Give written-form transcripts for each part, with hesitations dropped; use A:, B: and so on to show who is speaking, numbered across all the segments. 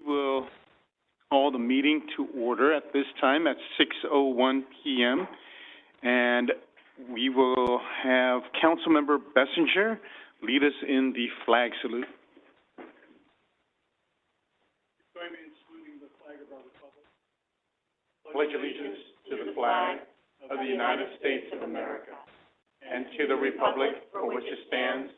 A: We'll call the meeting to order at this time at 6:01 p.m. And we will have Councilmember Bessinger lead us in the flag salute.
B: Join me in saluting the flag of our republic.
A: Pledge allegiance to the flag of the United States of America and to the republic for which it stands,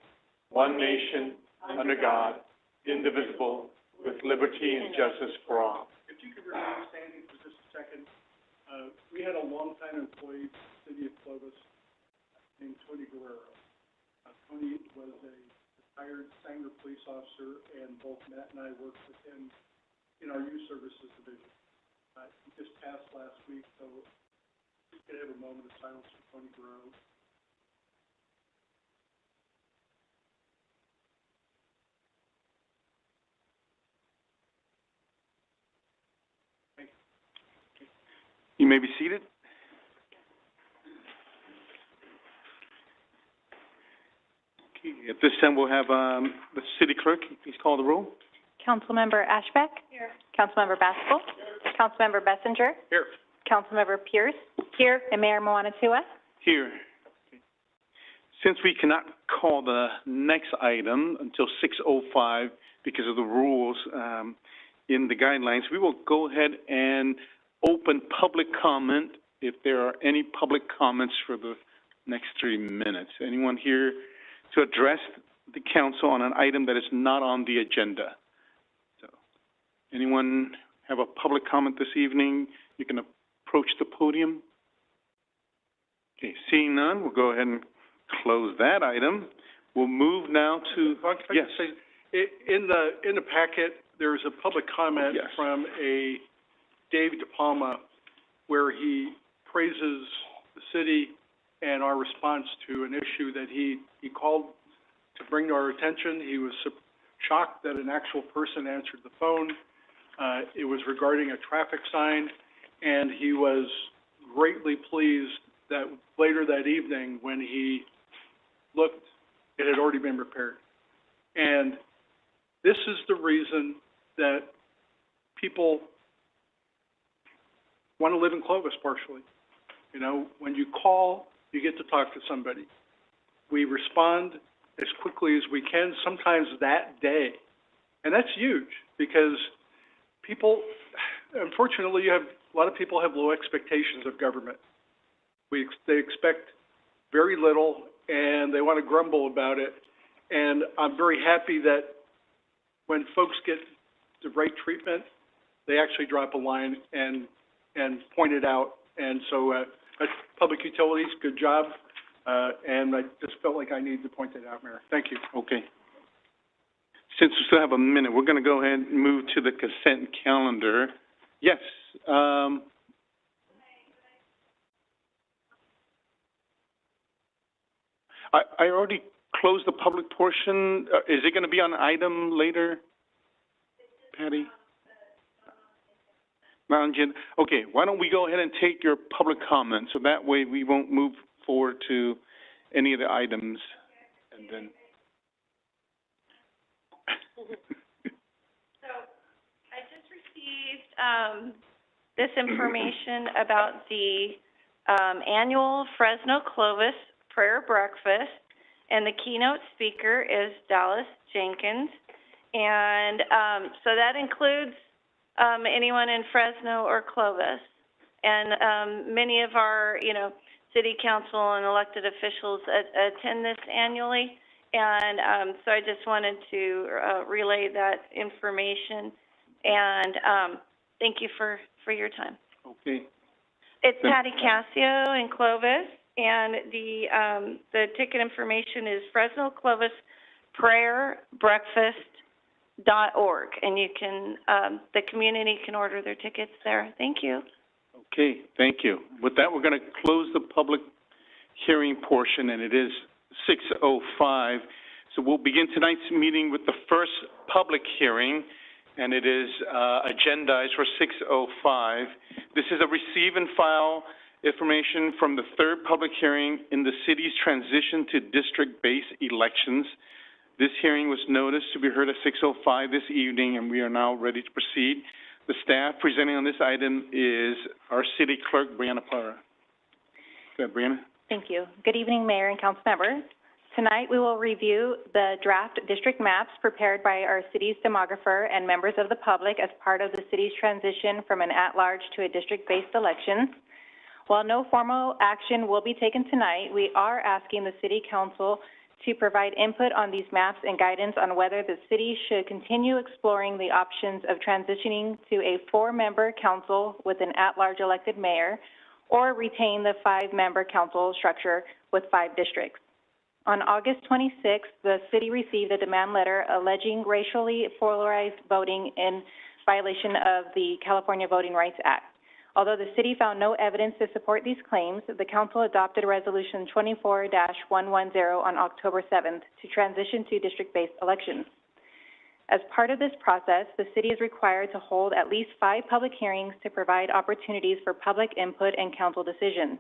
A: one nation, under God, indivisible, with liberty and justice for all.
B: If you could remain standing for just a second, we had a longtime employee in the city of Clovis named Tony Guerrero. Tony was a retired Sanger police officer, and both Matt and I worked with him in our youth services division. He just passed last week, so we could have a moment of silence for Tony Guerrero.
A: You may be seated. Okay, at this time, we'll have the city clerk please call the roll.
C: Councilmember Ashbeck. Here. Councilmember Baskell. Here. Councilmember Bessinger.
A: Here.
C: Councilmember Pierce. Here. And Mayor Moanatua.
A: Here. Okay. Since we cannot call the next item until 6:05 because of the rules in the guidelines, we will go ahead and open public comment if there are any public comments for the next 3 minutes. Anyone here to address the council on an item that is not on the agenda? So, anyone have a public comment this evening? You can approach the podium. Okay, seeing none, we'll go ahead and close that item. We'll move now to, yes.
B: In the packet, there's a public comment
A: yes.
B: from a Dave DePalma, where he praises the city and our response to an issue that he called to bring to our attention. He was shocked that an actual person answered the phone. It was regarding a traffic sign, and he was greatly pleased that later that evening, when he looked, it had already been repaired. And this is the reason that people want to live in Clovis partially. You know, when you call, you get to talk to somebody. We respond as quickly as we can, sometimes that day. And that's huge because people, unfortunately, a lot of people have low expectations of government. They expect very little and they want to grumble about it. And I'm very happy that when folks get the right treatment, they actually drop a line and point it out. And so, Public Utilities, good job. And I just felt like I needed to point that out, Mayor. Thank you.
A: Okay. Since we still have a minute, we're going to go ahead and move to the consent calendar. Yes. I already closed the public portion. Is it going to be on item later, Patty? Okay, why don't we go ahead and take your public comment, so that way we won't move forward to any of the items, and then.
C: So, I just received, this information about the, annual Fresno Clovis prayer breakfast, and the keynote speaker is Dallas Jenkins, and, so that includes anyone in Fresno or Clovis. And many of our, city council and elected officials attend this annually. And so I just wanted to relay that information. And thank you for your time.
A: Okay.
C: It's Patty Cassio in Clovis. And the ticket information is Fresno Clovis Prayer Breakfast .org, and you can, the community can order their tickets there. Thank you.
A: Okay, thank you. With that, we're going to close the public hearing portion, and it is 6:05. So we'll begin tonight's meeting with the first public hearing, and it is agendized for 6:05. This is a receive and file information from the third public hearing in the city's transition to district-based elections. This hearing was noticed to be heard at 6:05 this evening, and we are now ready to proceed. The staff presenting on this item is our city clerk, Brianna Parra. Go ahead, Brianna.
D: Thank you. Good evening, Mayor and Council members. Tonight, we will review the draft district maps prepared by our city's demographer and members of the public as part of the city's transition from an at-large to a district-based election. While no formal action will be taken tonight, we are asking the City Council to provide input on these maps and guidance on whether the city should continue exploring the options of transitioning to a 4-member council with an at-large elected mayor, or retain the 5-member council structure with 5 districts. On August 26th, the city received a demand letter alleging racially polarized voting in violation of the California Voting Rights Act. Although the city found no evidence to support these claims, the council adopted Resolution 24-110 on October 7th to transition to district-based elections. As part of this process, the city is required to hold at least 5 public hearings to provide opportunities for public input and council decision.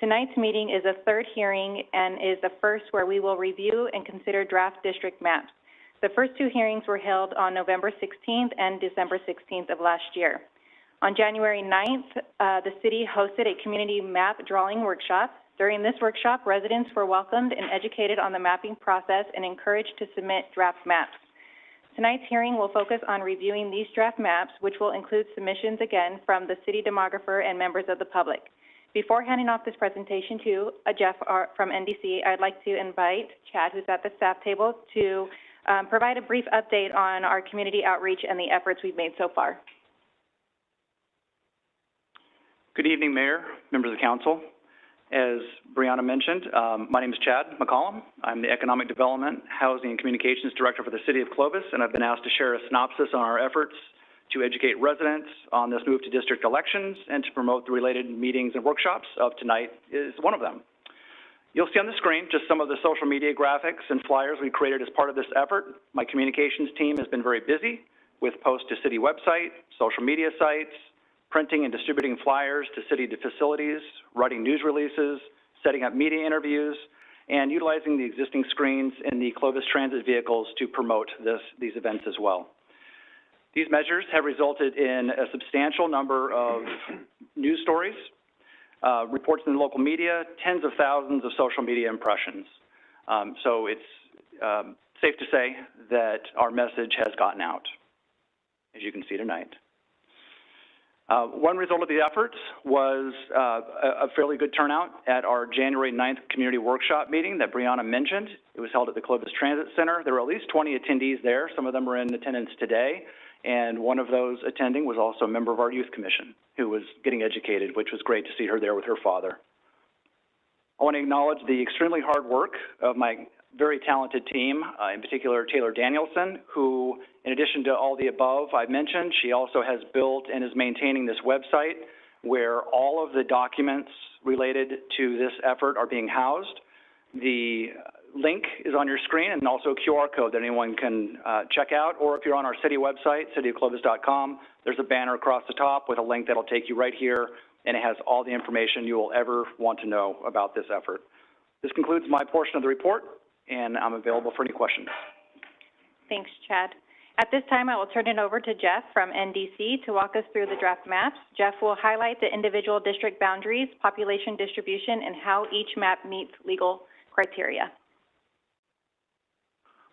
D: Tonight's meeting is a 3rd hearing and is the first where we will review and consider draft district maps. The first 2 hearings were held on November 16th and December 16th of last year. On January 9th, the city hosted a community map drawing workshop. During this workshop, residents were welcomed and educated on the mapping process and encouraged to submit draft maps. Tonight's hearing will focus on reviewing these draft maps, which will include submissions again from the city demographer and members of the public. Before handing off this presentation to Jeff from NDC, I'd like to invite Chad, who's at the staff table, to provide a brief update on our community outreach and the efforts we've made so far.
E: Good evening, Mayor, members of the council. As Brianna mentioned, my name is Chad McCollum. I'm the Economic Development, Housing, and Communications Director for the City of Clovis, and I've been asked to share a synopsis on our efforts to educate residents on this move to district elections and to promote the related meetings and workshops of tonight is one of them. You'll see on the screen just some of the social media graphics and flyers we created as part of this effort. My communications team has been very busy with posts to city website, social media sites, printing and distributing flyers to city facilities, writing news releases, setting up media interviews, and utilizing the existing screens in the Clovis transit vehicles to promote these events as well. These measures have resulted in a substantial number of news stories, reports in the local media, tens of thousands of social media impressions. So it's safe to say that our message has gotten out, as you can see tonight. One result of the efforts was a fairly good turnout at our January 9th community workshop meeting that Brianna mentioned. It was held at the Clovis Transit Center. There were at least 20 attendees there. Some of them are in attendance today. And one of those attending was also a member of our youth commission who was getting educated, which was great to see her there with her father. I want to acknowledge the extremely hard work of my very talented team, in particular Taylor Danielson, who, in addition to all the above I mentioned, she also has built and is maintaining this website where all of the documents related to this effort are being housed. The link is on your screen and also a QR code that anyone can check out, or if you're on our city website, cityofclovis.com, there's a banner across the top with a link that'll take you right here, and it has all the information you will ever want to know about this effort. This concludes my portion of the report, and I'm available for any questions.
D: Thanks, Chad. At this time, I will turn it over to Jeff from NDC to walk us through the draft maps. Jeff will highlight the individual district boundaries, population distribution, and how each map meets legal criteria.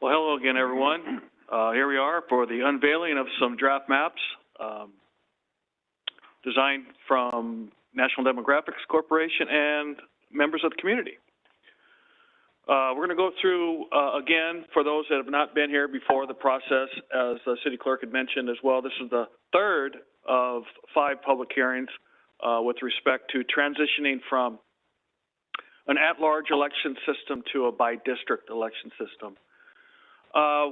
F: Well, hello again, everyone. Here we are for the unveiling of some draft maps designed from National Demographics Corporation and members of the community. We're going to go through, again, for those that have not been here before, the process, as the city clerk had mentioned as well. This is the 3rd of 5 public hearings with respect to transitioning from an at-large election system to a by-district election system.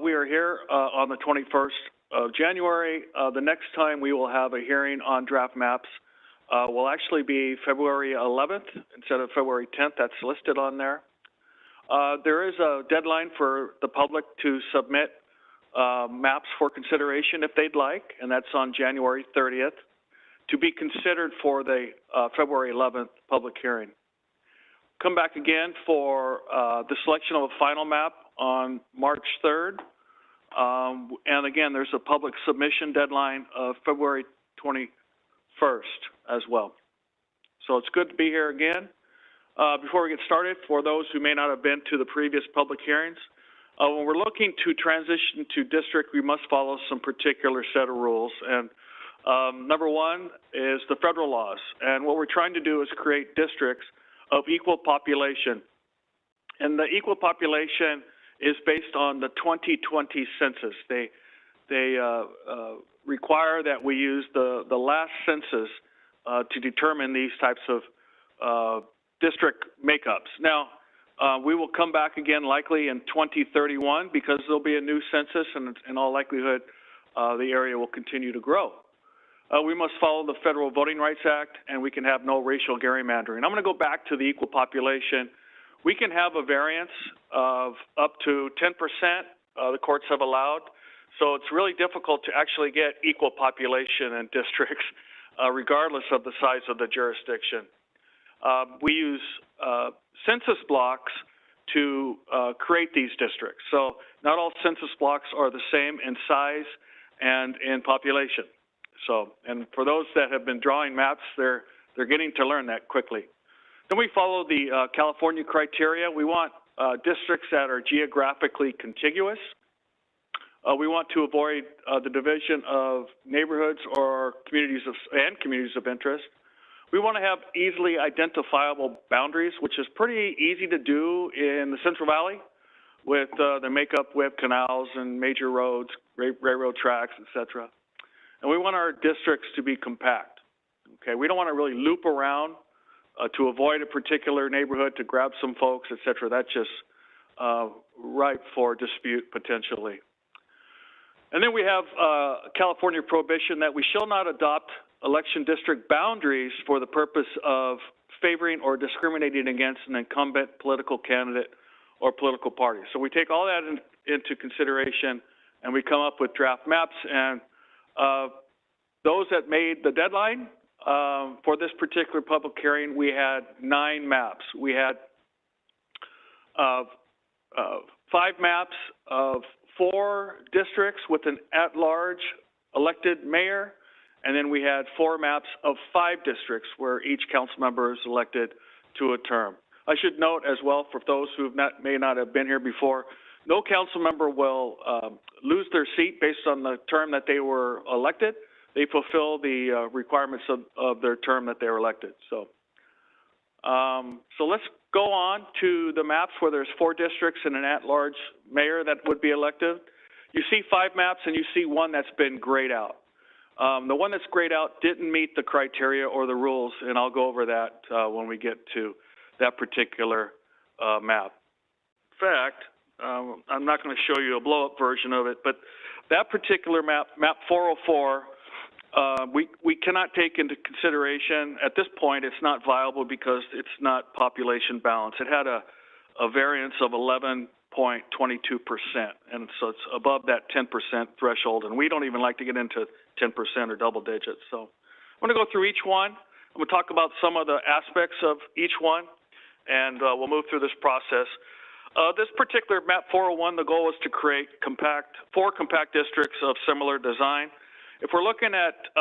F: We are here on the 21st of January. The next time we will have a hearing on draft maps will actually be February 11th instead of February 10th. That's listed on there. There is a deadline for the public to submit maps for consideration if they'd like, and that's on January 30th, to be considered for the February 11th public hearing. Come back again for the selection of a final map on March 3rd. And again, there's a public submission deadline of February 21st as well. So it's good to be here again. Before we get started, for those who may not have been to the previous public hearings, when we're looking to transition to district, we must follow some particular set of rules. And number one is the federal laws. And what we're trying to do is create districts of equal population. And the equal population is based on the 2020 census. They require that we use the last census to determine these types of district makeups. Now, we will come back again likely in 2031 because there'll be a new census, and in all likelihood, the area will continue to grow. We must follow the Federal Voting Rights Act, and we can have no racial gerrymandering. I'm going to go back to the equal population. We can have a variance of up to 10%, the courts have allowed. So it's really difficult to actually get equal population in districts, regardless of the size of the jurisdiction. We use census blocks to create these districts. So not all census blocks are the same in size and in population. So, and for those that have been drawing maps, they're getting to learn that quickly. Then we follow the California criteria. We want districts that are geographically contiguous. We want to avoid the division of neighborhoods or communities of interest. We want to have easily identifiable boundaries, which is pretty easy to do in the Central Valley with the makeup with canals and major roads, railroad tracks, et cetera. And we want our districts to be compact. Okay, we don't want to really loop around to avoid a particular neighborhood to grab some folks, et cetera. That's just ripe for dispute potentially. And then we have California prohibition that we shall not adopt election district boundaries for the purpose of favoring or discriminating against an incumbent political candidate or political party. So we take all that into consideration, and we come up with draft maps. And those that made the deadline for this particular public hearing, we had 9 maps. We had 5 maps of 4 districts with an at-large elected mayor, and then we had 4 maps of 5 districts where each council member is elected to a term. I should note as well, for those who may not have been here before, no council member will lose their seat based on the term that they were elected. They fulfill the requirements of their term that they were elected. So let's go on to the maps where there's 4 districts and an at-large mayor that would be elected. You see 5 maps and you see one that's been grayed out. The one that's grayed out didn't meet the criteria or the rules, and I'll go over that when we get to that particular map. In fact, I'm not going to show you a blow-up version of it, but that particular map, map 404, we cannot take into consideration. At this point, it's not viable because it's not population balanced. It had a variance of 11.22%, and so it's above that 10% threshold, and we don't even like to get into 10% or double digits. So I'm going to go through each one. I'm going to talk about some of the aspects of each one, and we'll move through this process. This particular map 401, the goal is to create 4 compact districts of similar design. If we're looking at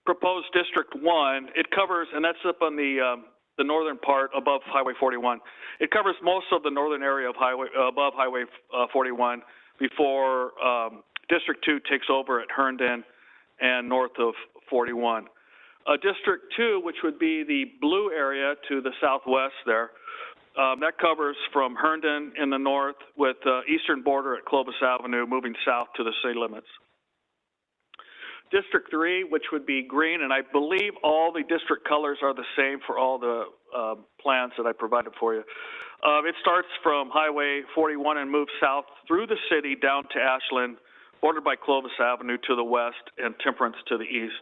F: proposed District 1, it covers, and that's up on the northern part above Highway 41. It covers most of the northern area of above Highway 41 before District 2 takes over at Herndon and north of 41. District 2, which would be the blue area to the southwest there, that covers from Herndon in the north with eastern border at Clovis Avenue moving south to the city limits. District 3, which would be green, and I believe all the district colors are the same for all the plans that I provided for you. It starts from Highway 41 and moves south through the city down to Ashland, bordered by Clovis Avenue to the west and Temperance to the east.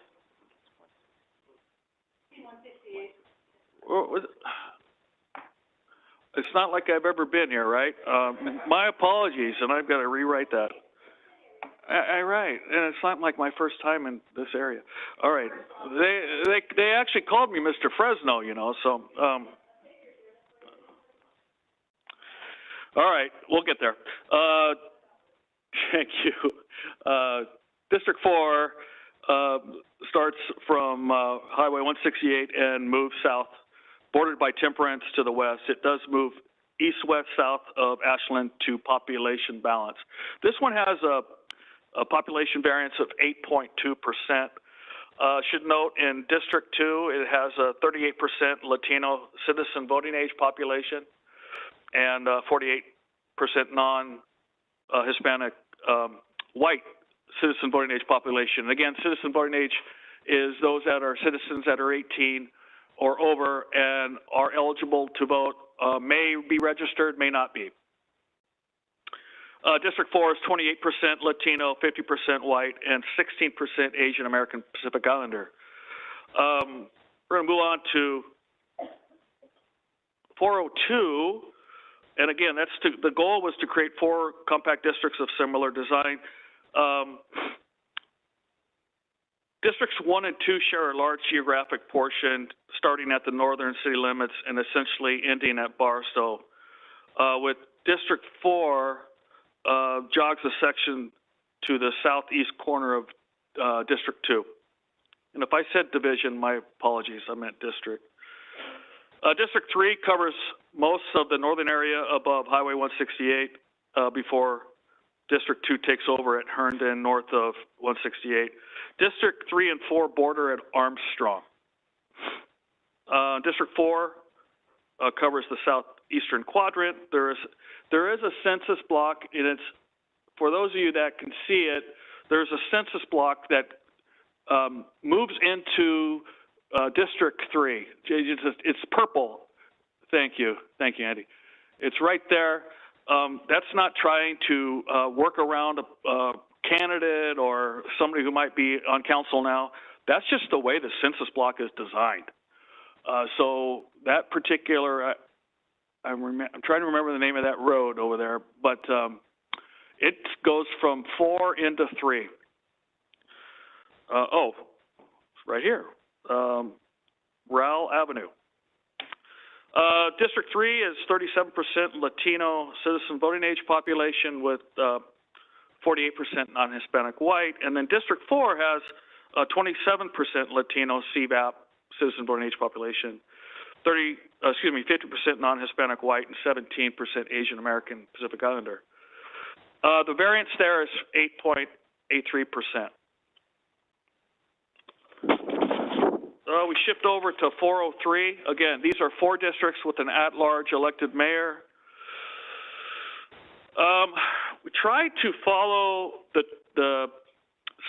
F: It's not like I've ever been here, right? My apologies, and I've got to rewrite that. Right, and it's not like my first time in this area. All right, they actually called me Mr. Fresno, you know. So All right, we'll get there. Thank you. District 4, starts from, Highway 168 and moves south, bordered by Temperance to the west. It does move east-west south of Ashland to population balance. This one has a population variance of 8.2%. Should note in District 2, it has a 38% Latino citizen voting age population and 48% non-Hispanic white citizen voting age population. Again, citizen voting age is those that are citizens that are 18 or over and are eligible to vote, may be registered, may not be. District 4 is 28% Latino, 50% white, and 16% Asian American Pacific Islander. We're going to move on to 402, and again, the goal was to create 4 compact districts of similar design. Districts 1 and 2 share a large geographic portion, starting at the northern city limits and essentially ending at Barstow. With District 4, jogs a section to the southeast corner of District 2. And if I said division, my apologies, I meant district. District 3 covers most of the northern area above Highway 168 before District 2 takes over at Herndon, north of 168. District 3 and 4 border at Armstrong. District 4 covers the southeastern quadrant. There is a census block, and it's, for those of you that can see it, there's a census block that moves into District 3. It's purple. Thank you, Andy. It's right there. That's not trying to work around a candidate or somebody who might be on council now. That's just the way the census block is designed. So that particular, I'm trying to remember the name of that road over there, but it goes from 4 into 3. It's right here, Rowell Avenue. District 3 is 37% Latino citizen voting age population with 48% non-Hispanic white, and then District 4 has 27% Latino CVAP citizen voting age population, 50% non-Hispanic white, and 17% Asian American Pacific Islander. The variance there is 8.83%. We shift over to 403. Again, these are 4 districts with an at-large elected mayor. We tried to follow the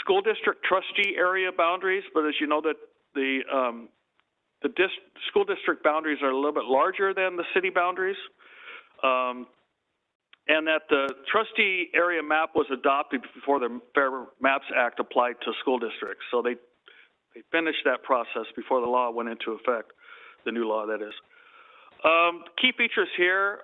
F: school district trustee area boundaries, but as you know, that the school district boundaries are a little bit larger than the city boundaries, and that the trustee area map was adopted before the Fair Maps Act applied to school districts. So they finished that process before the law went into effect, the new law, that is. Key features here,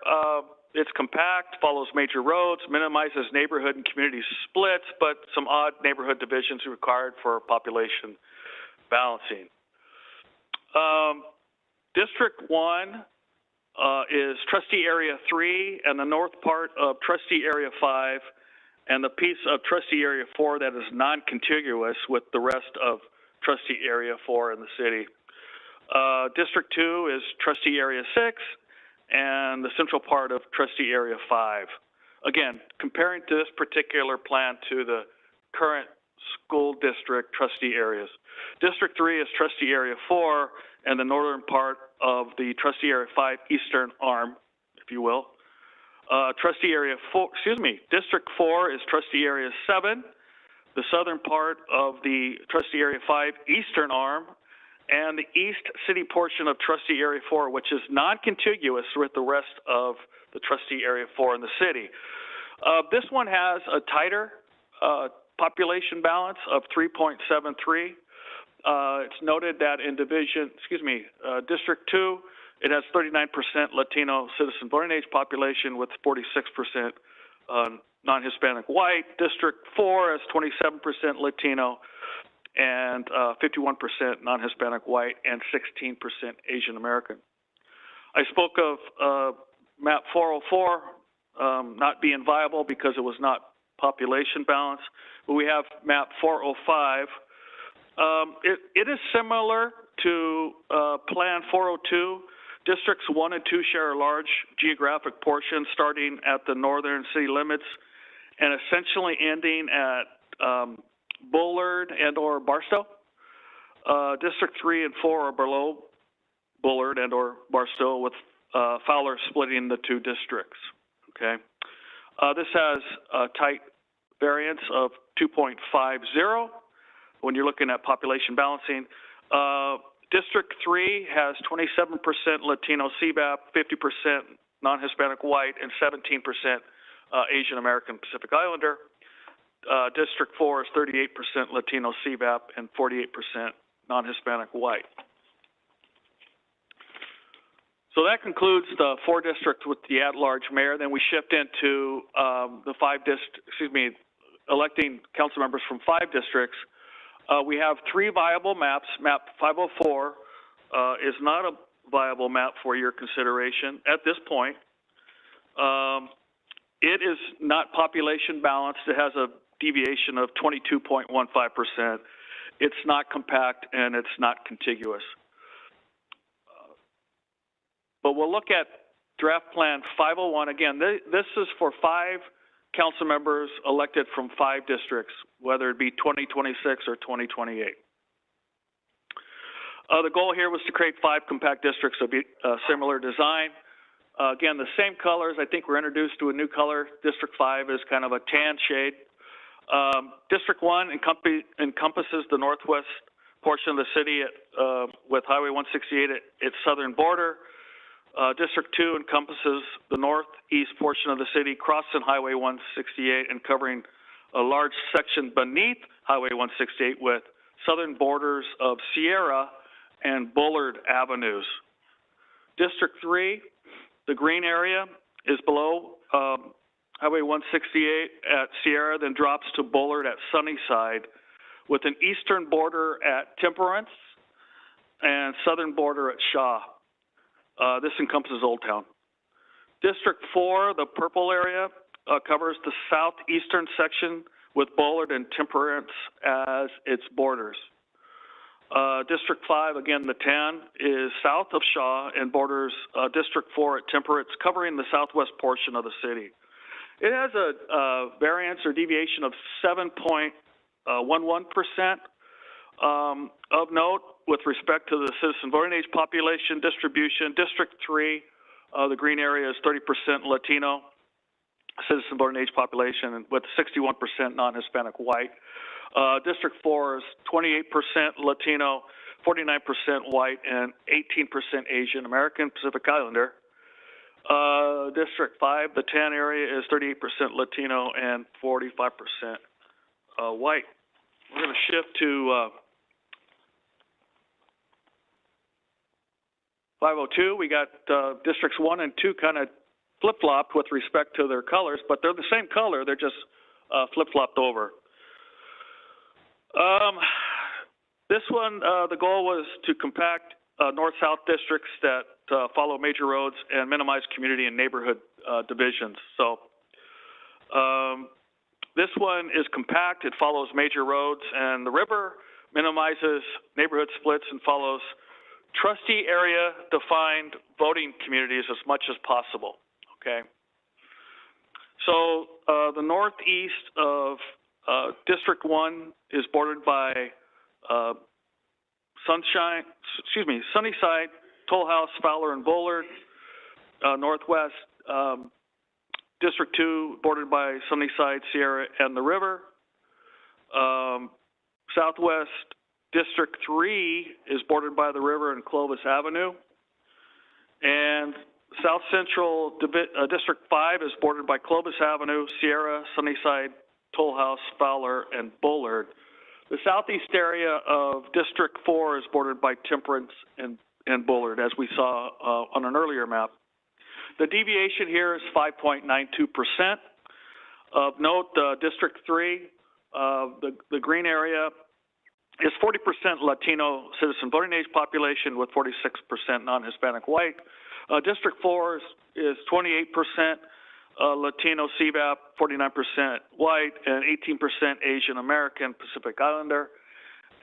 F: it's compact, follows major roads, minimizes neighborhood and community splits, but some odd neighborhood divisions required for population balancing. District 1 is Trustee Area 3 and the north part of Trustee Area 5 and the piece of Trustee Area 4 that is non-contiguous with the rest of Trustee Area 4 in the city. District 2 is Trustee Area 6 and the central part of Trustee Area 5. Again, comparing to this particular plan to the current school district trustee areas. District 3 is Trustee Area 4 and the northern part of the Trustee Area 5 eastern arm, if you will. District 4 is Trustee Area 7, the southern part of the Trustee Area 5 eastern arm, and the east city portion of Trustee Area 4, which is non-contiguous with the rest of the Trustee Area 4 in the city. This one has a tighter population balance of 3.73. It's noted that in District 2, it has 39% Latino citizen voting age population with 46% non-Hispanic white. District 4 has 27% Latino and 51% non-Hispanic white and 16% Asian American. I spoke of map 404 not being viable because it was not population balanced. But we have map 405. It is similar to Plan 402. Districts 1 and 2 share a large geographic portion starting at the northern city limits and essentially ending at Bullard and or Barstow. District 3 and 4 are below Bullard and or Barstow, with Fowler splitting the two districts, okay? This has a tight variance of 2.50 when you're looking at population balancing. District 3 has 27% Latino CBAP, 50% non-Hispanic white, and 17% Asian American Pacific Islander. District 4 is 38% Latino CBAP and 48% non-Hispanic white. So that concludes the 4 districts with the at-large mayor. Then we shift into the electing council members from 5 districts. We have 3 viable maps. Map 504 is not a viable map for your consideration at this point. It is not population balanced. It has a deviation of 22.15%. It's not compact and it's not contiguous. But we'll look at draft plan 501. Again, this is for 5 council members elected from 5 districts, whether it be 2026 or 2028. The goal here was to create 5 compact districts of similar design. Again, the same colors. I think we're introduced to a new color. District 5 is kind of a tan shade. District 1 encompasses the northwest portion of the city with Highway 168 at its southern border. District 2 encompasses the northeast portion of the city, crossing Highway 168 and covering a large section beneath Highway 168 with southern borders of Sierra and Bullard Avenues. District 3, the green area, is below Highway 168 at Sierra, then drops to Bullard at Sunnyside, with an eastern border at Temperance and southern border at Shaw. This encompasses Old Town. District 4, the purple area, covers the southeastern section with Bullard and Temperance as its borders. District 5, again, the tan, is south of Shaw and borders District 4 at Temperance, covering the southwest portion of the city. It has a variance or deviation of 7.11%. Of note, with respect to the citizen voting age population distribution, District 3, the green area is 30% Latino citizen voting age population with 61% non-Hispanic white. District 4 is 28% Latino, 49% white, and 18% Asian American Pacific Islander. District 5, the tan area, is 38% Latino and 45% white. We're going to shift to 502. We got districts 1 and 2 kind of flip-flopped with respect to their colors, but they're the same color. They're just flip-flopped over. This one, the goal was to compact north-south districts that follow major roads and minimize community and neighborhood divisions. So this one is compact. It follows major roads and the river, minimizes neighborhood splits, and follows trustee area defined voting communities as much as possible, okay? So the northeast of District 1 is bordered by Sunnyside, Toll House, Fowler, and Bullard. Northwest, District 2 bordered by Sunnyside, Sierra, and the river. Southwest, District 3 is bordered by the river and Clovis Avenue. And South Central District 5 is bordered by Clovis Avenue, Sierra, Sunnyside, Toll House, Fowler, and Bullard. The southeast area of District 4 is bordered by Temperance and Bullard, as we saw on an earlier map. The deviation here is 5.92%. Of note, District 3, the green area, is 40% Latino citizen voting age population with 46% non-Hispanic white. District 4 is 28% Latino CVAP, 49% white, and 18% Asian American Pacific Islander.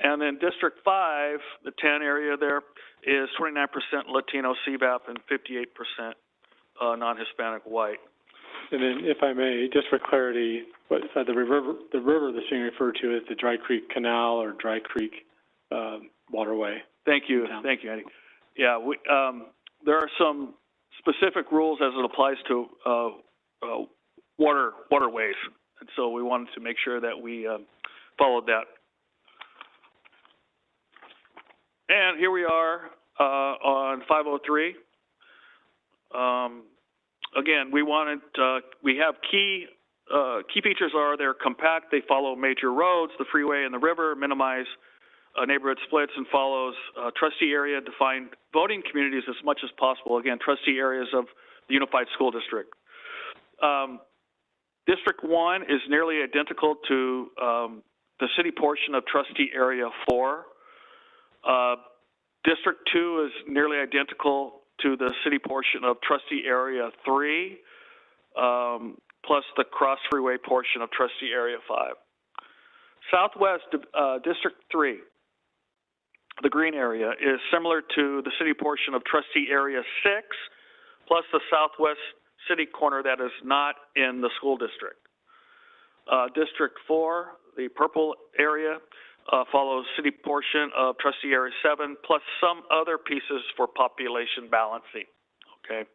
F: And then District 5, the 10 area there, is 29% Latino CVAP and 58% non-Hispanic white.
G: And then, if I may, just for clarity, what, the river that's being referred to is the Dry Creek Canal or Dry Creek waterway.
F: Thank you, Andy. Yeah, there are some specific rules as it applies to waterways, and so we wanted to make sure that we followed that. And here we are on 503. Again, we have key features are they're compact, they follow major roads, the freeway and the river, minimize neighborhood splits, and follows trustee area defined voting communities as much as possible. Again, trustee areas of the Unified School District. District 1 is nearly identical to the city portion of trustee area 4. District 2 is nearly identical to the city portion of trustee area 3, plus the cross freeway portion of trustee area 5. Southwest District 3, the green area, is similar to the city portion of trustee area 6, plus the southwest city corner that is not in the school district. District 4, the purple area, follows city portion of trustee area 7, plus some other pieces for population balancing, okay?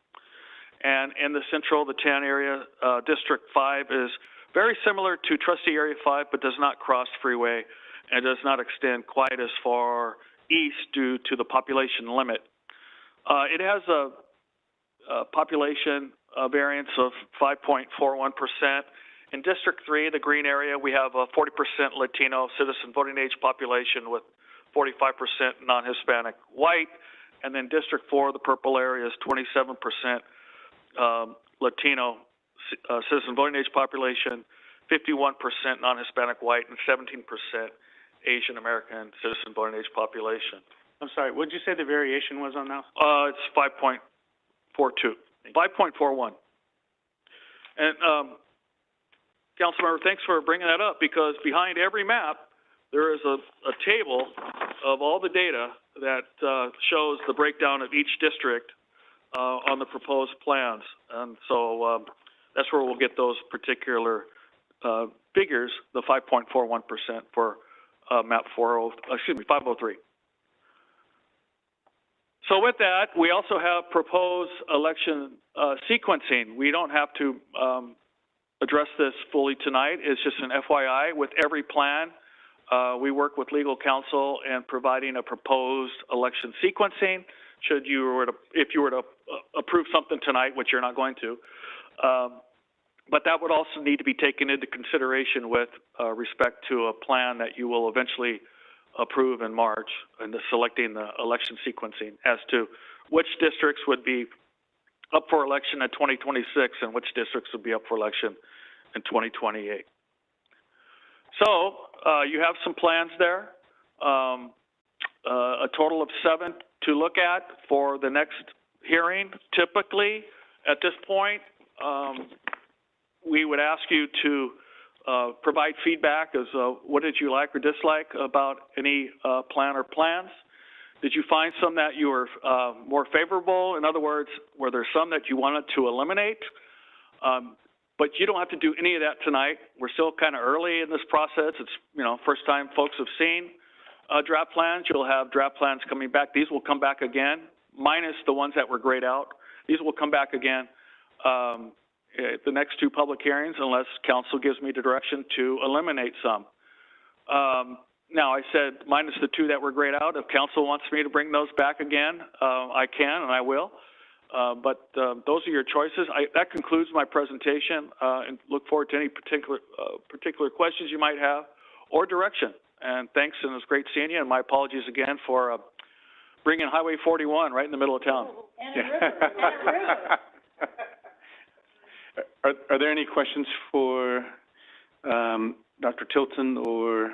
F: And in the central, the 10 area, District 5 is very similar to trustee area 5, but does not cross freeway and does not extend quite as far east due to the population limit. It has a population variance of 5.41%. In District 3, the green area, we have a 40% Latino citizen voting age population with 45% non-Hispanic white. And then District 4, the purple area, is 27% Latino citizen voting age population, 51% non-Hispanic white, and 17% Asian American citizen voting age population.
H: I'm sorry, what did you say the variation was on that?
F: It's 5.42, 5.41. And Councilmember, thanks for bringing that up, because behind every map, there is a table of all the data that shows the breakdown of each district on the proposed plans. And so that's where we'll get those particular figures, the 5.41% for map 503. So with that, we also have proposed election sequencing. We don't have to address this fully tonight. It's just an FYI. With every plan, we work with legal counsel in providing a proposed election sequencing. If you were to approve something tonight, which you're not going to, but that would also need to be taken into consideration with respect to a plan that you will eventually approve in March, and selecting the election sequencing as to which districts would be up for election in 2026 and which districts would be up for election in 2028. So you have some plans there, a total of 7 to look at for the next hearing. Typically, at this point, we would ask you to provide feedback as what did you like or dislike about any plan or plans. Did you find some that you were more favorable? In other words, were there some that you wanted to eliminate? But you don't have to do any of that tonight. We're still kind of early in this process. It's, first time folks have seen draft plans. You'll have draft plans coming back. These will come back again, minus the ones that were grayed out. These will come back again at the next 2 public hearings, unless council gives me the direction to eliminate some. Now, I said minus the 2 that were grayed out. If council wants me to bring those back again, I can and I will. But those are your choices. That concludes my presentation, and look forward to any particular questions you might have or direction. And thanks, and it was great seeing you. And my apologies again for bringing Highway 41 right in the middle of town.
C: And a river.
A: Are there any questions for Dr. Tilton or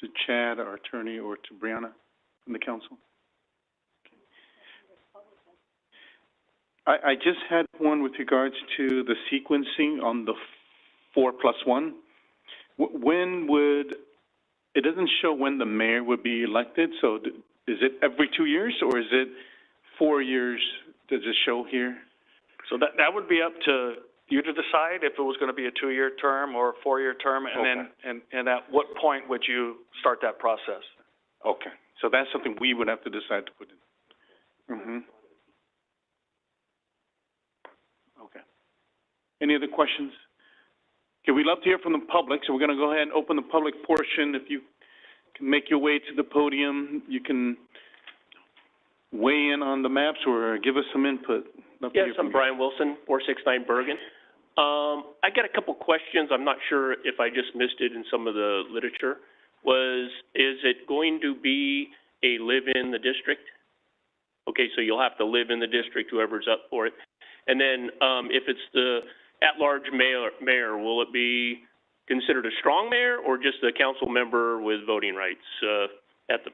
A: to Chad, our attorney, or to Brianna from the council? I just had one with regards to the sequencing on the 4+1. When would, it doesn't show when the mayor would be elected, so is it every 2 years, or is it 4 years? Does it show here?
F: So that would be up to you to decide if it was gonna be a 2-year term or a 4-year term, and then, and at what point would you start that process?
A: Okay, so that's something we would have to decide to put in. Mm-hmm. Okay. Any other questions? Okay, we'd love to hear from the public, so we're gonna go ahead and open the public portion. If you can make your way to the podium, you can weigh in on the maps or give us some input. Love to hear
I: Yes,
A: from
I: I'm
A: you.
I: Brian Wilson, 469 Bergen. I got a couple questions. I'm not sure if I just missed it in some of the literature. Is it going to be a live in the district? Okay, so you'll have to live in the district, whoever's up for it. And then, if it's the at-large mayor, will it be considered a strong mayor or just a council member with voting rights, at the,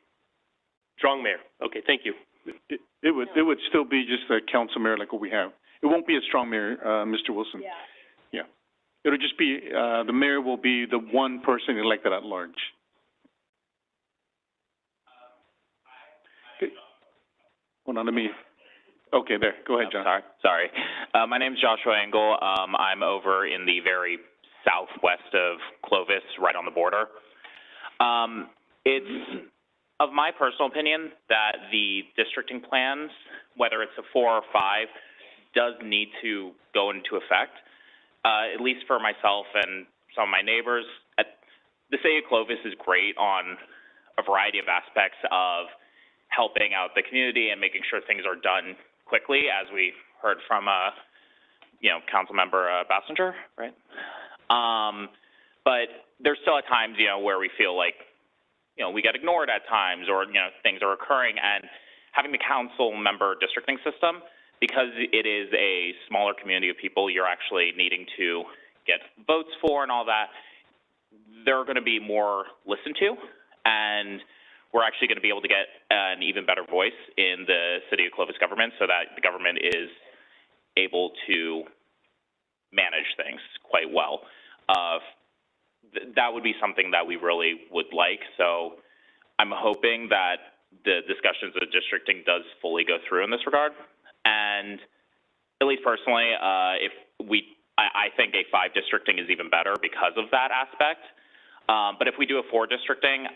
I: strong mayor? Okay, thank you.
A: It would still be just a council mayor like what we have. It won't be a strong mayor, Mr. Wilson. Yeah. Yeah. It'll just be, the mayor will be the one person elected at large. Okay. Hold on, okay, there, go ahead, John.
J: Sorry. My name's Joshua Engel. I'm over in the very southwest of Clovis, right on the border. It's of my personal opinion that the districting plans, whether it's a 4 or 5, does need to go into effect. At least for myself and some of my neighbors, the city of Clovis is great on a variety of aspects of helping out the community and making sure things are done quickly, as we heard from, council member, Bassinger, right? But there's still at times, where we feel like, we get ignored at times, or, things are occurring, and having the council member districting system, because it is a smaller community of people you're actually needing to get votes for and all that, they're going to be more listened to, and we're actually going to be able to get an even better voice in the city of Clovis government, so that the government is able to manage things quite well. That would be something that we really would like. So I'm hoping that the discussions of districting does fully go through in this regard. And at least personally, I think a 5 districting is even better because of that aspect. But if we do a 4 districting,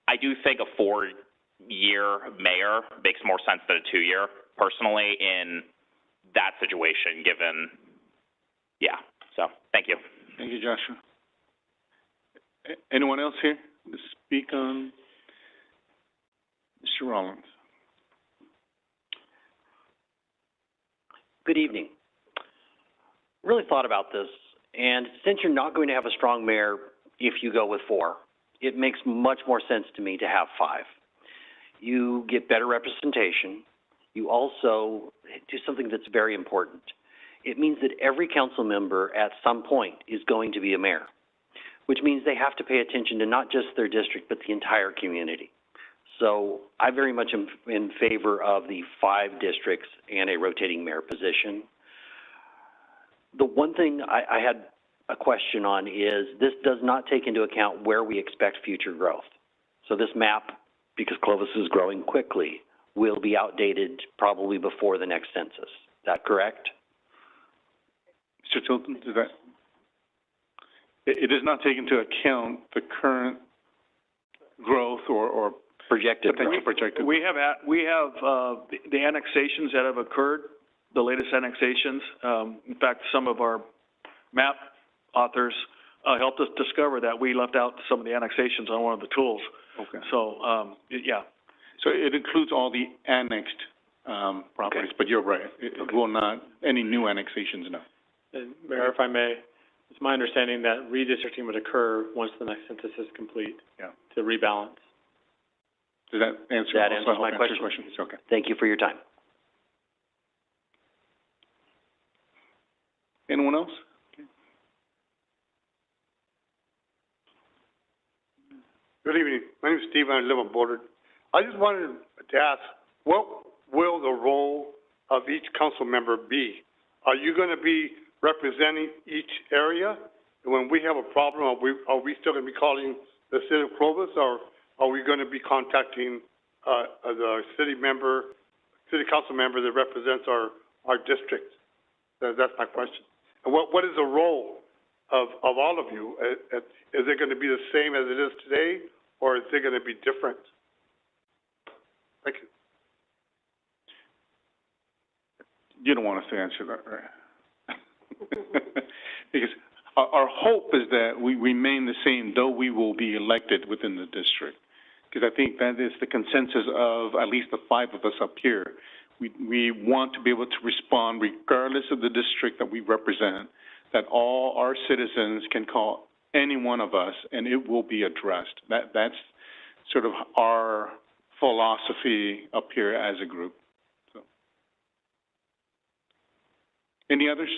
J: I do think a 4-year mayor makes more sense than a 2-year, personally, in that situation, given, so, thank you.
A: Thank you, Joshua. Anyone else here to speak on? Mr. Rollins.
K: Good evening. Really thought about this, and since you're not going to have a strong mayor if you go with 4, it makes much more sense to me to have 5. You get better representation. You also do something that's very important. It means that every council member at some point is going to be a mayor, which means they have to pay attention to not just their district, but the entire community. So I very much am in favor of the 5 districts and a rotating mayor position. The one thing I had a question on is this does not take into account where we expect future growth. So this map, because Clovis is growing quickly, will be outdated probably before the next census. Is that correct?
A: Mr. Tilton, is that? It does not take into account the current growth or
K: projected
A: potential
K: growth.
A: projected.
F: We have the annexations that have occurred, the latest annexations. In fact, some of our map authors helped us discover that we left out some of the annexations on one of the tools.
A: Okay.
F: So, yeah.
A: So it includes all the annexed properties, but you're right. It will not, any new annexations, no.
G: And Mayor, if I may, it's my understanding that redistricting would occur once the next census is complete.
A: Yeah.
G: To rebalance.
A: Does that answer?
K: That answers my
A: answer your
K: question.
A: Okay.
K: Thank you for your time.
A: Anyone else?
L: Good evening. My name is Steve, and I live on Boulder. I just wanted to ask, what will the role of each council member be? Are you going to be representing each area? And when we have a problem, are we still going to be calling the city of Clovis, or are we going to be contacting the city council member that represents our district? That's my question. And what is the role of all of you? Is it going to be the same as it is today, or is it going to be different? Thank you.
A: You don't want us to answer that, right? Because our hope is that we remain the same, though we will be elected within the district. Because I think that is the consensus of at least the 5 of us up here. We want to be able to respond regardless of the district that we represent, that all our citizens can call any one of us and it will be addressed. That's sort of our philosophy up here as a group. So, any others?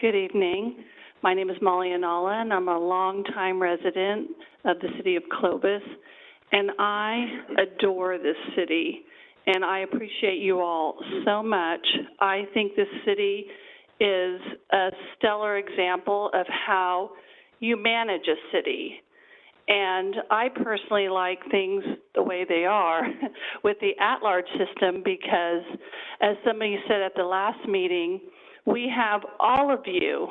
M: Good evening. My name is Molly Anala, and I'm a longtime resident of the city of Clovis, and I adore this city, and I appreciate you all so much. I think this city is a stellar example of how you manage a city. And I personally like things the way they are with the at-large system because, as somebody said at the last meeting, we have all of you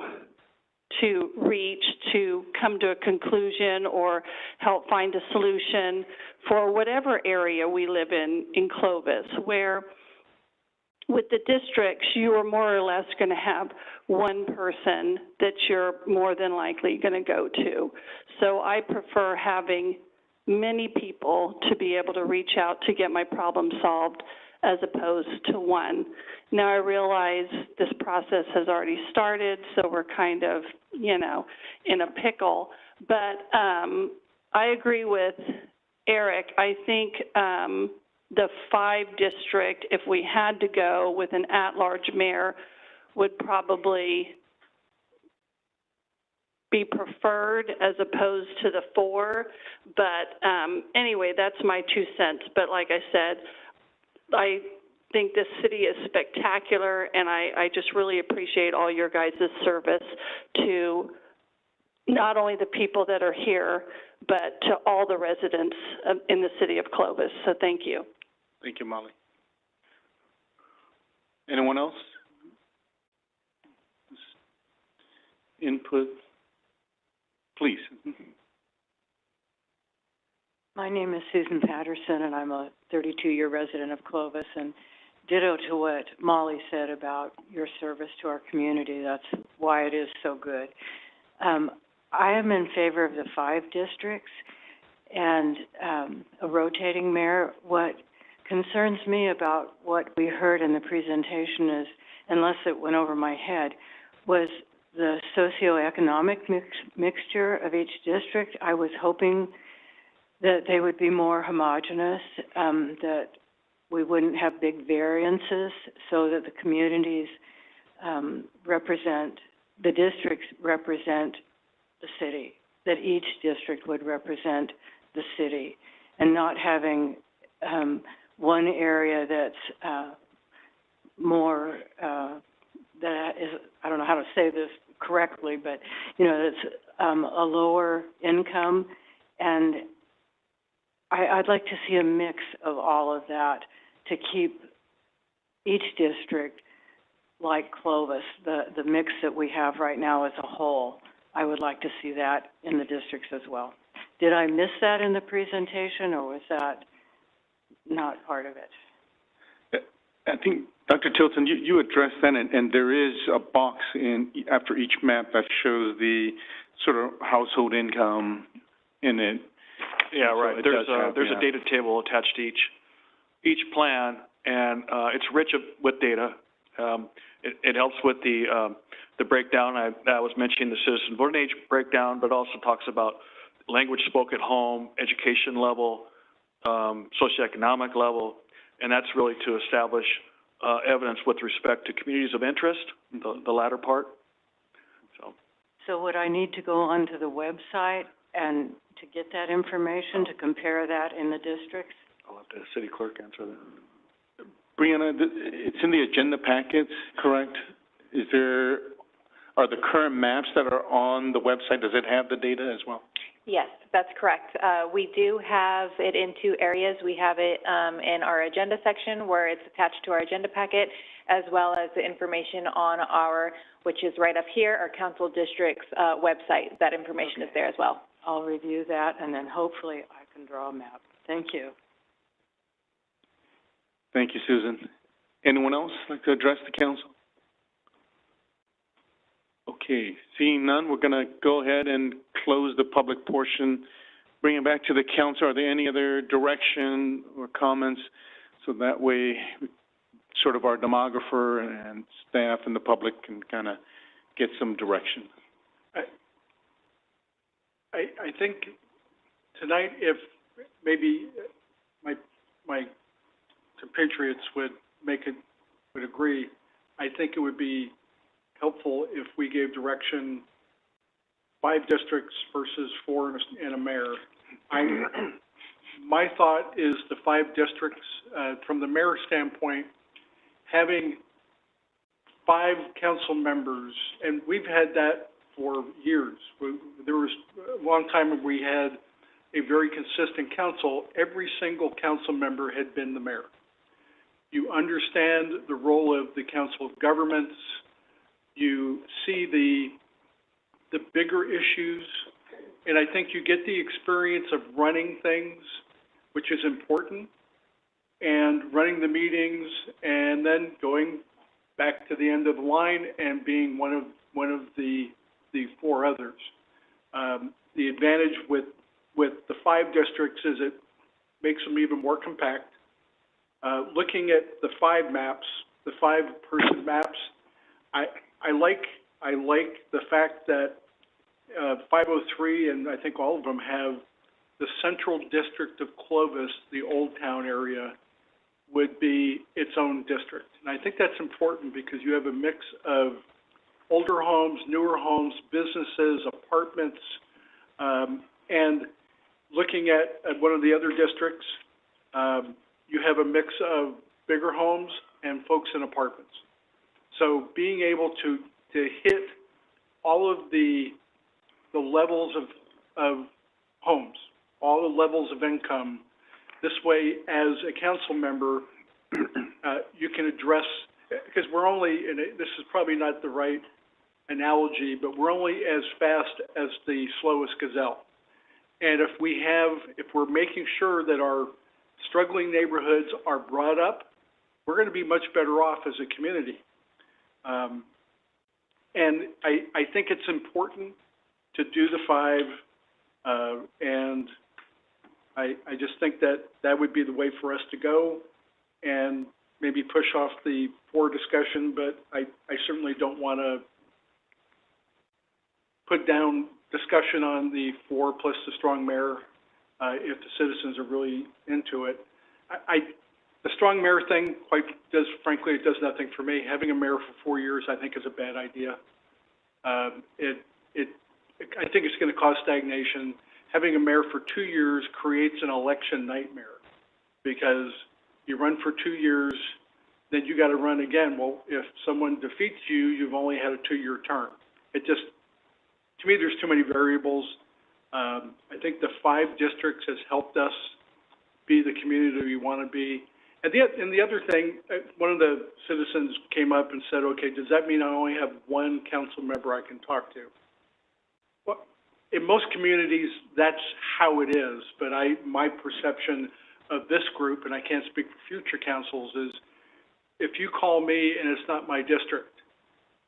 M: to reach to come to a conclusion or help find a solution for whatever area we live in Clovis, where with the districts, you are more or less going to have one person that you're more than likely going to go to. So I prefer having many people to be able to reach out to get my problem solved as opposed to one. Now, I realize this process has already started, so we're kind of, in a pickle. But I agree with Eric. I think the 5 district, if we had to go with an at-large mayor, would probably be preferred as opposed to the 4. But anyway, that's my 2 cents. But like I said, I think this city is spectacular, and I just really appreciate all your guys' service to not only the people that are here, but to all the residents in the city of Clovis. So thank you.
A: Thank you, Molly. Anyone else? Input, please.
N: My name is Susan Patterson, and I'm a 32-year resident of Clovis, and ditto to what Molly said about your service to our community. That's why it is so good. I am in favor of the 5 districts and a rotating mayor. What concerns me about what we heard in the presentation is, unless it went over my head, was the socioeconomic mixture of each district. I was hoping that they would be more homogeneous, that we wouldn't have big variances so that the communities the districts represent the city, that each district would represent the city, and not having one area that's more, that is, I don't know how to say this correctly, but, that's a lower income, and I'd like to see a mix of all of that to keep each district like Clovis, the mix that we have right now as a whole. I would like to see that in the districts as well. Did I miss that in the presentation, or was that not part of it?
A: I think, Dr. Tilton, you addressed that, and there is a box after each map that shows the sort of household income in it.
F: Yeah, right.
A: So
F: there's a data table attached to each plan, and it's rich with data. It helps with the breakdown. I was mentioning the citizen voting age breakdown, but also talks about language spoke at home, education level, socioeconomic level, and that's really to establish evidence with respect to communities of interest, the latter part. So
N: So would I need to go onto the website and to get that information, to compare that in the districts?
F: I'll let the city clerk answer that.
A: Brianna, it's in the agenda packets, correct? Are the current maps that are on the website, does it have the data as well?
D: Yes, that's correct. We do have it in two areas. We have it, in our agenda section where it's attached to our agenda packet, as well as the information on our, which is right up here, our council district's, website. That information is there as well.
N: I'll review that, and then hopefully I can draw a map. Thank you.
A: Thank you, Susan. Anyone else like to address the council? Okay, seeing none, we're gonna go ahead and close the public portion. Bring it back to the council. Are there any other direction or comments? So that way, sort of our demographer and staff and the public can kind of get some direction.
B: I think tonight, if maybe my compatriots would agree, I think it would be helpful if we gave direction 5 districts versus 4 and a mayor. My thought is the 5 districts, from the mayor's standpoint, having 5 council members, and we've had that for years. There was a long time when we had a very consistent council. Every single council member had been the mayor. You understand the role of the council of governments. You see the bigger issues, and I think you get the experience of running things, which is important, and running the meetings, and then going back to the end of the line and being one of the 4 others. The advantage with the 5 districts is it makes them even more compact. Looking at the 5 maps, the 5-person maps, I like the fact that 503, and I think all of them have the central district of Clovis, the Old Town area, would be its own district. And I think that's important because you have a mix of older homes, newer homes, businesses, apartments, and looking at one of the other districts, you have a mix of bigger homes and folks in apartments. So being able to hit all of the levels of homes, all the levels of income, this way, as a council member, you can address, because we're only, and this is probably not the right analogy, but we're only as fast as the slowest gazelle. And if we're making sure that our struggling neighborhoods are brought up, we're going to be much better off as a community. And I think it's important to do the 5, and I just think that would be the way for us to go, and maybe push off the 4 discussion, but I certainly don't want to put down discussion on the 4 plus the strong mayor, if the citizens are really into it. The strong mayor thing frankly, it does nothing for me. Having a mayor for 4 years, I think, is a bad idea. I think it's going to cause stagnation. Having a mayor for 2 years creates an election nightmare, because you run for 2 years, then you got to run again. Well, if someone defeats you, you've only had a 2-year term. To me, there's too many variables. I think the 5 districts has helped us be the community we want to be. And the other thing, one of the citizens came up and said, okay, does that mean I only have 1 council member I can talk to? Well, in most communities, that's how it is, but my perception of this group, and I can't speak for future councils, is if you call me and it's not my district,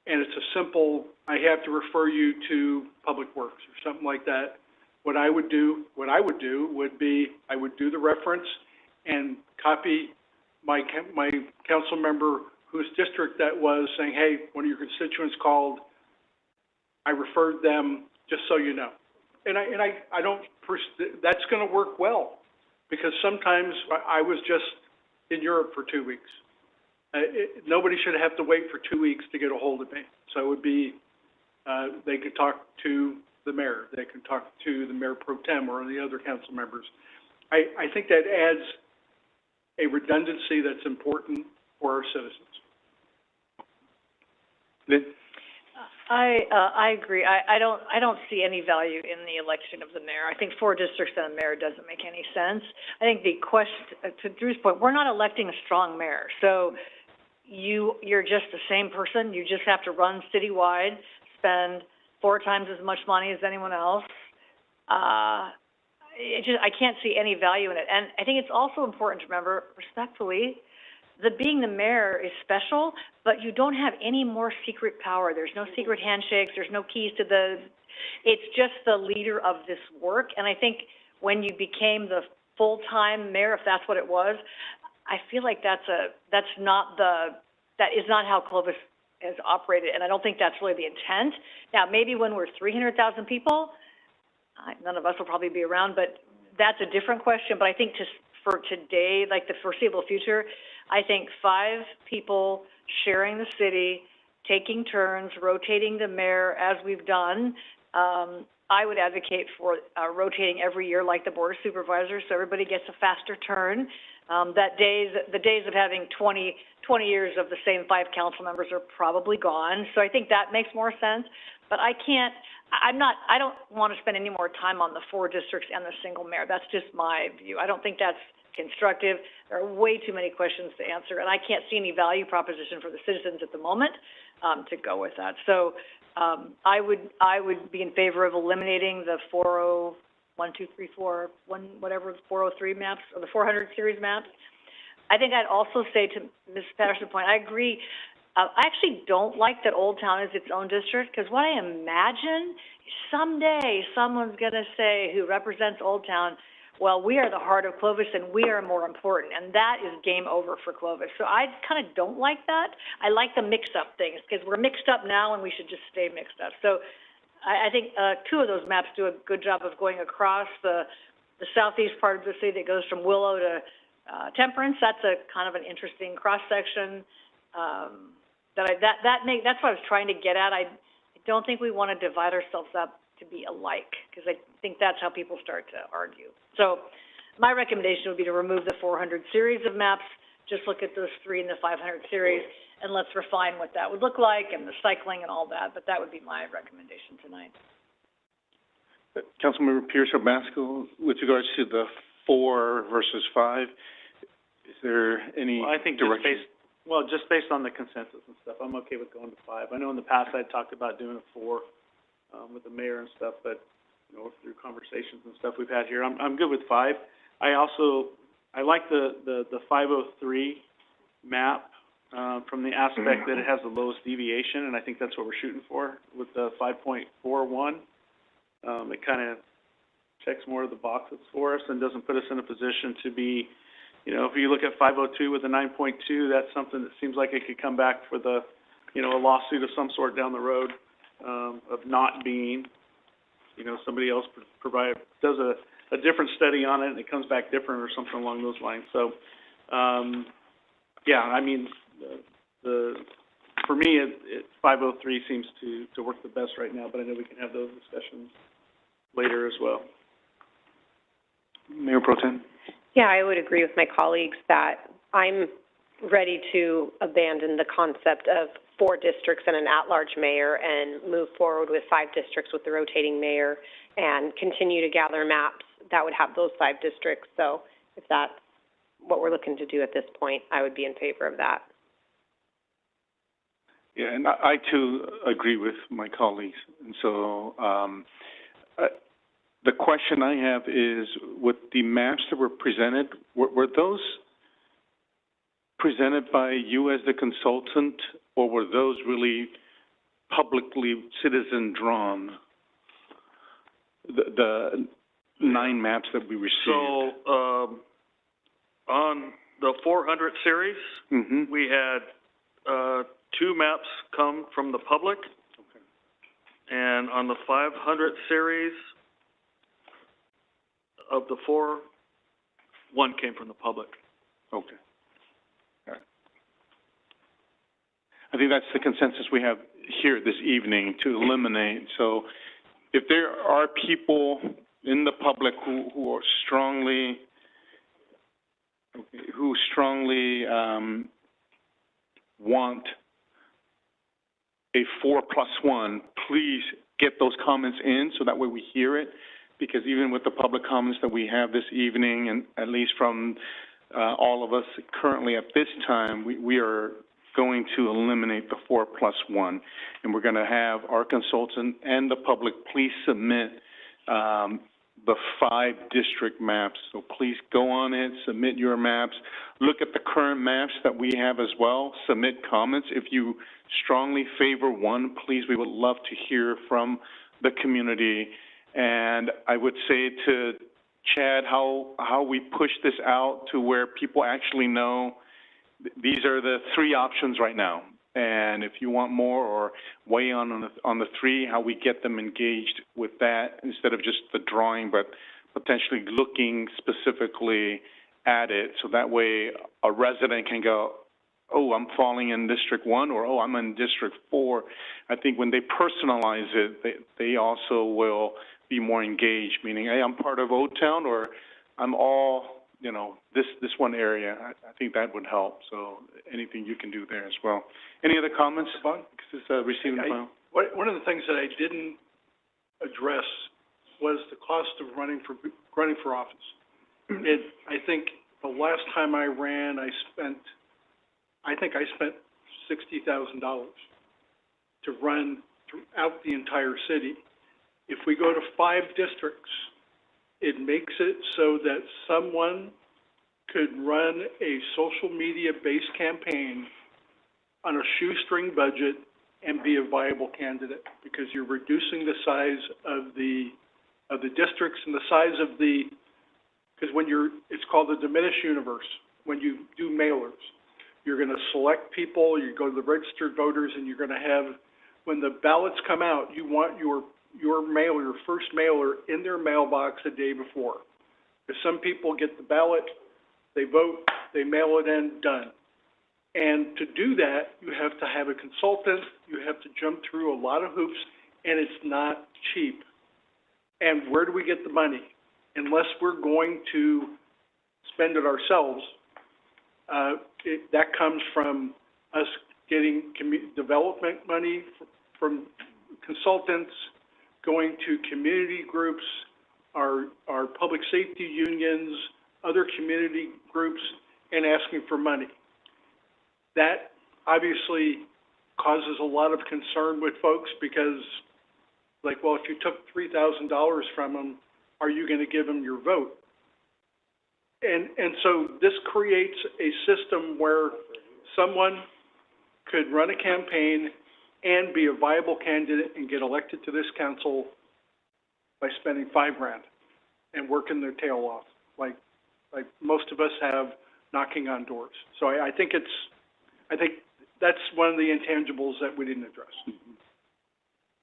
B: and it's a simple, I have to refer you to Public Works or something like that, what I would do would be, I would do the reference and copy my council member whose district that was, saying, hey, one of your constituents called, I referred them, just so you know. And that's going to work well, because sometimes I was just in Europe for 2 weeks. Nobody should have to wait for 2 weeks to get a hold of me. So it would be They could talk to the mayor, they could talk to the mayor pro tem or the other council members. I think that adds a redundancy that's important for our citizens.
A: Lynn?
O: I agree. I don't see any value in the election of the mayor. I think 4 districts and a mayor doesn't make any sense. I think the question, to Drew's point, we're not electing a strong mayor. So you're just the same person. You just have to run citywide, spend 4 times as much money as anyone else. I can't see any value in it. And I think it's also important to remember, respectfully, that being the mayor is special, but you don't have any more secret power. There's no secret handshakes. There's no keys to it's just the leader of this work. And I think when you became the full-time mayor, if that's what it was, I feel like that is not how Clovis has operated, and I don't think that's really the intent. Now, maybe when we're 300,000 people, none of us will probably be around, but that's a different question. But I think for today, like the foreseeable future, I think 5 people sharing the city, taking turns, rotating the mayor as we've done. I would advocate for rotating every year like the Board of Supervisors, so everybody gets a faster turn. The days of having 20 years of the same 5 council members are probably gone. So I think that makes more sense. But I don't want to spend any more time on the 4 districts and the single mayor. That's just my view. I don't think that's constructive. There are way too many questions to answer, and I can't see any value proposition for the citizens at the moment to go with that. So I would be in favor of eliminating the 403 maps, or the 400 series maps. I think I'd also say, to Ms. Patterson's point, I agree. I actually don't like that Old Town is its own district, because what I imagine, someday someone's going to say, who represents Old Town, well, we are the heart of Clovis and we are more important, and that is game over for Clovis. So I kind of don't like that. I like the mix-up things, because we're mixed up now and we should just stay mixed up. So I think 2 of those maps do a good job of going across the southeast part of the city that goes from Willow to Temperance. That's a kind of an interesting cross-section. That's what I was trying to get at. I don't think we want to divide ourselves up to be alike, because I think that's how people start to argue. So my recommendation would be to remove the 400 series of maps, just look at those 3 in the 500 series, and let's refine what that would look like and the cycling and all that. But that would be my recommendation tonight.
A: Councilmember Pierce-Obasco, with regards to the 4 versus 5, is there any
H: Well, I think
A: direction?
H: just based on the consensus and stuff, I'm okay with going to 5. I know in the past I talked about doing a 4 with the mayor and stuff, but through conversations and stuff we've had here, I'm good with 5. I like the 503 map from the aspect that it has the lowest deviation, and I think that's what we're shooting for with the 5.41. It kind of checks more of the boxes for us and doesn't put us in a position to be, if you look at 502 with a 9.2, that's something that seems like it could come back for a lawsuit of some sort down the road, of not being, somebody else does a different study on it and it comes back different or something along those lines. So, for me, 503 seems to work the best right now, but I know we can have those discussions later as well.
A: Mayor Pro Tem?
P: Yeah, I would agree with my colleagues that I'm ready to abandon the concept of 4 districts and an at-large mayor and move forward with 5 districts with the rotating mayor and continue to gather maps that would have those 5 districts. So if that's what we're looking to do at this point, I would be in favor of that.
A: Yeah, and I too agree with my colleagues. And so the question I have is, with the maps that were presented, were those presented by you as the consultant, or were those really publicly citizen-drawn, the 9 maps that we received?
F: So, on the 400 series, we had 2 maps come from the public. Okay. And on the 500 series, of the 4, 1 came from the public.
A: Okay. All right. I think that's the consensus we have hear it this evening to eliminate. So if there are people in the public who are strongly, want a 4+1, please get those comments in so that way we hear it. Because even with the public comments that we have this evening, and at least from all of us currently at this time, we are going to eliminate the 4+1. And we're going to have our consultant and the public please submit the 5 district maps. So please go on it, submit your maps. Look at the current maps that we have as well. Submit comments. If you strongly favor one, please, we would love to hear from the community. And I would say to Chad, how we push this out to where people actually know these are the 3 options right now. And if you want more or weigh on the 3, how we get them engaged with that instead of just the drawing, but potentially looking specifically at it. So that way a resident can go, oh, I'm falling in District 1, or oh, I'm in District 4. I think when they personalize it, they also will be more engaged, meaning, hey, I'm part of Old Town, or I'm all, this one area. I think that would help. So anything you can do there as well. Any other comments? Because it's receiving the file.
B: One of the things that I didn't address was the cost of running for office. I think the last time I ran, I spent $60,000 to run throughout the entire city. If we go to 5 districts, it makes it so that someone could run a social media-based campaign on a shoestring budget and be a viable candidate, because you're reducing the size of the districts and the size of because it's called the diminished universe. When you do mailers, you're going to select people, you go to the registered voters, and you're going to have, when the ballots come out, you want your first mailer in their mailbox a day before. Because some people get the ballot, they vote, they mail it in, done. And to do that, you have to have a consultant, you have to jump through a lot of hoops, and it's not cheap. And where do we get the money? Unless we're going to spend it ourselves, that comes from us getting development money from consultants, going to community groups, our public safety unions, other community groups, and asking for money. That obviously causes a lot of concern with folks because, well, if you took $3,000 from them, are you going to give them your vote? And so this creates a system where someone could run a campaign and be a viable candidate and get elected to this council by spending $5,000 and working their tail off, like most of us have knocking on doors. So I think that's one of the intangibles that we didn't address.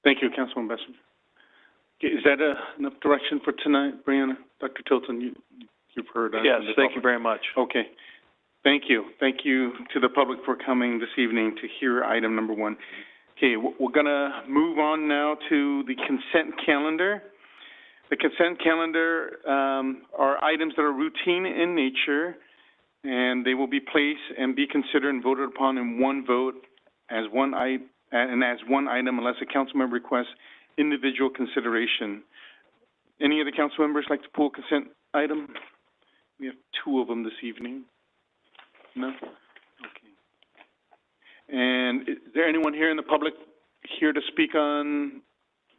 A: Thank you, Councilman Bessemer. Okay, is that enough direction for tonight, Brianna? Dr. Tilton, you've heard.
F: Yes, thank you very much.
A: Okay. Thank you. Thank you to the public for coming this evening to hear item number 1. Okay, we're going to move on now to the consent calendar. The consent calendar are items that are routine in nature, and they will be placed and be considered and voted upon in one vote as one item unless a council member requests individual consideration. Any of the council members like to pull a consent item? We have 2 of them this evening. No? Okay. And is there anyone here in the public here to speak on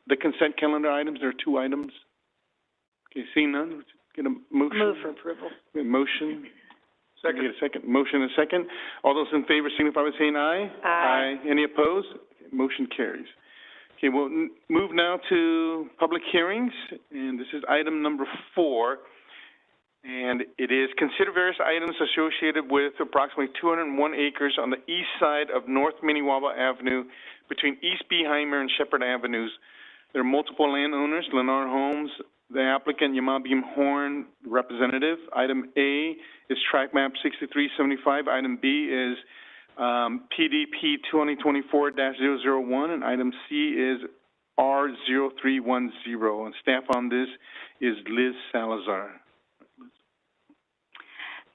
A: the consent calendar items? There are 2 items. Okay, seeing none, get a motion.
O: Move for approval.
A: Motion.
B: Second.
A: Get a second. Motion and second. All those in favor signify by saying aye.
P: Aye.
A: Any opposed? Okay, motion carries. Okay, we'll move now to public hearings, and this is item number 4. And it is consider various items associated with approximately 201 acres on the east side of North Minnewawa Avenue between East Beeheimer and Shepherd Avenues. There are multiple landowners, Lennar Homes, the applicant Yamabim Horn, representative. Item A is tract map 6375. Item B is PDP 2024-001, and item C is R0310. And staff on this is Liz Salazar.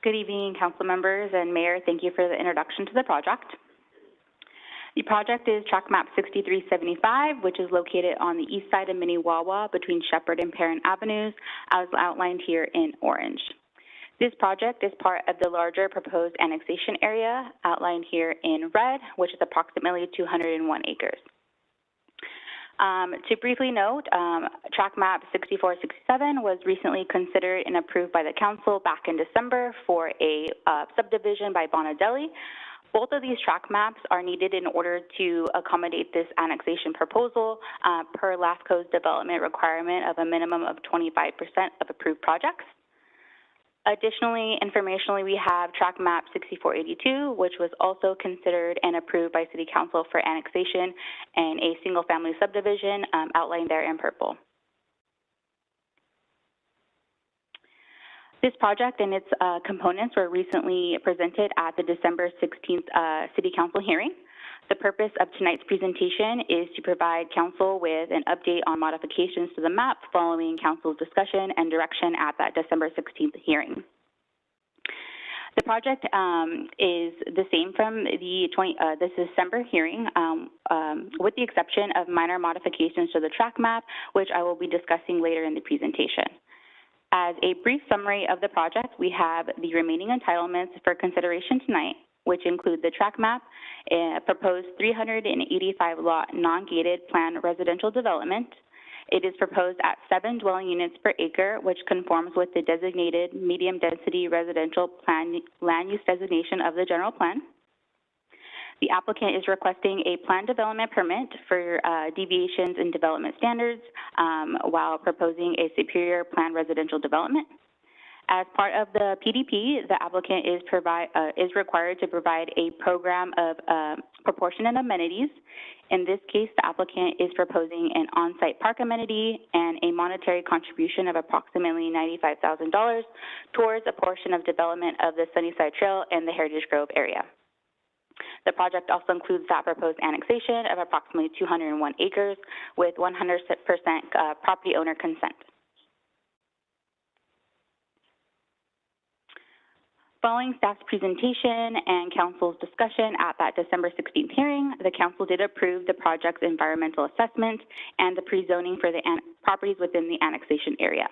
D: Good evening, council members and mayor. Thank you for the introduction to the project. The project is track map 6375, which is located on the east side of Minnewawa between Shepherd and Perrin Avenues, as outlined here in orange. This project is part of the larger proposed annexation area outlined here in red, which is approximately 201 acres. To briefly note, track map 6467 was recently considered and approved by the council back in December for a subdivision by Bonadelli. Both of these track maps are needed in order to accommodate this annexation proposal per LAFCO's development requirement of a minimum of 25% of approved projects. Additionally, informationally, we have track map 6482, which was also considered and approved by City Council for annexation and a single-family subdivision outlined there in purple. This project and its components were recently presented at the December 16th City Council hearing. The purpose of tonight's presentation is to provide council with an update on modifications to the map following council's discussion and direction at that December 16th hearing. The project is the same from the this December hearing, with the exception of minor modifications to the track map, which I will be discussing later in the presentation. As a brief summary of the project, we have the remaining entitlements for consideration tonight, which include the track map, proposed 385 lot non-gated planned residential development. It is proposed at 7 dwelling units per acre, which conforms with the designated medium density residential plan land use designation of the general plan. The applicant is requesting a plan development permit for deviations in development standards while proposing a superior planned residential development. As part of the PDP, the applicant is required to provide a program of proportionate amenities. In this case, the applicant is proposing an on-site park amenity and a monetary contribution of approximately $95,000 towards a portion of development of the Sunnyside Trail and the Heritage Grove area. The project also includes that proposed annexation of approximately 201 acres with 100% property owner consent. Following staff's presentation and council's discussion at that December 16th hearing, the council did approve the project's environmental assessment and the pre-zoning for the properties within the annexation area.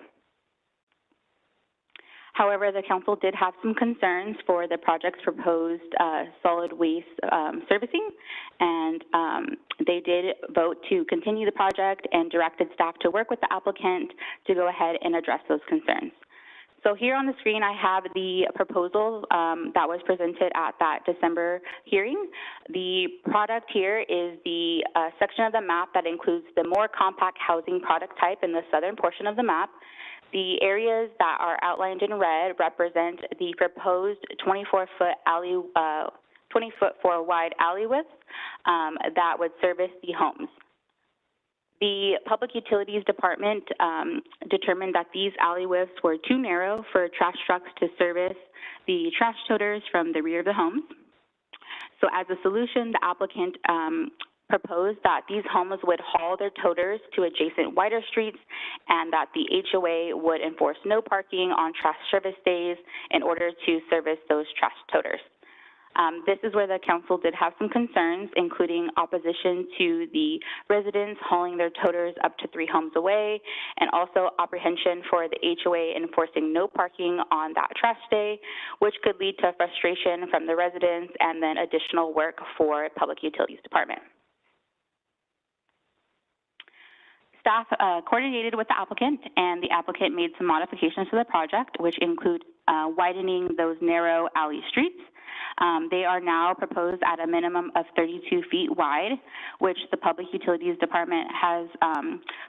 D: However, the council did have some concerns for the project's proposed solid waste servicing, and they did vote to continue the project and directed staff to work with the applicant to go ahead and address those concerns. So here on the screen, I have the proposal that was presented at that December hearing. The product here is the section of the map that includes the more compact housing product type in the southern portion of the map. The areas that are outlined in red represent the proposed 24-foot alley, 20-foot wide alley width that would service the homes. The Public Utilities Department determined that these alley widths were too narrow for trash trucks to service the trash toters from the rear of the homes. So as a solution, the applicant proposed that these homes would haul their toters to adjacent wider streets and that the HOA would enforce no parking on trash service days in order to service those trash toters. This is where the council did have some concerns, including opposition to the residents hauling their toters up to 3 homes away, and also apprehension for the HOA enforcing no parking on that trash day, which could lead to frustration from the residents and then additional work for Public Utilities Department. Staff coordinated with the applicant, and the applicant made some modifications to the project, which include widening those narrow alley streets. They are now proposed at a minimum of 32 feet wide, which the Public Utilities Department has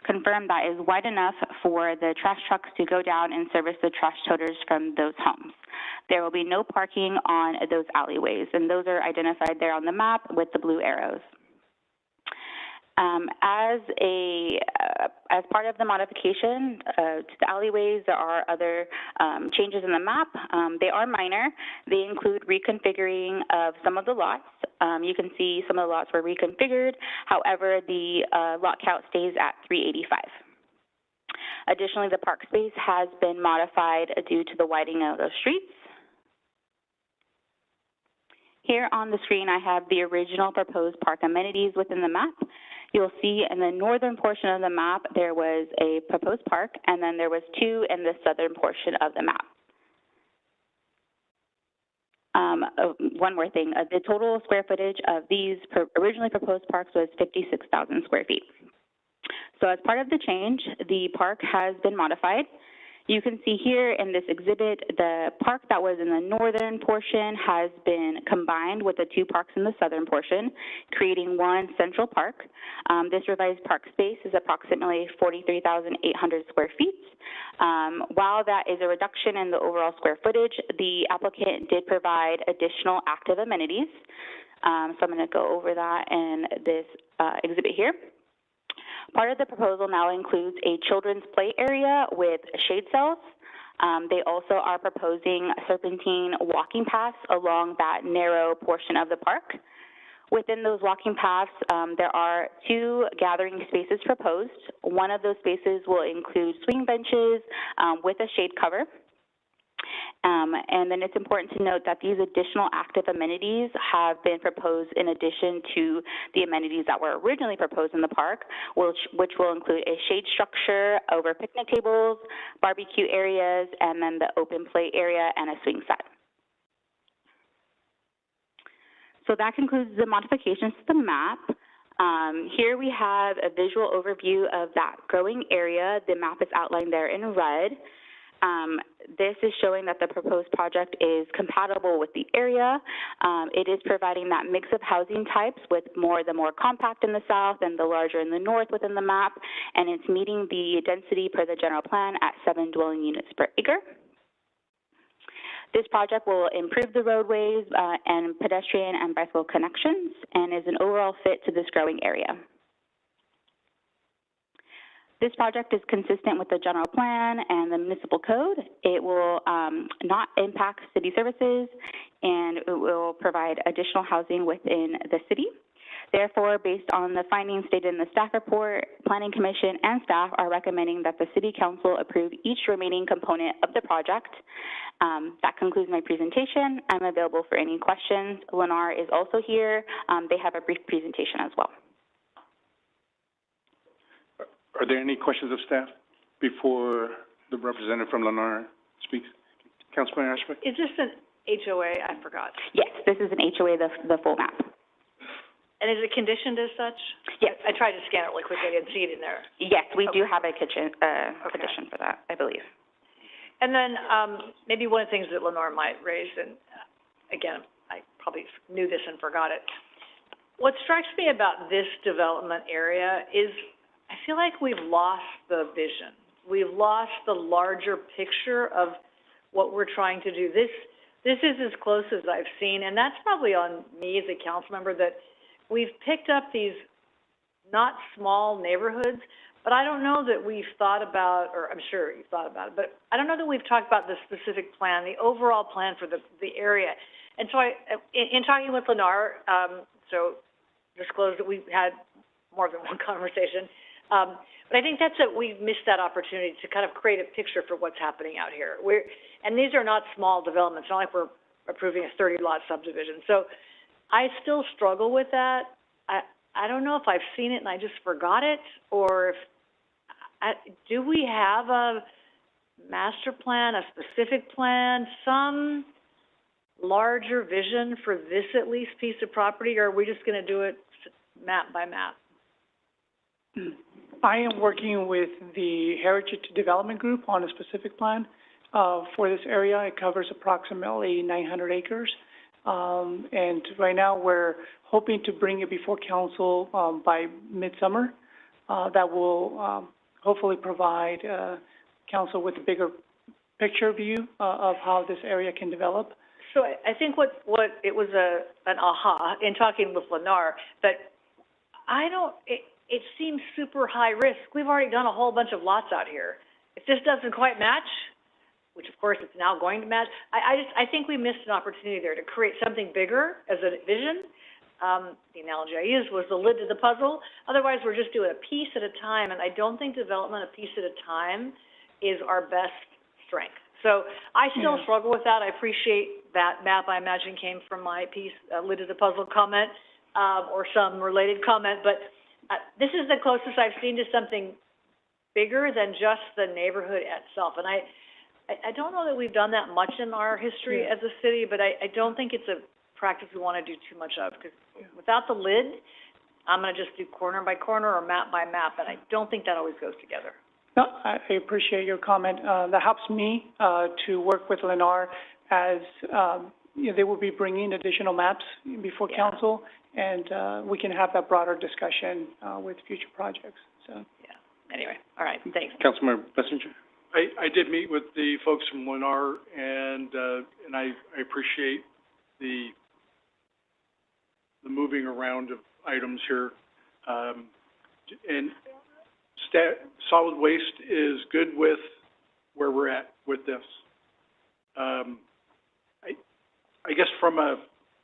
D: confirmed that is wide enough for the trash trucks to go down and service the trash toters from those homes. There will be no parking on those alleyways, and those are identified there on the map with the blue arrows. As part of the modification, to the alleyways, there are other, changes in the map. They are minor. They include reconfiguring of some of the lots. You can see some of the lots were reconfigured. However, the, lot count stays at 385. Additionally, the park space has been modified due to the widening of the streets. Here on the screen, I have the original proposed park amenities within the map. You'll see in the northern portion of the map, there was a proposed park, and then there was two in the southern portion of the map. One more thing, the total square footage of these originally proposed parks was 56,000 square feet. So as part of the change, the park has been modified. You can see here in this exhibit, the park that was in the northern portion has been combined with the two parks in the southern portion, creating one central park. This revised park space is approximately 43,800 square feet. While that is a reduction in the overall square footage, the applicant did provide additional active amenities. So I'm going to go over that in this exhibit here. Part of the proposal now includes a children's play area with shade cells. They also are proposing serpentine walking paths along that narrow portion of the park. Within those walking paths, there are two gathering spaces proposed. One of those spaces will include swing benches with a shade cover. And then it's important to note that these additional active amenities have been proposed in addition to the amenities that were originally proposed in the park, which will include a shade structure over picnic tables, barbecue areas, and then the open play area and a swing set. So that concludes the modifications to the map. Here we have a visual overview of that growing area. The map is outlined there in red. This is showing that the proposed project is compatible with the area. It is providing that mix of housing types with the more compact in the south and the larger in the north within the map, and it's meeting the density per the general plan at 7 dwelling units per acre. This project will improve the roadways and pedestrian and bicycle connections and is an overall fit to this growing area. This project is consistent with the general plan and the municipal code. It will not impact city services, and it will provide additional housing within the city. Therefore, based on the findings stated in the staff report, Planning Commission and staff are recommending that the City Council approve each remaining component of the project. That concludes my presentation. I'm available for any questions. Lennar is also here. They have a brief presentation as well.
A: Are there any questions of staff before the representative from Lennar speaks? Councilman Ashby?
O: Is this an HOA? I forgot.
D: Yes, this is an HOA, the full map.
O: And is it conditioned as such?
D: Yes.
O: I tried to scan it really quickly. I didn't see it in there.
D: Yes, we do have a condition for that, I believe.
O: And then, maybe one of the things that Lennar might raise, and again, I probably knew this and forgot it. What strikes me about this development area is I feel like we've lost the vision. We've lost the larger picture of what we're trying to do. This is as close as I've seen, and that's probably on me as a council member, that we've picked up these not small neighborhoods, but I don't know that we've thought about, or I'm sure you've thought about it, but I don't know that we've talked about the specific plan, the overall plan for the area. And so in talking with Lennar, so disclose that we've had more than one conversation, but I think we've missed that opportunity to kind of create a picture for what's happening out here. And these are not small developments. It's not like we're approving a 30-lot subdivision. So I still struggle with that. I don't know if I've seen it and I just forgot it, or if, do we have a master plan, a specific plan, some larger vision for this at least piece of property, or are we just going to do it map by map?
B: I am working with the Heritage Development Group on a specific plan for this area. It covers approximately 900 acres. And right now we're hoping to bring it before council by midsummer. That will hopefully provide council with a bigger picture view of how this area can develop.
O: So I think what it was an aha in talking with Lennar, that it seems super high risk. We've already done a whole bunch of lots out here. If this doesn't quite match, which of course it's now going to match, I think we missed an opportunity there to create something bigger as a vision. The analogy I used was the lid to the puzzle. Otherwise, we're just doing a piece at a time, and I don't think development a piece at a time is our best strength. So I still struggle with that. I appreciate that map. I imagine came from my piece, lid to the puzzle comment, or some related comment, but this is the closest I've seen to something bigger than just the neighborhood itself. And I don't know that we've done that much in our history as a city, but I don't think it's a practice we want to do too much of, because without the lid, I'm going to just do corner by corner or map by map, and I don't think that always goes together.
Q: No, I appreciate your comment. That helps me to work with Lennar as they will be bringing additional maps before council, and we can have that broader discussion with future projects. So
O: anyway, all right, thanks.
A: Councilmember Messenger.
B: I did meet with the folks from Lennar, and I appreciate the moving around of items here. And solid waste is good with where we're at with this. I guess from a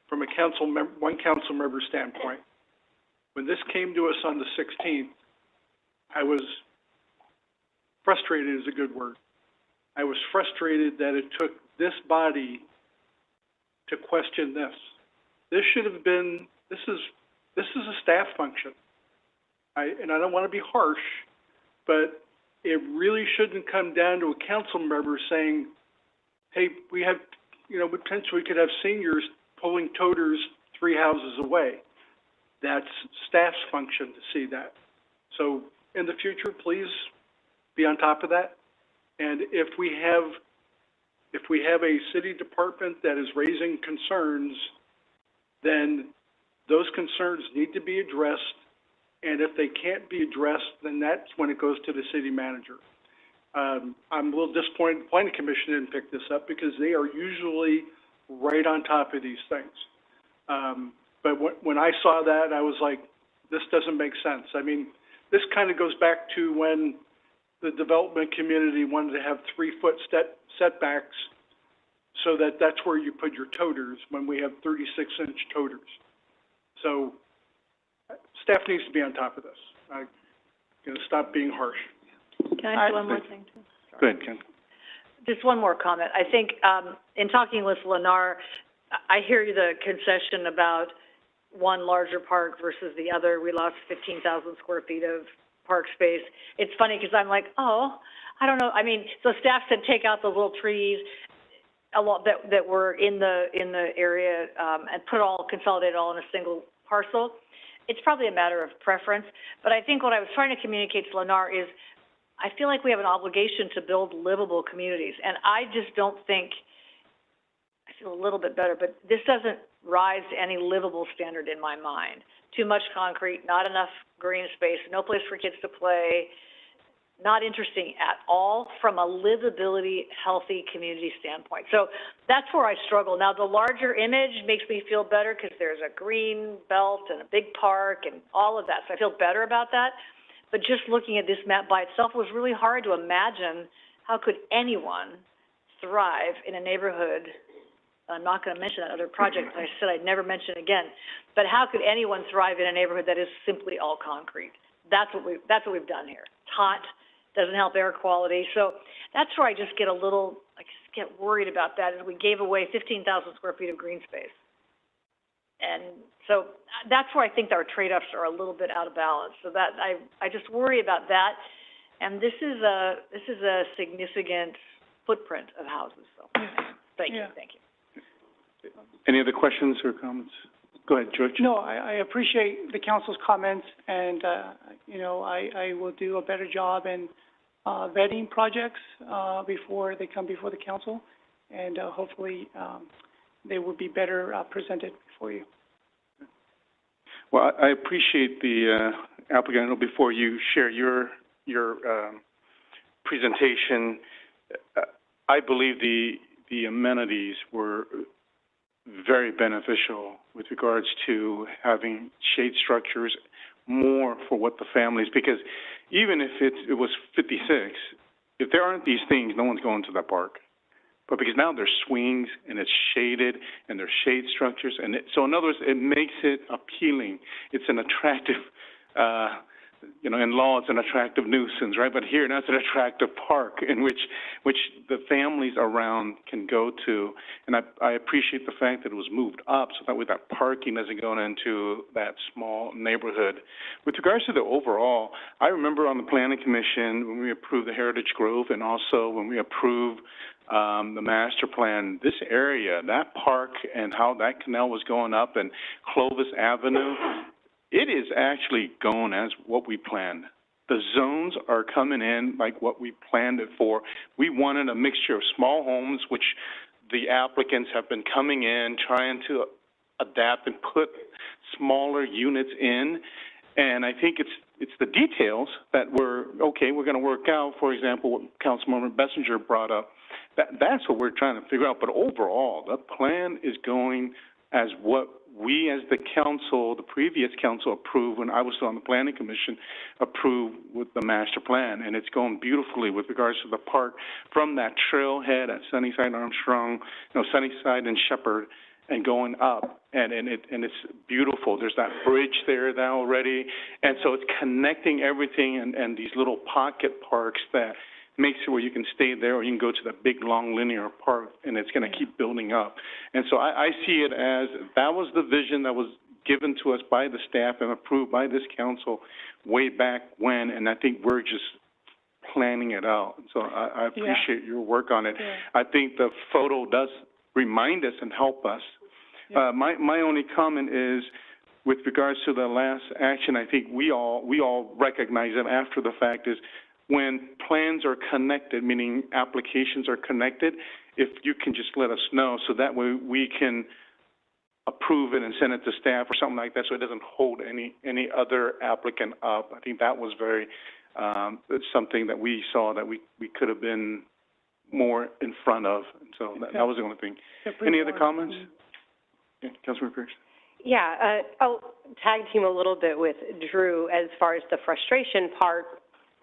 B: one council member standpoint, when this came to us on the 16th, I was frustrated is a good word. I was frustrated that it took this body to question this. This should have been, this is a staff function. And I don't want to be harsh, but it really shouldn't come down to a council member saying, hey, we have, potentially we could have seniors pulling toters 3 houses away. That's staff's function to see that. So in the future, please be on top of that. And if we have a city department that is raising concerns, then those concerns need to be addressed. And if they can't be addressed, then that's when it goes to the city manager. I'm a little disappointed the planning commission didn't pick this up, because they are usually right on top of these things. But when I saw that, I was like, this doesn't make sense. I mean, this kind of goes back to when the development community wanted to have 3-foot setbacks, so that's where you put your toters when we have 36-inch toters. So staff needs to be on top of this. I'm going to stop being harsh.
O: Can I say one more thing, too?
A: Go ahead, Ken.
O: Just one more comment. I think in talking with Lennar, I hear the concession about one larger park versus the other. We lost 15,000 square feet of park space. It's funny because I'm like, I don't know. I mean, so staff said take out those little trees that were in the area and consolidate it all in a single parcel. It's probably a matter of preference, but I think what I was trying to communicate to Lennar is I feel like we have an obligation to build livable communities, and I just don't think, I feel a little bit better, but this doesn't rise to any livable standard in my mind. Too much concrete, not enough green space, no place for kids to play, not interesting at all from a livability, healthy community standpoint. So that's where I struggle. Now, the larger image makes me feel better because there's a green belt and a big park and all of that, so I feel better about that. But just looking at this map by itself was really hard to imagine how could anyone thrive in a neighborhood. I'm not going to mention that other project I said I'd never mention again. But how could anyone thrive in a neighborhood that is simply all concrete? That's what we've done here. It's hot, doesn't help air quality. So that's where I just get worried about that, is we gave away 15,000 square feet of green space. And so that's where I think our trade-offs are a little bit out of balance. So that I just worry about that. And this is a significant footprint of houses. So thank you.
A: Any other questions or comments? Go ahead, George.
Q: No, I appreciate the council's comments, and I will do a better job in vetting projects before they come before the council, and hopefully they will be better presented for you.
A: Well, I appreciate the applicant. Before you share your presentation, I believe the amenities were very beneficial with regards to having shade structures, more for what the families, because even if it was 56, if there aren't these things, no one's going to that park. But because now there's swings and it's shaded and there's shade structures, and so in other words, it makes it appealing. It's an attractive, in law it's an attractive nuisance, right? But here, now it's an attractive park in which the families around can go to. And I appreciate the fact that it was moved up so that way that parking doesn't go into that small neighborhood. With regards to the overall, I remember on the Planning Commission when we approved the Heritage Grove and also when we approved the master plan, this area, that park and how that canal was going up and Clovis Avenue, it is actually going as what we planned. The zones are coming in like what we planned it for. We wanted a mixture of small homes, which the applicants have been coming in, trying to adapt and put smaller units in. And I think it's the details that we're going to work out. For example, what Councilmember Bessinger brought up. That's what we're trying to figure out. But overall, the plan is going as what we as the council, the previous council approved when I was still on the Planning Commission, approved with the master plan. And it's going beautifully with regards to the park from that trailhead at Sunnyside Armstrong, Sunnyside and Shepherd, and going up. And it's beautiful. There's that bridge there now already. And so it's connecting everything and these little pocket parks that makes it where you can stay there or you can go to the big, long, linear park, and it's going to keep building up. And so I see it as that was the vision that was given to us by the staff and approved by this council way back when, and I think we're just planning it out. So I appreciate your work on it. Yeah. I think the photo does remind us and help us. Yeah. My only comment is with regards to the last action, I think we all recognize it after the fact is when plans are connected, meaning applications are connected, if you can just let us know so that way we can approve it and send it to staff or something like that so it doesn't hold any other applicant up. I think that was very, something that we saw that we could have been more in front of. And so that was the only thing. Any other comments? Yeah, Councilman Pierce.
P: Yeah, I'll tag team a little bit with Drew as far as the frustration part.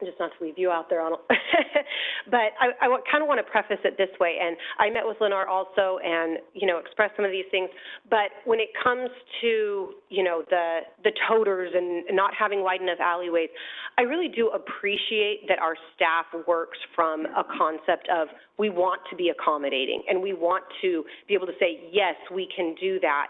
P: Just not to leave you out there, Arnold. But I kind of want to preface it this way, and I met with Lennar also and, expressed some of these things, but when it comes to, the toters and not having wide enough alleyways, I really do appreciate that our staff works from a concept of we want to be accommodating and we want to be able to say, yes, we can do that.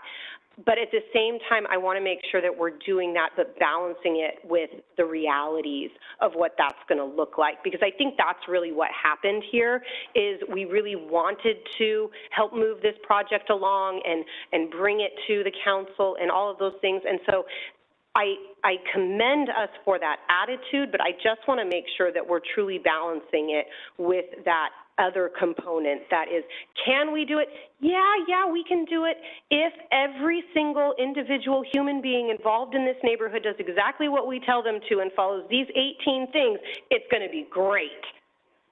P: But at the same time, I want to make sure that we're doing that, but balancing it with the realities of what that's going to look like. Because I think that's really what happened here is we really wanted to help move this project along and bring it to the council and all of those things. And so I commend us for that attitude, but I just want to make sure that we're truly balancing it with that other component that is, can we do it? Yeah, we can do it. If every single individual human being involved in this neighborhood does exactly what we tell them to and follows these 18 things, it's going to be great.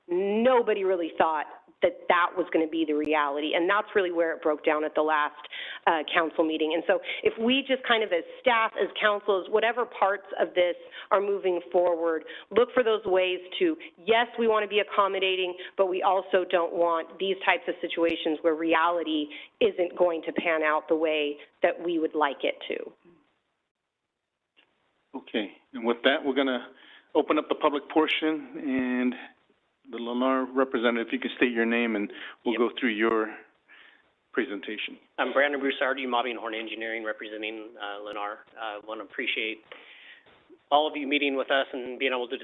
P: Nobody really thought that was going to be the reality, and that's really where it broke down at the last council meeting. And so if we just kind of as staff, as councils, whatever parts of this are moving forward, look for those ways to, yes, we want to be accommodating, but we also don't want these types of situations where reality isn't going to pan out the way that we would like it to.
A: Okay, and with that, we're going to open up the public portion, and the Lennar representative, if you could state your name, and we'll go through your presentation.
R: I'm Brandon Broussardi, Mobbing and Horn Engineering, representing Lennar. I want to appreciate all of you meeting with us and being able to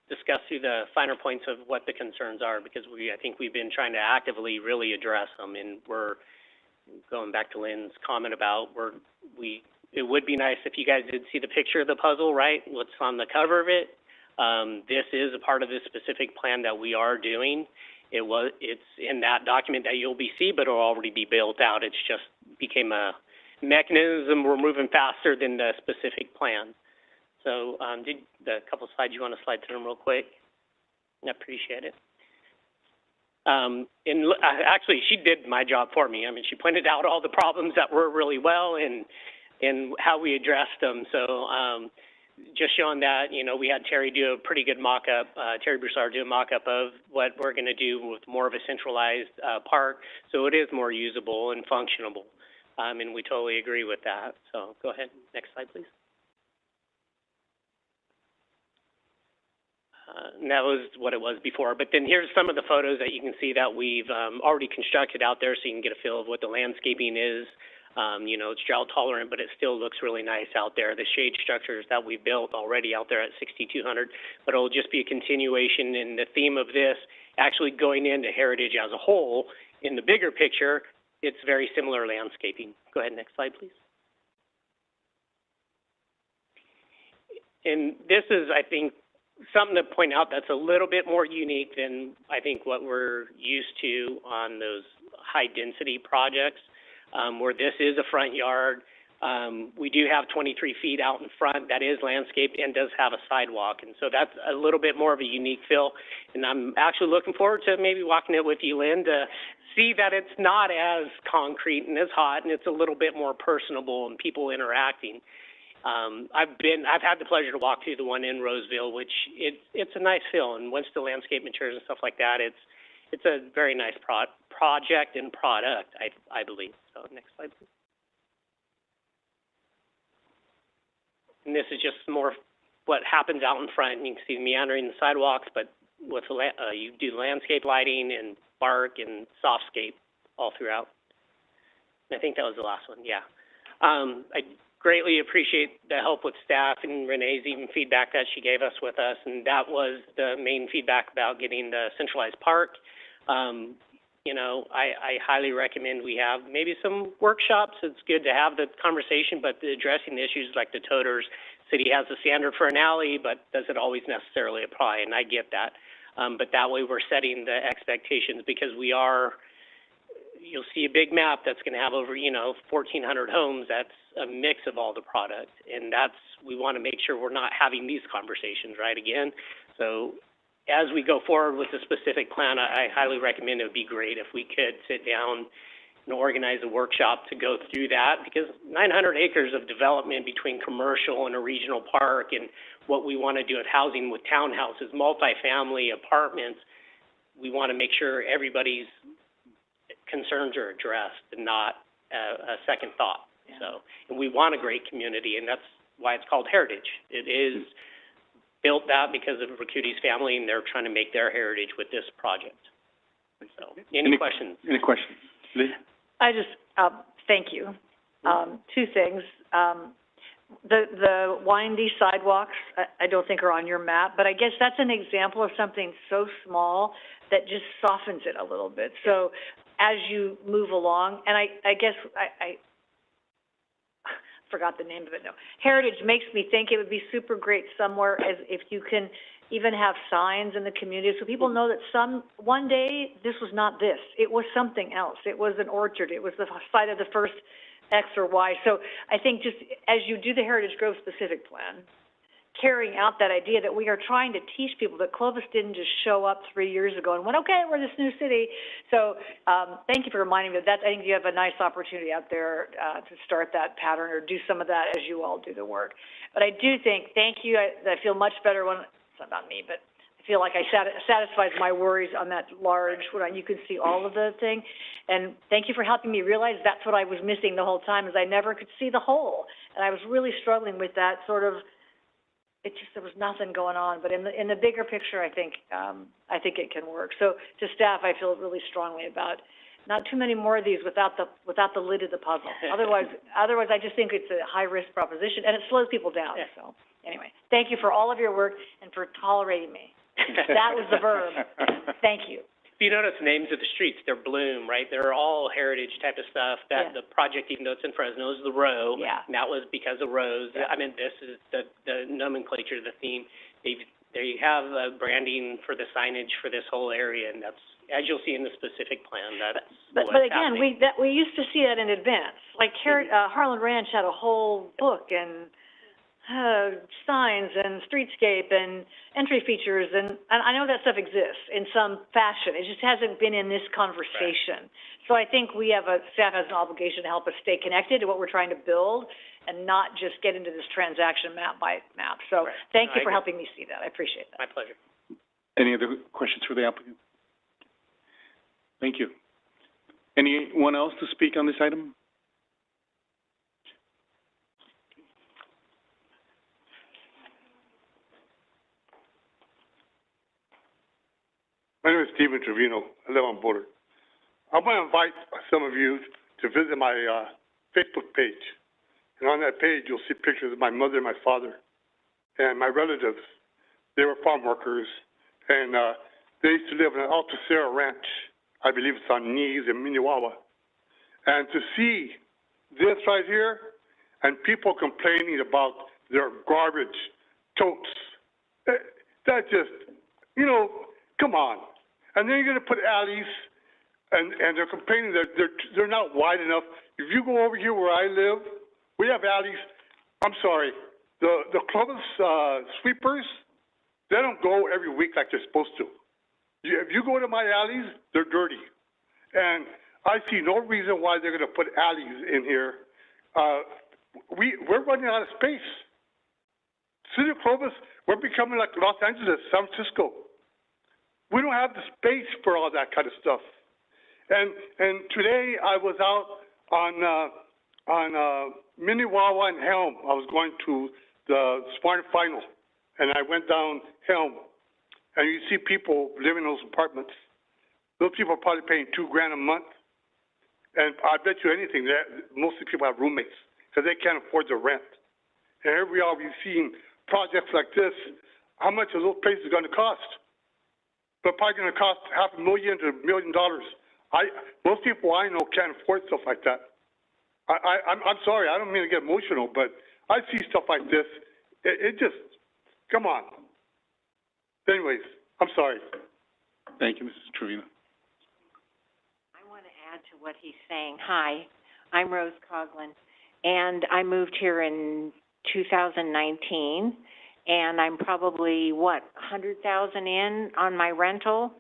R: discuss through the finer points of what the concerns are, because I think we've been trying to actively really address them, and we're going back to Lynn's comment about it would be nice if you guys did see the picture of the puzzle, right? What's on the cover of it. This is a part of this specific plan that we are doing. It's in that document that you'll be see, but it'll already be built out. It's just became a mechanism. We're moving faster than the specific plan. So, did the couple slides you want to slide through them real quick? I appreciate it. Actually, she did my job for me. I mean, she pointed out all the problems that were really well and how we addressed them. So, just showing that, you know, we had Terry do a pretty good mock-up, Terry Broussard do a mock-up of what we're gonna do with more of a centralized, park, so it is more usable and functional. And we totally agree with that. So go ahead, next slide, please. And that was what it was before. But then here's some of the photos that you can see that we've already constructed out there, so you can get a feel of what the landscaping is. You know, it's drought tolerant, but it still looks really nice out there. The shade structures that we built already out there at 6,200, but it'll just be a continuation in the theme of this actually going into heritage as a whole. In the bigger picture, it's very similar landscaping. Go ahead, next slide, please. And this is, I think, something to point out that's a little bit more unique than I think what we're used to on those high-density projects, where this is a front yard. We do have 23 feet out in front that is landscaped and does have a sidewalk, and so that's a little bit more of a unique feel. And I'm actually looking forward to maybe walking it with you, Lynn, to see that it's not as concrete and as hot, and it's a little bit more personable and people interacting. I've had the pleasure to walk through the one in Roseville, which it's a nice feel, and once the landscape matures and stuff like that, it's a very nice project and product, I believe. So next slide, please. And this is just more what happens out in front. You can see meandering the sidewalks, but with you do landscape lighting and bark and softscape all throughout. And I think that was the last one, yeah. I greatly appreciate the help with staff and Renee's even feedback that she gave us with us, and that was the main feedback about getting the centralized park. You know, I highly recommend we have maybe some workshops. It's good to have the conversation, but addressing the issues like the toters. City has a standard for an alley, but does it always necessarily apply? And I get that. But that way we're setting the expectations, because you'll see a big map that's going to have over, 1,400 homes. That's a mix of all the product. And we want to make sure we're not having these conversations, right, again. So as we go forward with the specific plan, I highly recommend it would be great if we could sit down and organize a workshop to go through that, because 900 acres of development between commercial and a regional park, and what we want to do with housing with townhouses, multifamily apartments, we want to make sure everybody's concerns are addressed and not a second thought. Yeah. So, and we want a great community, and that's why it's called Heritage. It is built that because of Ricuti's family, and they're trying to make their heritage with this project. So, any questions?
A: Any questions? Lee?
O: I just, thank you. Two things. The windy sidewalks, I don't think are on your map, but I guess that's an example of something so small that just softens it a little bit. So as you move along, and I guess I forgot the name of it now. Heritage makes me think it would be super great somewhere as if you can even have signs in the community so people know that one day this was not this. It was something else. It was an orchard. It was the site of the first X or Y. So I think just as you do the Heritage Grove specific plan, carrying out that idea that we are trying to teach people that Clovis didn't just show up 3 years ago and went, okay, we're this new city. So thank you for reminding me of that. I think you have a nice opportunity out there to start that pattern or do some of that as you all do the work. But I do think, thank you, I feel much better when, it's not about me, but I feel like I satisfies my worries on that large, when you can see all of the thing. And thank you for helping me realize that's what I was missing the whole time, is I never could see the whole. And I was really struggling with that sort of, there was nothing going on. But in the bigger picture, I think it can work. So to staff, I feel really strongly about not too many more of these without the lid of the puzzle. Otherwise, I just think it's a high-risk proposition, and it slows people down. Yeah. So anyway, thank you for all of your work and for tolerating me. That was the verb. Thank you.
R: If you notice names of the streets, they're Bloom, right? They're all heritage type of stuff. That the project, even though it's in Fresno, is the Row. Yeah. And that was because of Rose. Yeah. I mean, this is the nomenclature, the theme. They have branding for the signage for this whole area, and that's, as you'll see in the specific plan, that's
O: But again, we used to see that in advance. Like Harlan Ranch had a whole book, and signs and streetscape and entry features, and I know that stuff exists in some fashion. It just hasn't been in this conversation. So I think staff has an obligation to help us stay connected to what we're trying to build and not just get into this transaction map by map. So thank you for helping me see that. I appreciate that.
R: My pleasure.
A: Any other questions for the applicant? Thank you. Anyone else to speak on this item?
L: My name is Stephen Trevino. I live on Boulder. I want to invite some of you to visit my Facebook page. And on that page, you'll see pictures of my mother and my father and my relatives. They were farm workers, and they used to live in an Altamira ranch. I believe it's on Knees in Minnewawa. And to see this right here, and people complaining about their garbage totes, that just, come on. And then you're going to put alleys, and they're complaining that they're not wide enough. If you go over here where I live, we have alleys. I'm sorry, the Clovis sweepers, they don't go every week like they're supposed to. If you go to my alleys, they're dirty. And I see no reason why they're going to put alleys in here. We're running out of space. City of Clovis, we're becoming like Los Angeles, San Francisco. We don't have the space for all that kind of stuff. And today I was out on Minnewawa and Helm. I was going to the Smart Final, and I went down Helm, and you see people living in those apartments. Those people are probably paying $2,000 a month, and I bet you anything that most of the people have roommates because they can't afford the rent. And here we are, we've seen projects like this. How much are those places going to cost? They're probably going to cost $500,000 to $1 million. Most people I know can't afford stuff like that. I'm sorry, I don't mean to get emotional, but I see stuff like this. It just, come on. Anyways, I'm sorry.
A: Thank you, Mrs. Trevino.
S: I want to add to what he's saying. Hi, I'm Rose Coughlin, and I moved here in 2019. And I'm probably, 100,000 in on my rental.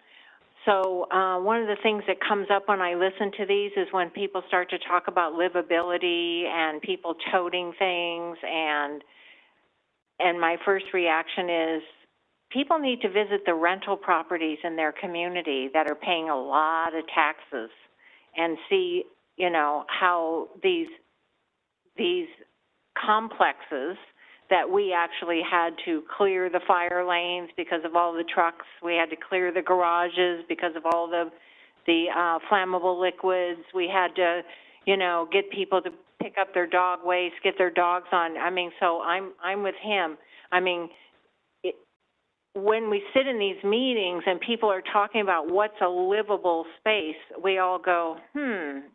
S: So one of the things that comes up when I listen to these is when people start to talk about livability and people toting things, and my first reaction is people need to visit the rental properties in their community that are paying a lot of taxes and see, how these complexes that we actually had to clear the fire lanes because of all the trucks. We had to clear the garages because of all the flammable liquids. We had to, get people to pick up their dog waste, get their dogs on. So I'm with him. When we sit in these meetings and people are talking about what's a livable space, we all go,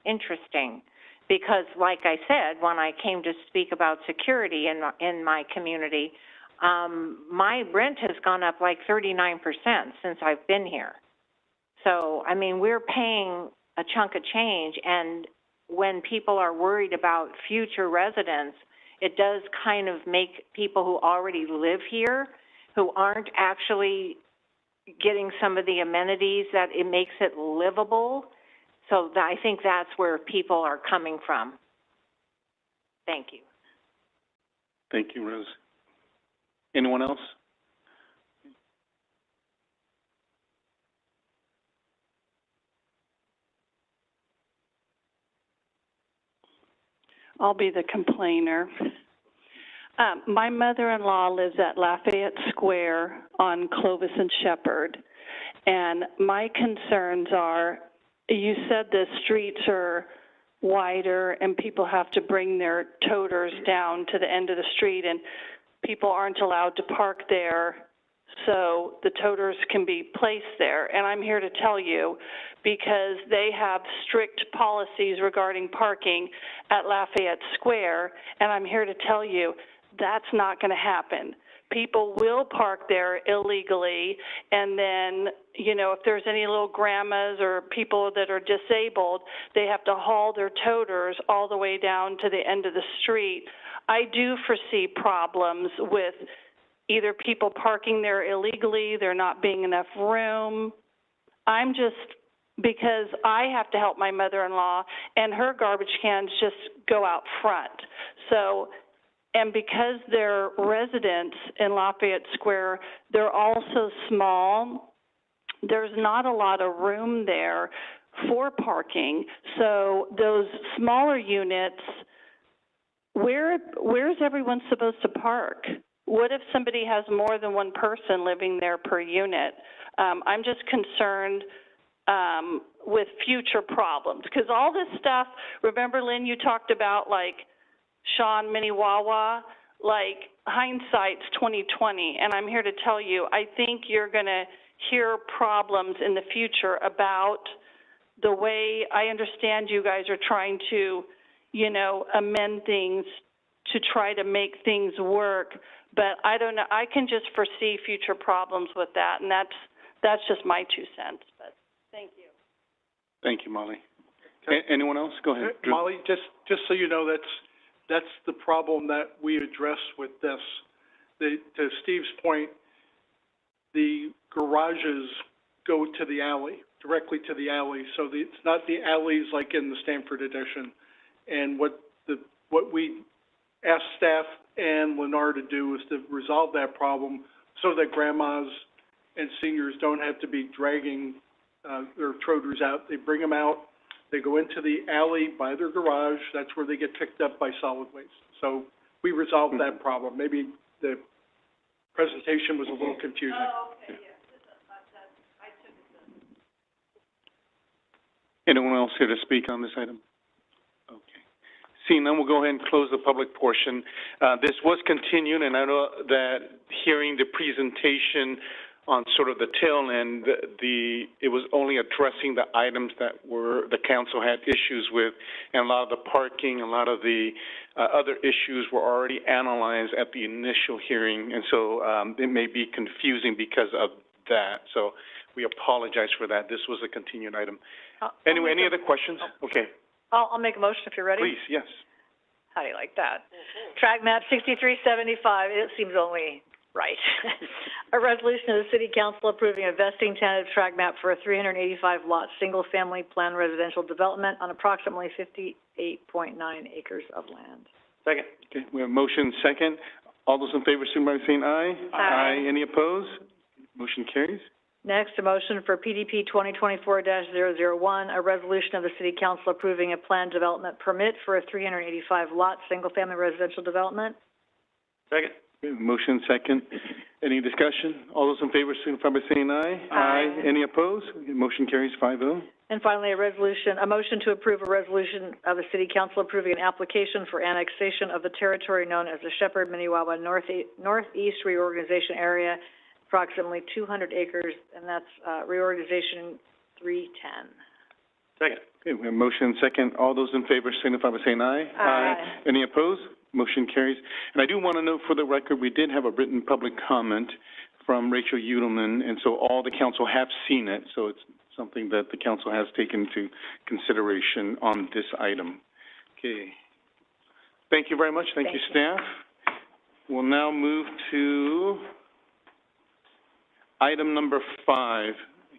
S: interesting. Because, like I said, when I came to speak about security in my community, my rent has gone up like 39% since I've been here. So, we're paying a chunk of change, and when people are worried about future residents, it does kind of make people who already live here, who aren't actually getting some of the amenities that it makes it livable. So I think that's where people are coming from. Thank you.
A: Thank you, Rose. Anyone else?
M: I'll be the complainer. My mother-in-law lives at Lafayette Square on Clovis and Shepherd, and my concerns are, you said the streets are wider and people have to bring their toters down to the end of the street, and people aren't allowed to park there, so the toters can be placed there. And I'm here to tell you, because they have strict policies regarding parking at Lafayette Square, and I'm here to tell you that's not going to happen. People will park there illegally, and then, if there's any little grandmas or people that are disabled, they have to haul their toters all the way down to the end of the street. I do foresee problems with either people parking there illegally, there not being enough room. I'm just, because I have to help my mother-in-law, and her garbage cans just go out front. So, and because they're residents in Lafayette Square, they're also small. There's not a lot of room there for parking. So those smaller units, where's everyone supposed to park? What if somebody has more than one person living there per unit? I'm just concerned with future problems, because all this stuff, remember, Lynn, you talked about like Sean Minnewawa, like hindsight's 2020, and I'm here to tell you, I think you're going to hear problems in the future about the way, I understand you guys are trying to, you know, amend things to try to make things work, but I don't know, I can just foresee future problems with that, and that's just my 2 cents, but thank you.
A: Thank you, Molly. Anyone else? Go ahead, Drew.
B: Molly, just so you know, that's the problem that we address with this. To Steve's point, the garages go to the alley, directly to the alley, so it's not the alleys like in the Stanford edition. And what we asked staff and Lennar to do is to resolve that problem so that grandmas and seniors don't have to be dragging their troders out. They bring them out, they go into the alley by their garage, that's where they get picked up by solid waste. So we resolved that problem. Maybe the presentation was a little confusing.
M: Oh, okay, yeah. I took it.
A: Anyone else here to speak on this item? Okay. Seeing none, we'll go ahead and close the public portion. This was continued, and I know that hearing the presentation on sort of the tail end, it was only addressing the items that the council had issues with, and a lot of the parking, a lot of the other issues were already analyzed at the initial hearing, and so it may be confusing because of that. So we apologize for that. This was a continued item. Anyway, any other questions? Okay.
O: I'll make a motion if you're ready.
A: Please, yes.
O: How do you like that? Track map 6375, it seems only right. A resolution of the City Council approving a vesting tentative track map for a 385-lot single-family plan residential development on approximately 58.9 acres of land.
H: Second.
A: Okay, we have motion second. All those in favor, signify by saying aye.
O: Aye.
A: Any opposed? Motion carries.
O: Next, a motion for PDP 2024-001, a resolution of the City Council approving a planned development permit for a 385-lot single-family residential development.
H: Second.
A: Okay, motion second. Any discussion? All those in favor, signify by saying aye.
O: Aye.
A: Any opposed? Okay, motion carries 5-0.
O: And finally, a motion to approve a resolution of the City Council approving an application for annexation of the territory known as the Shepherd Minnewawa Northeast Reorganization Area, approximately 200 acres, and that's reorganization 310.
H: Second.
A: Okay, we have motion second. All those in favor signify by saying aye.
O: Aye.
A: Any opposed? Motion carries. And I do want to note for the record, we did have a written public comment from Rachel Udelman, and so all the council have seen it, so it's something that the council has taken into consideration on this item. Okay. Thank you very much. Thank you, staff. We'll now move to item number 5.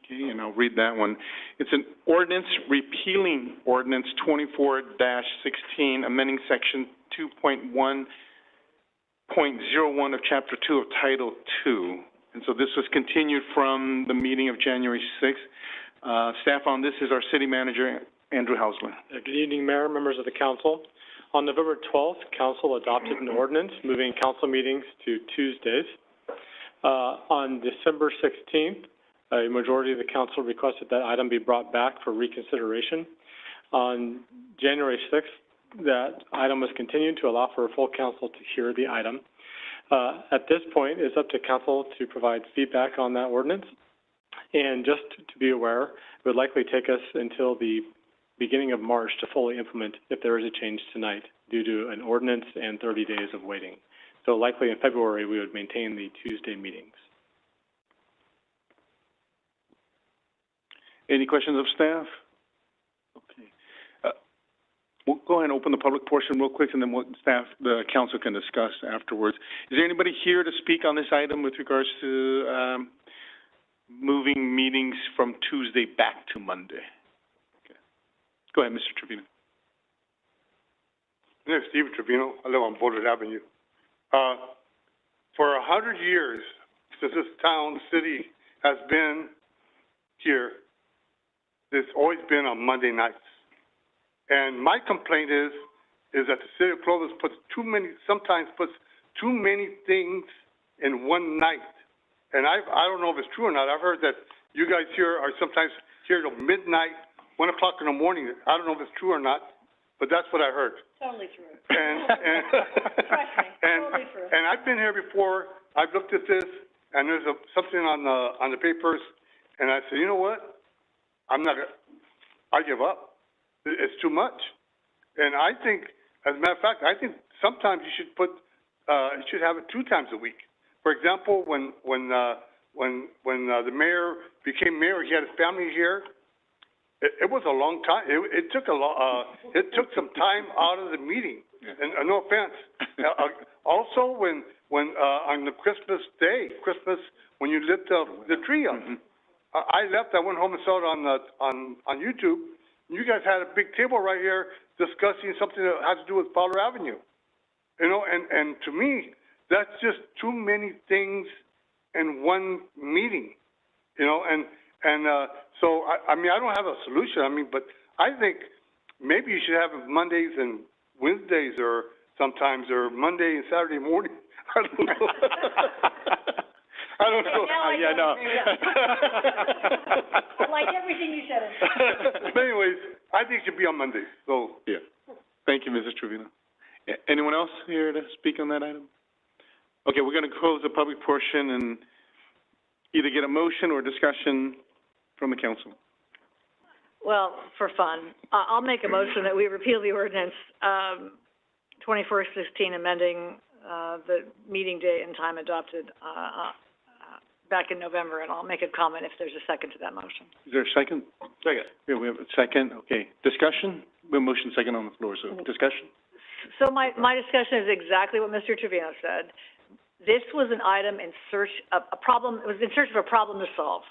A: Okay, and I'll read that one. It's an ordinance repealing ordinance 24-16, amending section 2.1.01 of chapter 2 of title 2. And so this was continued from the meeting of January 6th. Staff on this is our city manager, Andrew Hausler.
G: Good evening, Mayor, members of the council. On November 12th, council adopted an ordinance moving council meetings to Tuesdays. On December 16th, a majority of the council requested that item be brought back for reconsideration. On January 6th, that item was continued to allow for a full council to hear the item. At this point, it's up to council to provide feedback on that ordinance. And just to be aware, it would likely take us until the beginning of March to fully implement if there is a change tonight due to an ordinance and 30 days of waiting. So likely in February, we would maintain the Tuesday meetings.
A: Any questions of staff? Okay. we'll go ahead and open the public portion real quick, and then what the council can discuss afterwards. Is there anybody here to speak on this item with regards to, moving meetings from Tuesday back to Monday? Okay. Go ahead, Mr. Trevino.
L: My name is Steve Trevino. I live on Boulder Avenue. For 100 years, since this town, city has been here, it's always been on Monday nights. And my complaint is that the city of Clovis sometimes puts too many things in one night. And I don't know if it's true or not. I've heard that you guys here are sometimes here till midnight, 1 o'clock in the morning. I don't know if it's true or not, but that's what I heard.
O: Totally true.
L: And
O: Trust me, totally true.
L: and I've been here before. I've looked at this, and there's something on the papers, and I said, you know what? I give up. It's too much. And I think, as a matter of fact, I think sometimes you should have it 2 times a week. For example, when the mayor became mayor, he had his family here. It was a long time. It took some time out of the meeting. And no offense. Also, when on the Christmas day, when you lit the tree up, I left. I went home and saw it on YouTube. You guys had a big table right here discussing something that has to do with Fowler Avenue. You know, and to me, that's just too many things in one meeting. You know, so I mean, I don't have a solution. I mean, but I think maybe you should have it Mondays and Wednesdays, or sometimes, or Monday and Saturday morning. I don't know. I don't know.
O: Yeah, no. I like everything you said.
L: But anyways, I think it should be on Mondays. So
A: yeah. Thank you, Mrs. Trevino. Anyone else here to speak on that item? Okay, we're going to close the public portion and either get a motion or discussion from the council.
O: Well, for fun, I'll make a motion that we repeal the ordinance, 2416, amending, the meeting date and time adopted, back in November, and I'll make a comment if there's a second to that motion.
A: Is there a second? Second. Yeah, we have a second. Okay. Discussion? We have a motion second on the floor, so discussion?
O: So my discussion is exactly what Mr. Trevino said. This was an item in search of a problem, it was in search of a problem to solve.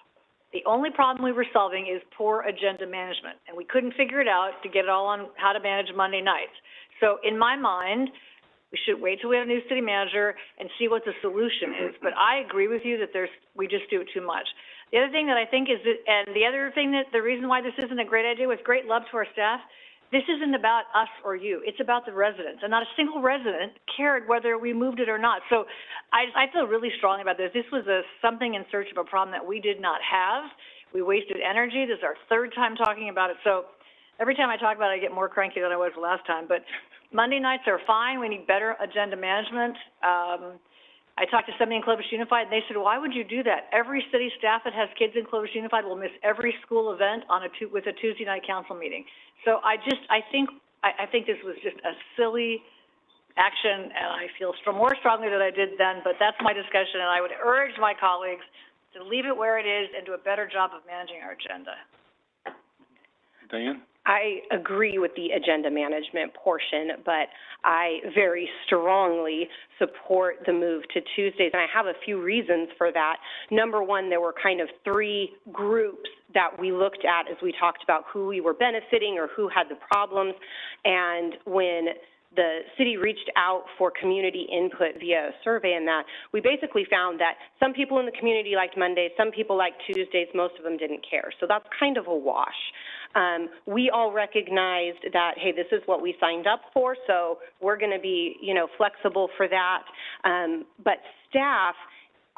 O: The only problem we were solving is poor agenda management, and we couldn't figure it out to get it all on how to manage Monday nights. So in my mind, we should wait till we have a new city manager and see what the solution is. But I agree with you that we just do it too much. The other thing that I think is that, and the other thing that, the reason why this isn't a great idea, with great love to our staff, this isn't about us or you. It's about the residents, and not a single resident cared whether we moved it or not. So I feel really strongly about this. This was something in search of a problem that we did not have. We wasted energy. This is our 3rd time talking about it. So every time I talk about it, I get more cranky than I was the last time. But Monday nights are fine. We need better agenda management. I talked to somebody in Clovis Unified, and they said, why would you do that? Every city staff that has kids in Clovis Unified will miss every school event with a Tuesday night council meeting. So I think this was just a silly action, and I feel more strongly than I did then, but that's my discussion, and I would urge my colleagues to leave it where it is and do a better job of managing our agenda.
A: Diane?
P: I agree with the agenda management portion, but I very strongly support the move to Tuesdays, and I have a few reasons for that. Number one, there were kind of 3 groups that we looked at as we talked about who we were benefiting or who had the problems, and when the city reached out for community input via a survey, and that we basically found that some people in the community liked Mondays, some people liked Tuesdays, most of them didn't care. So that's kind of a wash. We all recognized that, hey, this is what we signed up for, so we're going to be, flexible for that. But staff,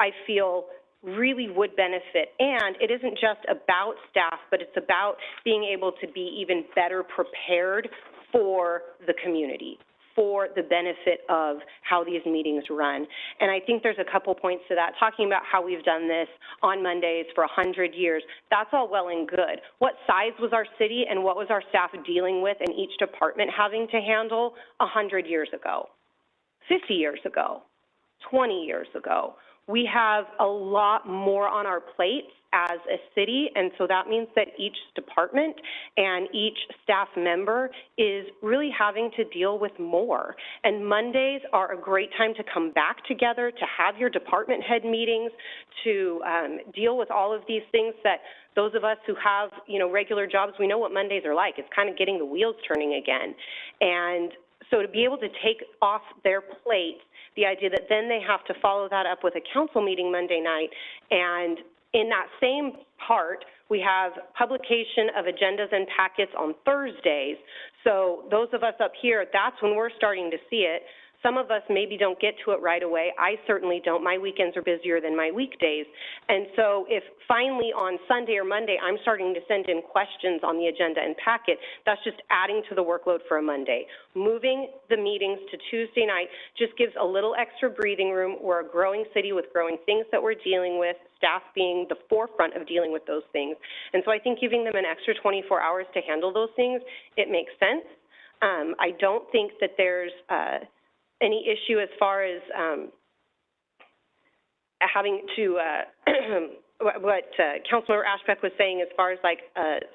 P: I feel, really would benefit. And it isn't just about staff, but it's about being able to be even better prepared for the community, for the benefit of how these meetings run. And I think there's a couple points to that, talking about how we've done this on Mondays for 100 years. That's all well and good. What size was our city and what was our staff dealing with and each department having to handle 100 years ago, 50 years ago, 20 years ago? We have a lot more on our plates as a city, and so that means that each department and each staff member is really having to deal with more. And Mondays are a great time to come back together, to have your department head meetings, to deal with all of these things that those of us who have, you know, regular jobs, we know what Mondays are like. It's kind of getting the wheels turning again. And so to be able to take off their plate the idea that then they have to follow that up with a council meeting Monday night, and in that same part, we have publication of agendas and packets on Thursdays. So those of us up here, that's when we're starting to see it. Some of us maybe don't get to it right away. I certainly don't. My weekends are busier than my weekdays. And so if finally on Sunday or Monday I'm starting to send in questions on the agenda and packet, that's just adding to the workload for a Monday. Moving the meetings to Tuesday night just gives a little extra breathing room. We're a growing city with growing things that we're dealing with, staff being the forefront of dealing with those things. And so I think giving them an extra 24 hours to handle those things, it makes sense. I don't think that there's any issue as far as having to, what Councilor Ashbeck was saying as far as like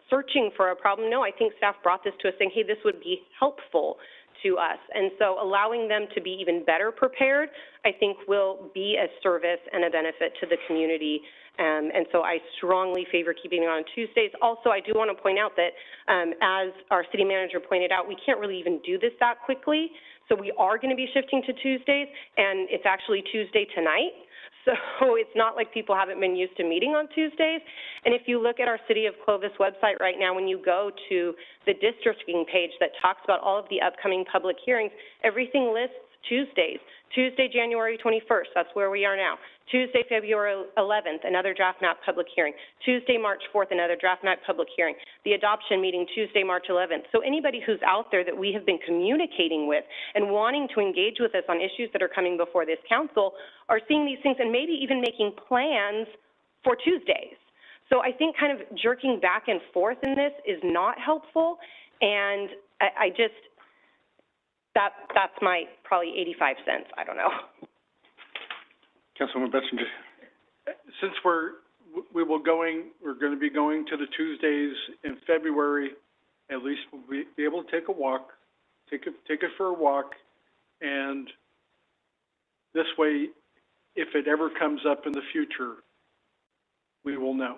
P: searching for a problem. No, I think staff brought this to us saying, hey, this would be helpful to us. And so allowing them to be even better prepared, I think will be a service and a benefit to the community. And so I strongly favor keeping it on Tuesdays. Also, I do want to point out that as our city manager pointed out, we can't really even do this that quickly. So we are going to be shifting to Tuesdays, and it's actually Tuesday tonight. So it's not like people haven't been used to meeting on Tuesdays. And if you look at our City of Clovis website right now, when you go to the districting page that talks about all of the upcoming public hearings, everything lists Tuesdays. Tuesday, January 21st, that's where we are now. Tuesday, February 11th, another draft map public hearing. Tuesday, March 4th, another draft map public hearing. The adoption meeting, Tuesday, March 11th. So anybody who's out there that we have been communicating with and wanting to engage with us on issues that are coming before this council are seeing these things and maybe even making plans for Tuesdays. So I think kind of jerking back and forth in this is not helpful, and I just, that's my probably 85 cents, I don't know.
A: Councilwoman Bessinger.
B: Since we're going to be going to the Tuesdays in February, at least we'll be able to take a walk, take it for a walk, and this way, if it ever comes up in the future, we will know.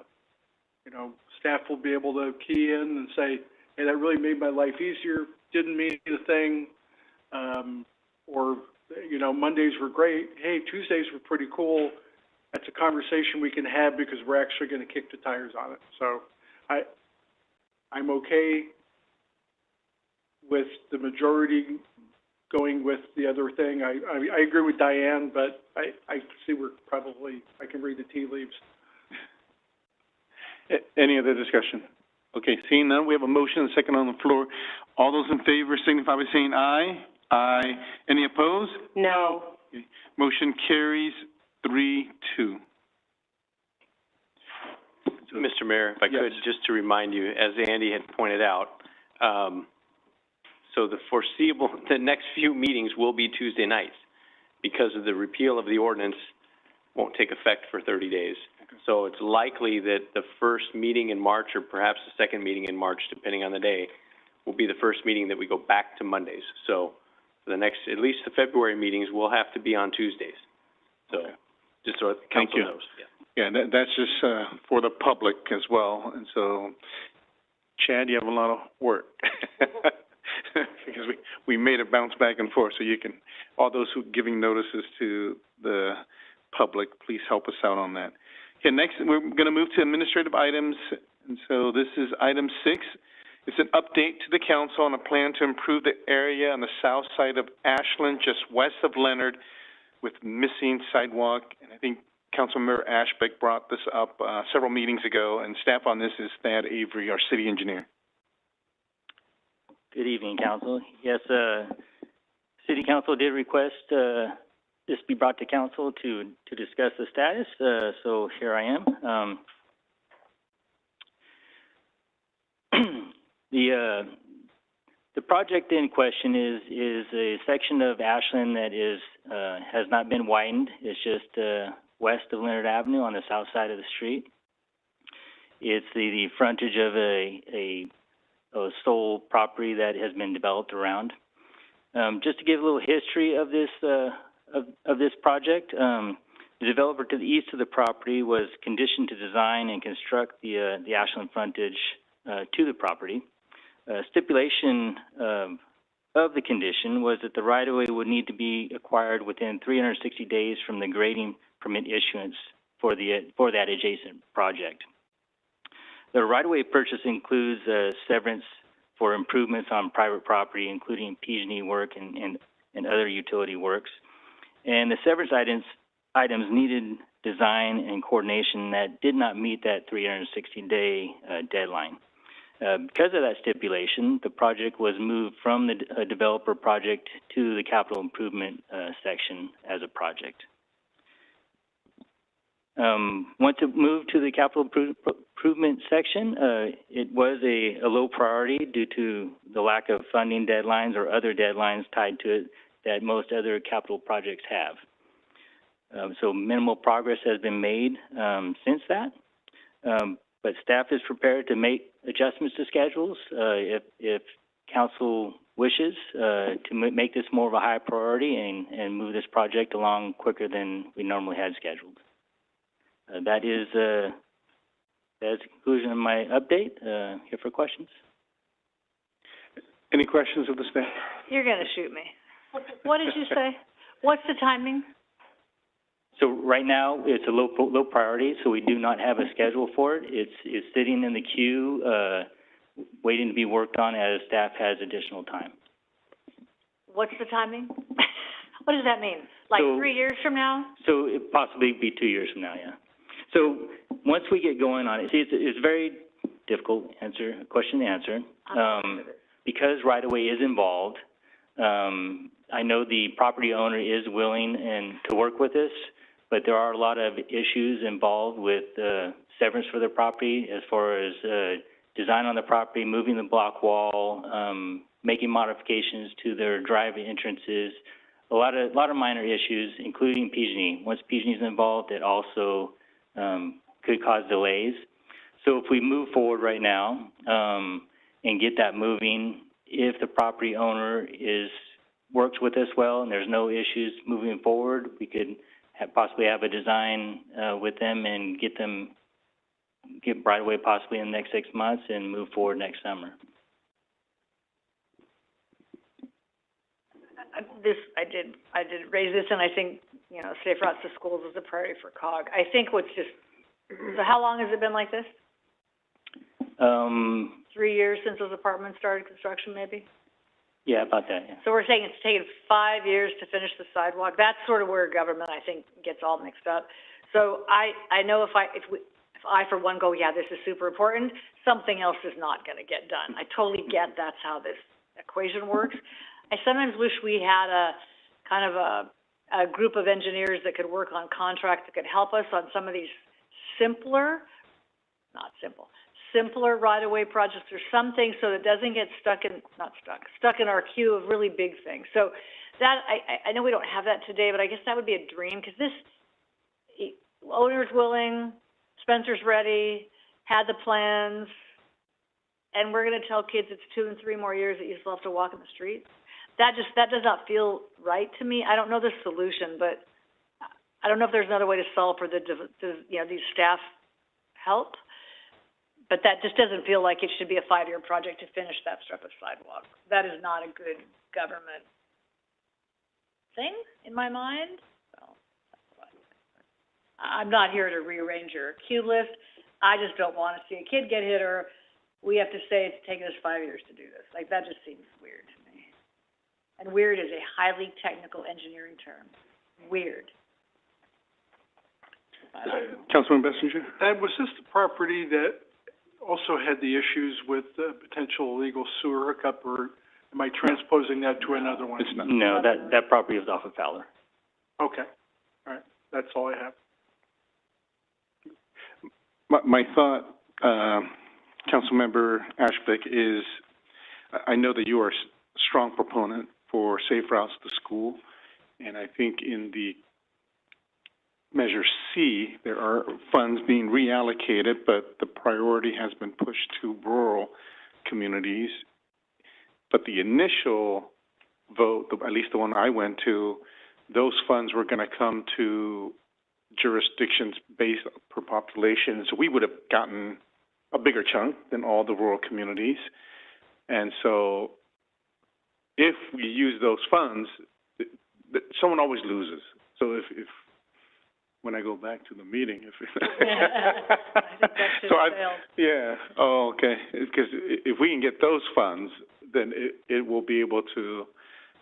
B: You know, staff will be able to key in and say, hey, that really made my life easier, didn't mean a thing, or, you know, Mondays were great. Hey, Tuesdays were pretty cool. That's a conversation we can have because we're actually going to kick the tires on it. So I'm okay with the majority going with the other thing. I agree with Diane, but I see we're probably, I can read the tea leaves.
A: Any other discussion? Okay, seeing none, we have a motion and a second on the floor. All those in favor signify by saying aye. Aye. Any opposed?
P: No.
A: Okay. Motion carries 3-2.
T: Mr. Mayor, if I could, just to remind you, as Andy had pointed out, so the next few meetings will be Tuesday nights because of the repeal of the ordinance won't take effect for 30 days. Okay. So it's likely that the first meeting in March, or perhaps the second meeting in March, depending on the day, will be the first meeting that we go back to Mondays. So for the next, at least the February meetings, will have to be on Tuesdays. So, okay. Just so the council knows.
A: Yeah, that's just for the public as well. And so, Chad, you have a lot of work. Because we made it bounce back and forth, so you can, all those who giving notices to the public, please help us out on that. Okay, next we're going to move to administrative items, and so this is item 6. It's an update to the council on a plan to improve the area on the south side of Ashland, just west of Leonard, with missing sidewalk. And I think Councilmember Ashbeck brought this up several meetings ago, and staff on this is Thad Avery, our city engineer.
U: Good evening, Council. Yes, City Council did request this be brought to Council to discuss the status, so here I am. The project in question is a section of Ashland that has not been widened. It's just west of Leonard Avenue on the south side of the street. It's the frontage of a sole property that has been developed around. Just to give a little history of this, of this project, the developer to the east of the property was conditioned to design and construct the Ashland frontage, to the property. Stipulation, of the condition was that the right-of-way would need to be acquired within 360 days from the grading permit issuance for that adjacent project. The right-of-way purchase includes severance for improvements on private property, including PG&E work and other utility works. And the severance items needed design and coordination that did not meet that 360-day deadline. Because of that stipulation, the project was moved from the developer project to the capital improvement section as a project. Once it moved to the capital improvement section, it was a low priority due to the lack of funding deadlines or other deadlines tied to it that most other capital projects have. So minimal progress has been made since that. But staff is prepared to make adjustments to schedules if council wishes to make this more of a high priority and move this project along quicker than we normally had scheduled. That is the conclusion of my update. Here for questions.
A: Any questions of the staff?
O: You're gonna shoot me. What did you say? What's the timing?
U: So right now, it's a low priority, so we do not have a schedule for it. It's sitting in the queue, waiting to be worked on as staff has additional time.
O: What's the timing? What does that mean? Like 3 years from now?
U: So it possibly be 2 years from now, yeah. So once we get going on it, see, it's a very difficult question to answer. Because right-of-way is involved, I know the property owner is willing to work with us, but there are a lot of issues involved with severance for the property as far as design on the property, moving the block wall, making modifications to their drive entrances, a lot of minor issues, including PG&E. Once PG&E is involved, it also could cause delays. So if we move forward right now and get that moving, if the property owner works with us well and there's no issues moving forward, we could possibly have a design with them and get right away possibly in the next 6 months and move forward next summer.
O: I did raise this, and I think, safe routes to schools is a priority for COG. I think so how long has it been like this? 3 years since those apartments started construction, maybe?
U: Yeah, about that, yeah.
O: So we're saying it's taken 5 years to finish the sidewalk. That's sort of where government, I think, gets all mixed up. So I know if I for one go, yeah, this is super important, something else is not gonna get done. I totally get that's how this equation works. I sometimes wish we had a group of engineers that could work on contracts that could help us on some of these simpler right-of-way projects or something so that it doesn't get stuck in our queue of really big things. So that, I know we don't have that today, but I guess that would be a dream, because this, owner's willing, Spencer's ready, had the plans, and we're gonna tell kids it's 2 and 3 more years that you still have to walk in the streets. That does not feel right to me. I don't know the solution, but I don't know if there's another way to solve for these staff help. But that just doesn't feel like it should be a 5-year project to finish that strip of sidewalk. That is not a good government thing in my mind. So I'm not here to rearrange your queue list. I just don't want to see a kid get hit, or we have to say it's taken us 5 years to do this. Like, that just seems weird to me. And weird is a highly technical engineering term. Weird.
A: Councilman Bessinger?
B: And was this the property that also had the issues with potential illegal sewer hookup, or am I transposing that to another one?
U: It's not. No, that property is off of Fowler.
B: Okay. All right. That's all I have.
A: My thought, Councilmember Ashbeck, is I know that you are a strong proponent for safe routes to school, and I think in the Measure C, there are funds being reallocated, but the priority has been pushed to rural communities. But the initial vote, at least the one I went to, those funds were going to come to jurisdictions based per population. So we would have gotten a bigger chunk than all the rural communities. And so if we use those funds, someone always loses. So if when I go back to the meeting, yeah, oh, okay. Because if we can get those funds, then it will be able to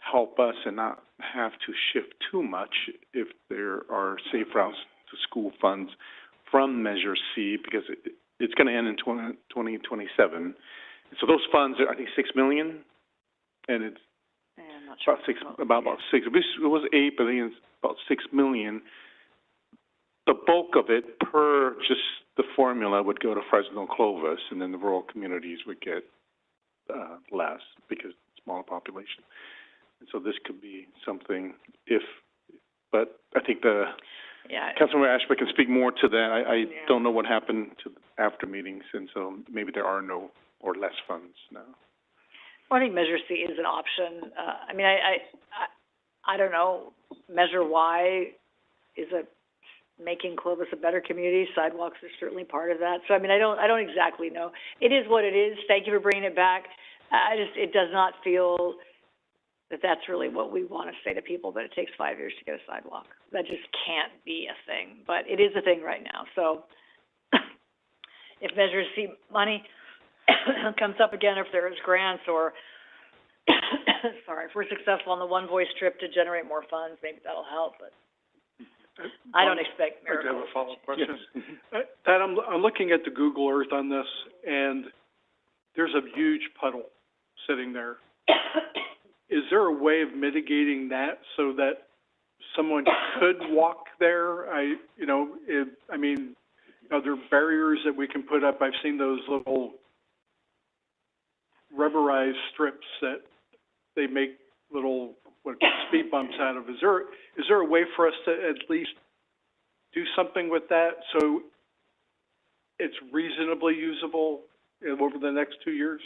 A: help us and not have to shift too much if there are safe routes to school funds from Measure C, because it's going to end in 2027. So those funds are, I think, $6 million, and it's about six. It was 8, but I think it's about $6 million. The bulk of it, per just the formula, would go to Fresno Clovis, and then the rural communities would get less because smaller population. And so this could be something but I think Councilmember Ashby can speak more to that. I don't know what happened to after meetings, and so maybe there are no or less funds now.
O: Well, I think Measure C is an option. I mean, I don't know. Measure Y is making Clovis a better community. Sidewalks are certainly part of that. So, I mean, I don't exactly know. It is what it is. Thank you for bringing it back. It does not feel that that's really what we want to say to people, that it takes 5 years to get a sidewalk. That just can't be a thing, but it is a thing right now. So if Measure C money comes up again, if there's grants or, if we're successful on the One Voice trip to generate more funds, maybe that'll help, but I don't expect miracles.
B: I have a follow-up question. Pat, I'm looking at the Google Earth on this, and there's a huge puddle sitting there. Is there a way of mitigating that so that someone could walk there? Are there barriers that we can put up? I've seen those little rubberized strips that they make little speed bumps out of. Is there a way for us to at least do something with that so it's reasonably usable over the next 2 years?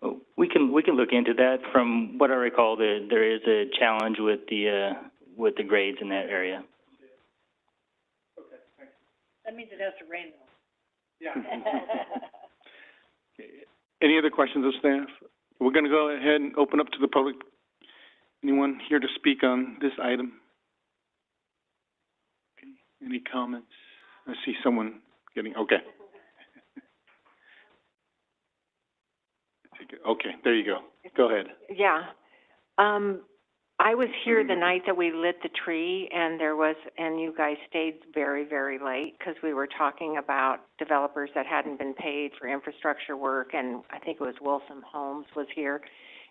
U: Well, we can look into that. From what I recall, there is a challenge with the grades in that area.
O: Okay, thanks. That means it has to rain, though. Yeah.
A: Okay. Any other questions of staff? We're going to go ahead and open up to the public. Anyone here to speak on this item? Okay. Any comments? I see someone getting, okay. Okay, there you go. Go ahead.
S: Yeah. I was here the night that we lit the tree, and you guys stayed very, very late because we were talking about developers that hadn't been paid for infrastructure work, and I think it was Wilson Homes was here.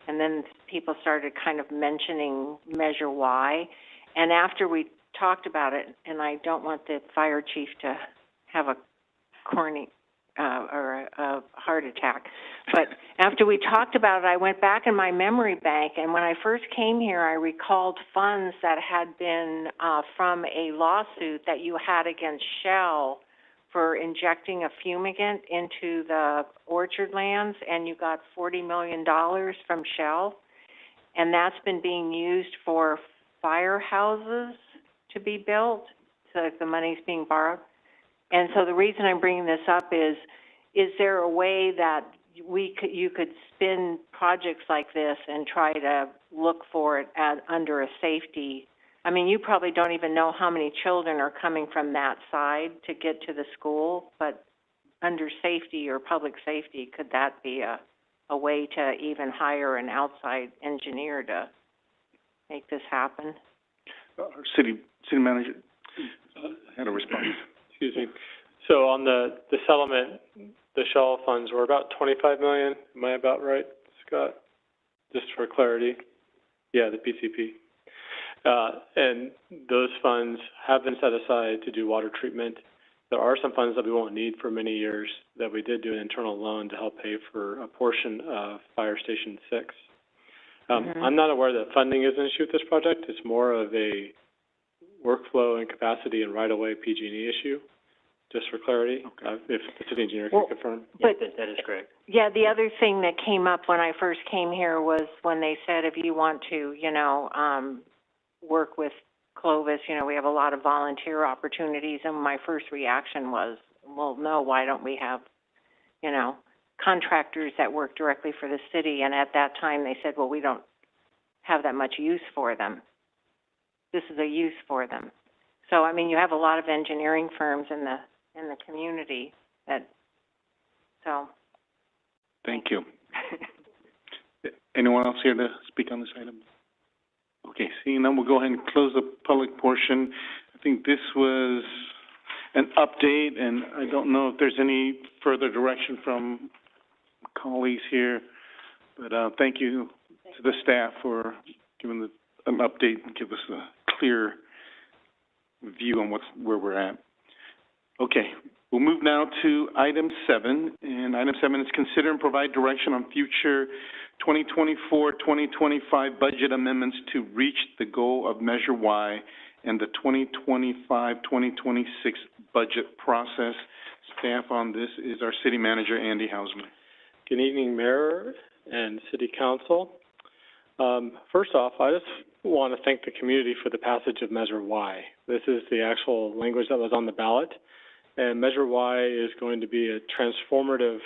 S: And then people started kind of mentioning Measure Y. And after we talked about it, and I don't want the fire chief to have a corny or a heart attack. But after we talked about it, I went back in my memory bank, and when I first came here, I recalled funds that had been from a lawsuit that you had against Shell for injecting a fumigant into the orchard lands, and you got $40 million from Shell, and that's been being used for firehouses to be built, so the money's being borrowed. And so the reason I'm bringing this up is there a way that you could spin projects like this and try to look for it under a safety? I mean, you probably don't even know how many children are coming from that side to get to the school, but under safety or public safety, could that be a way to even hire an outside engineer to make this happen?
A: Our city manager had a response.
G: Excuse me. So on the settlement, the Shell funds were about $25 million. Am I about right, Scott? Just for clarity. Yeah, the PCP. And those funds have been set aside to do water treatment. There are some funds that we won't need for many years that we did do an internal loan to help pay for a portion of Fire Station 6. I'm not aware that funding is an issue with this project. It's more of workflow and capacity and right-of-way PG&E issue, just for clarity, if the city engineer can confirm.
S: But-
U: That is correct.
S: Yeah, the other thing that came up when I first came here was when they said if you want to, work with Clovis, we have a lot of volunteer opportunities, and my first reaction was, well, no, why don't we have, contractors that work directly for the city? And at that time, they said, well, we don't have that much use for them. This is a use for them. So, you have a lot of engineering firms in the community so.
A: Thank you. Anyone else here to speak on this item? Okay, seeing none, we'll go ahead and close the public portion. I think this was an update, and I don't know if there's any further direction from colleagues here, but thank you to the staff for giving an update and give us a clear view on where we're at. Okay, we'll move now to item 7, and item 7 is consider and provide direction on future 2024-2025 budget amendments to reach the goal of Measure Y and the 2025-2026 budget process. Staff on this is our City Manager, Andy Hausman.
G: Good evening, Mayor and City Council. First off, I just want to thank the community for the passage of Measure Y. This is the actual language that was on the ballot, and Measure Y is going to be a transformative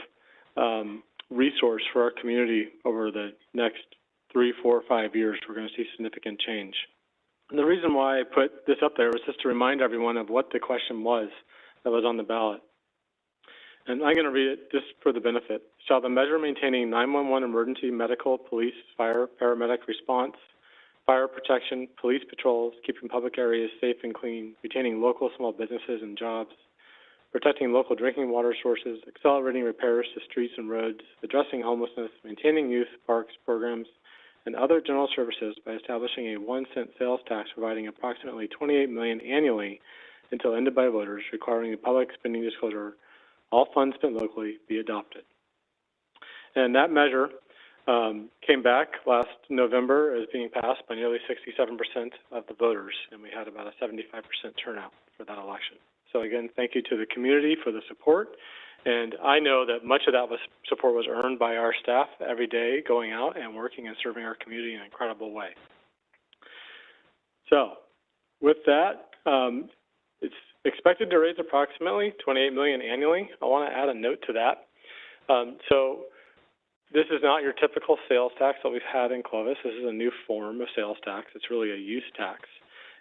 G: resource for our community over the next 3, 4, 5 years. We're going to see significant change. And the reason why I put this up there was just to remind everyone of what the question was that was on the ballot. And I'm going to read it just for the benefit. Shall the measure maintaining 911 emergency medical, police, fire, paramedic response, fire protection, police patrols, keeping public areas safe and clean, retaining local small businesses and jobs, protecting local drinking water sources, accelerating repairs to streets and roads, addressing homelessness, maintaining youth parks programs, and other general services by establishing a 1-cent sales tax providing approximately $28 million annually until ended by voters, requiring a public spending disclosure, all funds spent locally, be adopted. And that measure came back last November as being passed by nearly 67% of the voters, and we had about a 75% turnout for that election. So again, thank you to the community for the support, and I know that much of that support was earned by our staff every day going out and working and serving our community in an incredible way. So, with that, it's expected to raise approximately $28 million annually. I want to add a note to that. So, this is not your typical sales tax that we've had in Clovis. This is a new form of sales tax. It's really a use tax.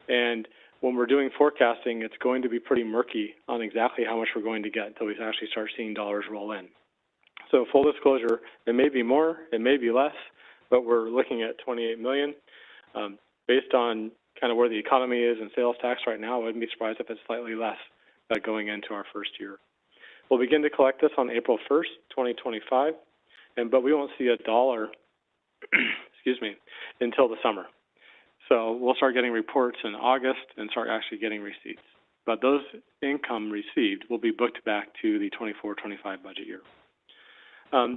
G: And when we're doing forecasting, it's going to be pretty murky on exactly how much we're going to get until we actually start seeing dollars roll in. So full disclosure, it may be more, it may be less, but we're looking at $28 million. Based on kind of where the economy is in sales tax right now, I wouldn't be surprised if it's slightly less going into our first year. We'll begin to collect this on April 1st, 2025, but we won't see a dollar, excuse me, until the summer. So we'll start getting reports in August and start actually getting receipts. But those income received will be booked back to the 24-25 budget year.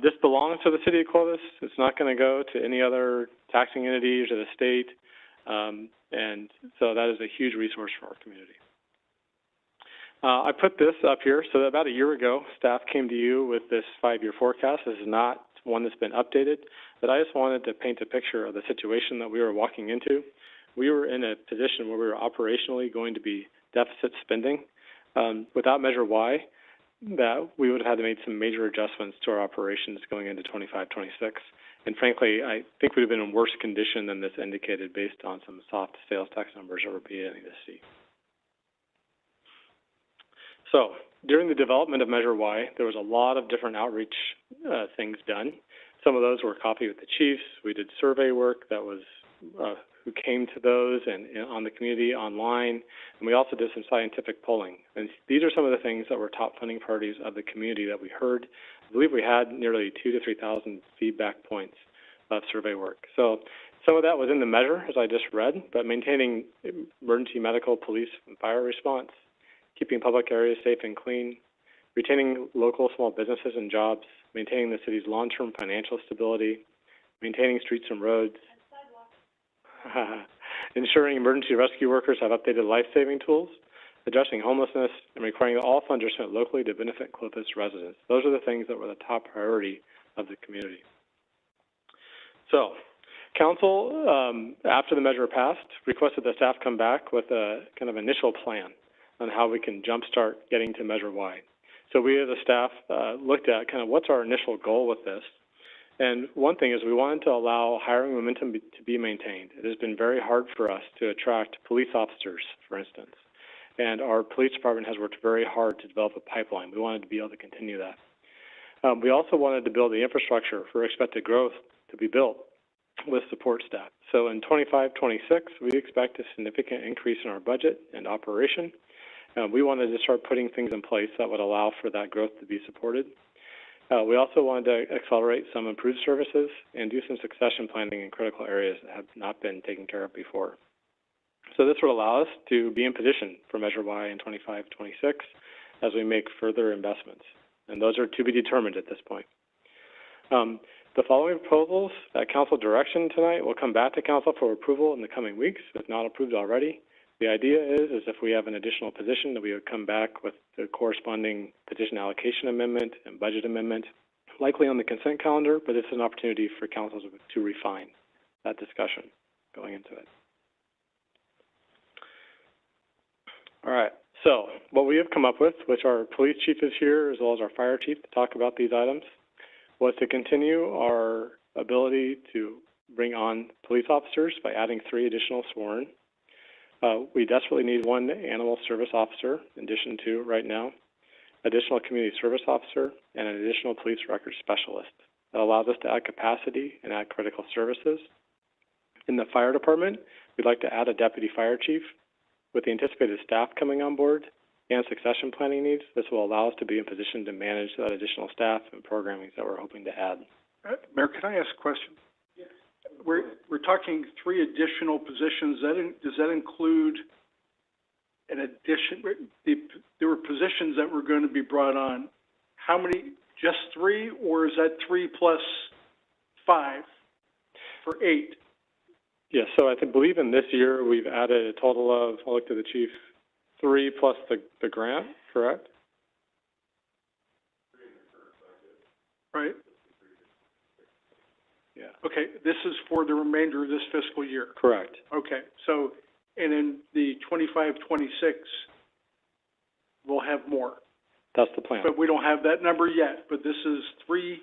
G: This belongs to the city of Clovis. It's not going to go to any other taxing entities or the state. And so that is a huge resource for our community. I put this up here so that about a year ago, staff came to you with this 5-year forecast. This is not one that's been updated, but I just wanted to paint a picture of the situation that we were walking into. We were in a position where we were operationally going to be deficit spending. Without Measure Y, that we would have had to make some major adjustments to our operations going into 25, 26. And frankly, I think we'd have been in worse condition than this indicated based on some soft sales tax numbers that we're beginning to see. So, during the development of Measure Y, there was a lot of different outreach things done. Some of those were copied with the chiefs. We did survey work that was who came to those and on the community online, and we also did some scientific polling. And these are some of the things that were top funding priorities of the community that we heard. I believe we had nearly 2,000 to 3,000 feedback points of survey work. So some of that was in the measure, as I just read, but maintaining emergency medical, police, and fire response, keeping public areas safe and clean, retaining local small businesses and jobs, maintaining the city's long-term financial stability, maintaining streets and roads, ensuring emergency rescue workers have updated life-saving tools, addressing homelessness, and requiring that all funds are spent locally to benefit Clovis residents. Those are the things that were the top priority of the community. So, Council, after the measure passed, requested that staff come back with a kind of initial plan on how we can jumpstart getting to Measure Y. So we as a staff looked at kind of what's our initial goal with this. And one thing is we wanted to allow hiring momentum to be maintained. It has been very hard for us to attract police officers, for instance. And our police department has worked very hard to develop a pipeline. We wanted to be able to continue that. We also wanted to build the infrastructure for expected growth to be built with support staff. So in 25-26, we expect a significant increase in our budget and operation. We wanted to start putting things in place that would allow for that growth to be supported. We also wanted to accelerate some improved services and do some succession planning in critical areas that have not been taken care of before. So this would allow us to be in position for Measure Y in 25-26 as we make further investments. And those are to be determined at this point. The following proposals at Council direction tonight will come back to Council for approval in the coming weeks, if not approved already. The idea is if we have an additional position, that we would come back with the corresponding position allocation amendment and budget amendment, likely on the consent calendar, but it's an opportunity for Council to refine that discussion going into it. All right, so what we have come up with, which our police chief is here, as well as our fire chief, to talk about these items, was to continue our ability to bring on police officers by adding 3 additional sworn. We desperately need 1 animal service officer, in addition to right now, additional community service officer, and an additional police records specialist. That allows us to add capacity and add critical services. In the fire department, we'd like to add a deputy fire chief. With the anticipated staff coming on board and succession planning needs, this will allow us to be in position to manage that additional staff and programming that we're hoping to add.
B: Mayor, can I ask a question? Yes. We're talking 3 additional positions. Does that include an addition? There were positions that were going to be brought on. How many? Just 3, or is that 3 plus 5 for 8?
G: Yes, so I believe in this year we've added a total of, I'll look to the chief, 3 plus the grant, correct?
B: Right.
G: Yeah.
B: Okay, this is for the remainder of this fiscal year.
G: Correct.
B: Okay, so, and in the 25-26, we'll have more.
G: That's the plan.
B: But we don't have that number yet, but this is 3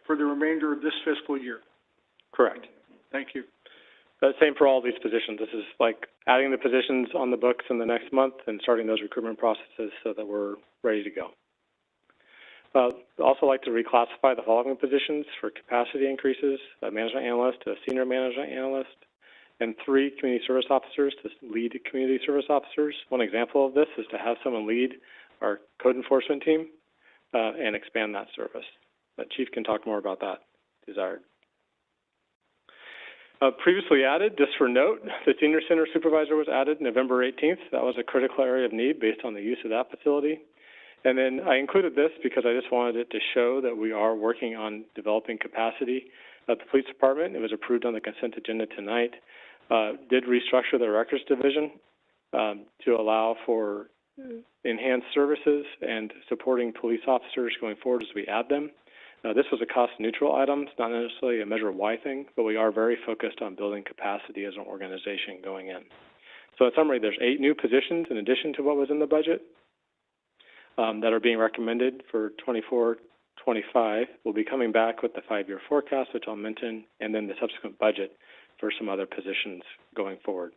B: for the remainder of this fiscal year.
G: Correct.
B: Thank you.
G: Same for all these positions. This is like adding the positions on the books in the next month and starting those recruitment processes so that we're ready to go. I'd also like to reclassify the following positions for capacity increases: a management analyst to a senior management analyst, and 3 community service officers to lead community service officers. One example of this is to have someone lead our code enforcement team and expand that service. The chief can talk more about that, desired. Previously added, just for note, the senior center supervisor was added November 18th. That was a critical area of need based on the use of that facility. And then I included this because I just wanted it to show that we are working on developing capacity at the police department. It was approved on the consent agenda tonight. Did restructure the records division to allow for enhanced services and supporting police officers going forward as we add them. This was a cost-neutral item. It's not necessarily a Measure Y thing, but we are very focused on building capacity as an organization going in. So in summary, there's 8 new positions in addition to what was in the budget that are being recommended for 24-25. We'll be coming back with the 5-year forecast, which I'll mention, and then the subsequent budget for some other positions going forward.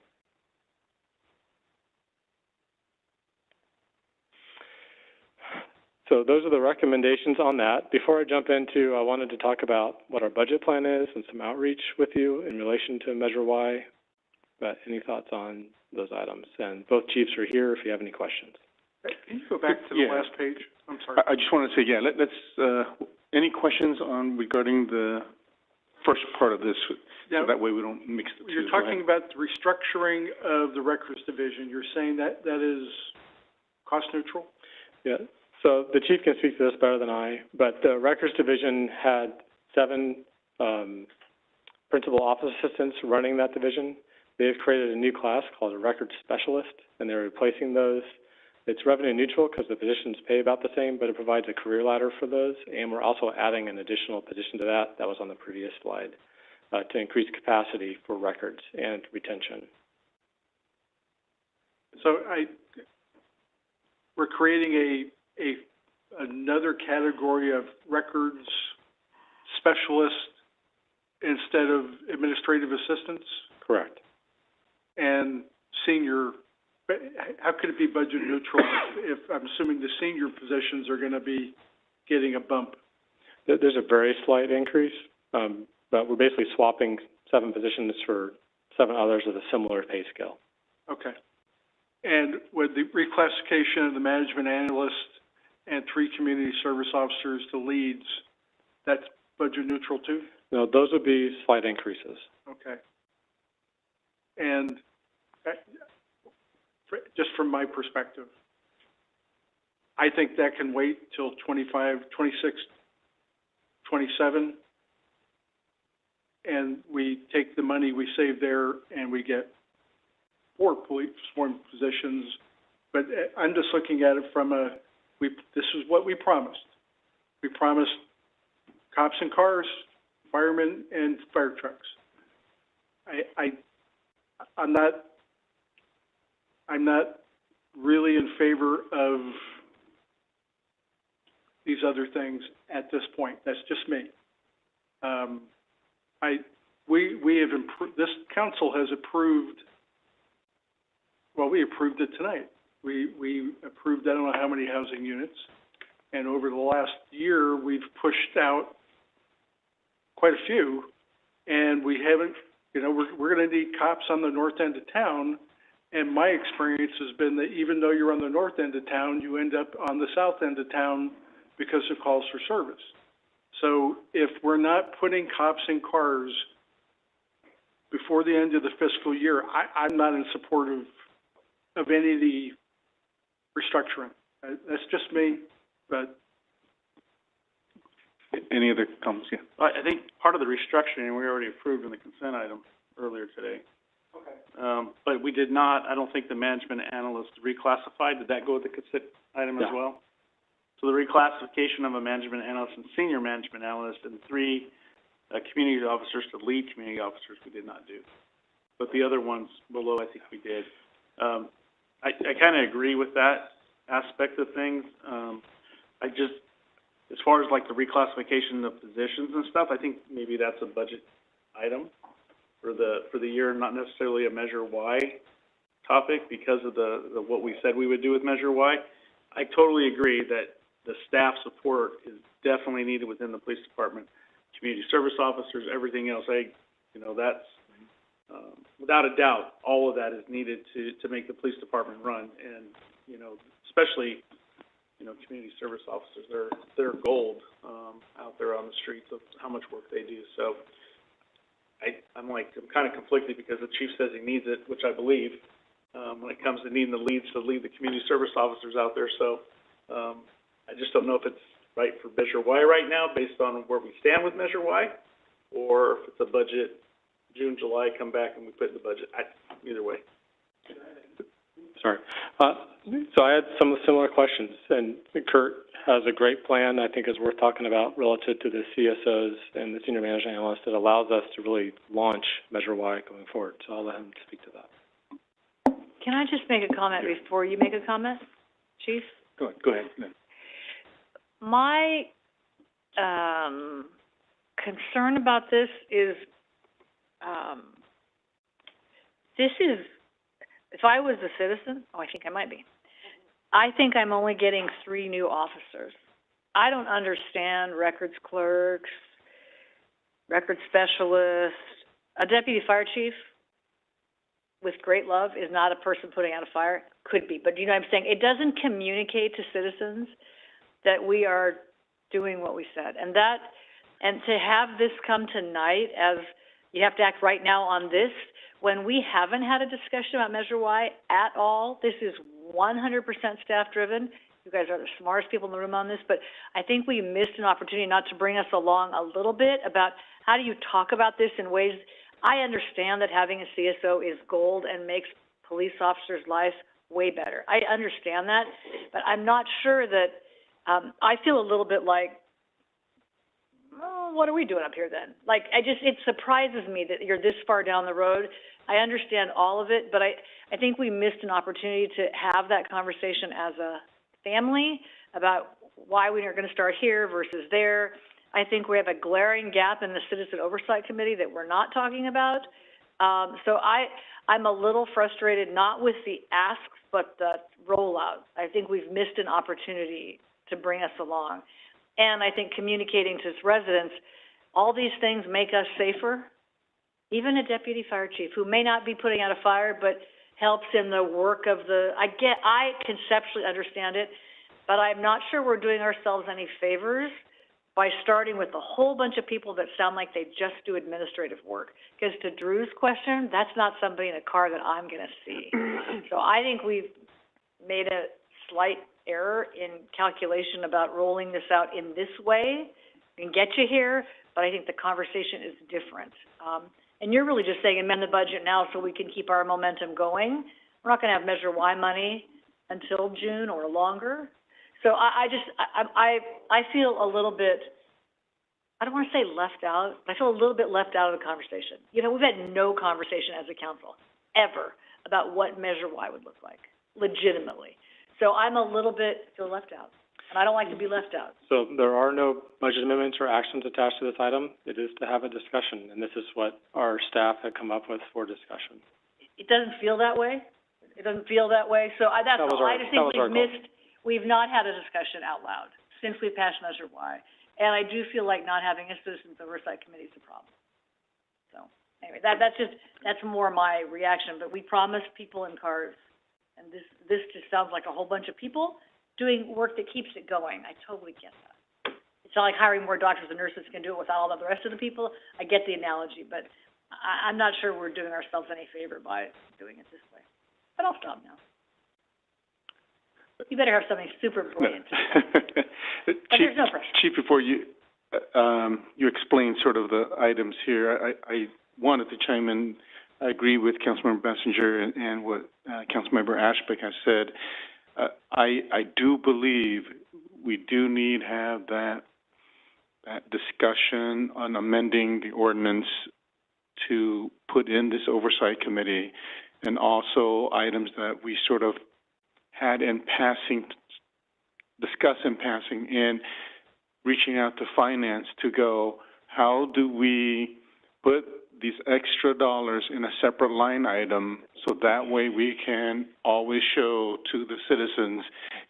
G: So those are the recommendations on that. Before I jump into, I wanted to talk about what our budget plan is and some outreach with you in relation to Measure Y. But any thoughts on those items? And both chiefs are here if you have any questions.
B: Can you go back to the last page? I'm sorry.
A: I just want to say, let's, any questions on regarding the first part of this? So that way we don't mix the 2.
B: You're talking about the restructuring of the records division. You're saying that that is cost neutral?
G: Yeah. So the chief can speak to this better than I, but the records division had 7 principal office assistants running that division. They've created a new class called a record specialist, and they're replacing those. It's revenue neutral because the positions pay about the same, but it provides a career ladder for those, and we're also adding an additional position to that was on the previous slide, to increase capacity for records and retention.
B: So we're creating another category of records specialist instead of administrative assistants?
G: Correct.
B: And senior, how could it be budget neutral if I'm assuming the senior positions are gonna be getting a bump?
G: There's a very slight increase, but we're basically swapping 7 positions for 7 others with a similar pay scale.
B: Okay. And with the reclassification of the management analyst and 3 community service officers to leads, that's budget neutral too?
G: No, those would be slight increases.
B: Okay. And just from my perspective, I think that can wait till 25, 26, 27, and we take the money we save there and we get 4 police sworn positions. But I'm just looking at it from this is what we promised. We promised cops and cars, firemen and fire trucks. I'm not really in favor of these other things at this point. That's just me. We have this council has approved, well, we approved it tonight. We approved I don't know how many housing units, and over the last year, we've pushed out quite a few, and we haven't, we're gonna need cops on the north end of town, and my experience has been that even though you're on the north end of town, you end up on the south end of town because of calls for service. So if we're not putting cops in cars before the end of the fiscal year, I'm not in support of any of the restructuring. That's just me, but.
A: Any other comments? Yeah.
H: I think part of the restructuring, we already approved in the consent item earlier today. Okay. But we did not, I don't think the management analyst reclassified. Did that go with the consent item as well? So the reclassification of a management analyst and senior management analyst and 3 community officers to lead community officers, we did not do. But the other ones below, I think we did. I kind of agree with that aspect of things. As far as like the reclassification of positions and stuff, I think maybe that's a budget item for the year, not necessarily a Measure Y topic because of the what we said we would do with Measure Y. I totally agree that the staff support is definitely needed within the police department, community service officers, everything else. That's without a doubt, all of that is needed to make the police department run, and especially community service officers, they're gold out there on the streets of how much work they do. So I'm kind of conflicted because the chief says he needs it, which I believe, when it comes to needing the leads to lead the community service officers out there. So I just don't know if it's right for Measure Y right now based on where we stand with Measure Y, or if it's a budget, June, July, come back and we put in the budget. Either way.
G: Sorry. So I had some similar questions, and Kurt has a great plan I think is worth talking about relative to the CSOs and the senior management analyst that allows us to really launch Measure Y going forward. So I'll let him speak to that.
O: Can I just make a comment before you make a comment, Chief?
A: Go ahead.
O: My concern about this is, if I was a citizen, I think I might be, I think I'm only getting 3 new officers. I don't understand records clerks, record specialists. A deputy fire chief, with great love, is not a person putting out a fire. Could be, but you know what I'm saying? It doesn't communicate to citizens that we are doing what we said. And to have this come tonight as you have to act right now on this, when we haven't had a discussion about Measure Y at all. This is 100% staff-driven. You guys are the smartest people in the room on this, but I think we missed an opportunity not to bring us along a little bit about how do you talk about this in ways. I understand that having a CSO is gold and makes police officers' lives way better. I understand that, but I'm not sure that, I feel a little bit like, oh, what are we doing up here then? Like, it surprises me that you're this far down the road. I understand all of it, but I think we missed an opportunity to have that conversation as a family about why we are gonna start here versus there. I think we have a glaring gap in the Citizen Oversight Committee that we're not talking about. So I'm a little frustrated, not with the asks, but the rollout. I think we've missed an opportunity to bring us along. And I think communicating to residents, all these things make us safer. Even a deputy fire chief who may not be putting out a fire, but helps in the work of I conceptually understand it, but I'm not sure we're doing ourselves any favors by starting with a whole bunch of people that sound like they just do administrative work. Because to Drew's question, that's not somebody in a car that I'm gonna see. So I think we've made a slight error in calculation about rolling this out in this way and get you here, but I think the conversation is different. And you're really just saying amend the budget now so we can keep our momentum going. We're not gonna have Measure Y money until June or longer. So I feel a little bit, I don't wanna say left out, but I feel a little bit left out of the conversation. You know, we've had no conversation as a council, ever, about what Measure Y would look like, legitimately. So I'm a little bit, feel left out, and I don't like to be left out.
G: So there are no budget amendments or actions attached to this item. It is to have a discussion, and this is what our staff had come up with for discussion.
O: It doesn't feel that way. It doesn't feel that way. So that's all. I just think we've not had a discussion out loud since we passed Measure Y. And I do feel like not having a Citizens Oversight Committee is a problem. So anyway, that's more my reaction. But we promised people in cars, and this just sounds like a whole bunch of people doing work that keeps it going. I totally get that. It's not like hiring more doctors and nurses can do it without all of the rest of the people. I get the analogy, but I'm not sure we're doing ourselves any favor by doing it this way. But I'll stop now. You better have something super brilliant to do. But there's no pressure.
A: Chief, before you explain sort of the items here, I wanted to chime in. I agree with Councilmember Messenger and what Councilmember Ashbeck has said. I do believe we do need to have that discussion on amending the ordinance to put in this oversight committee, and also items that we sort of had in passing, discuss in passing, and reaching out to finance to go, how do we put these extra dollars in a separate line item so that way we can always show to the citizens,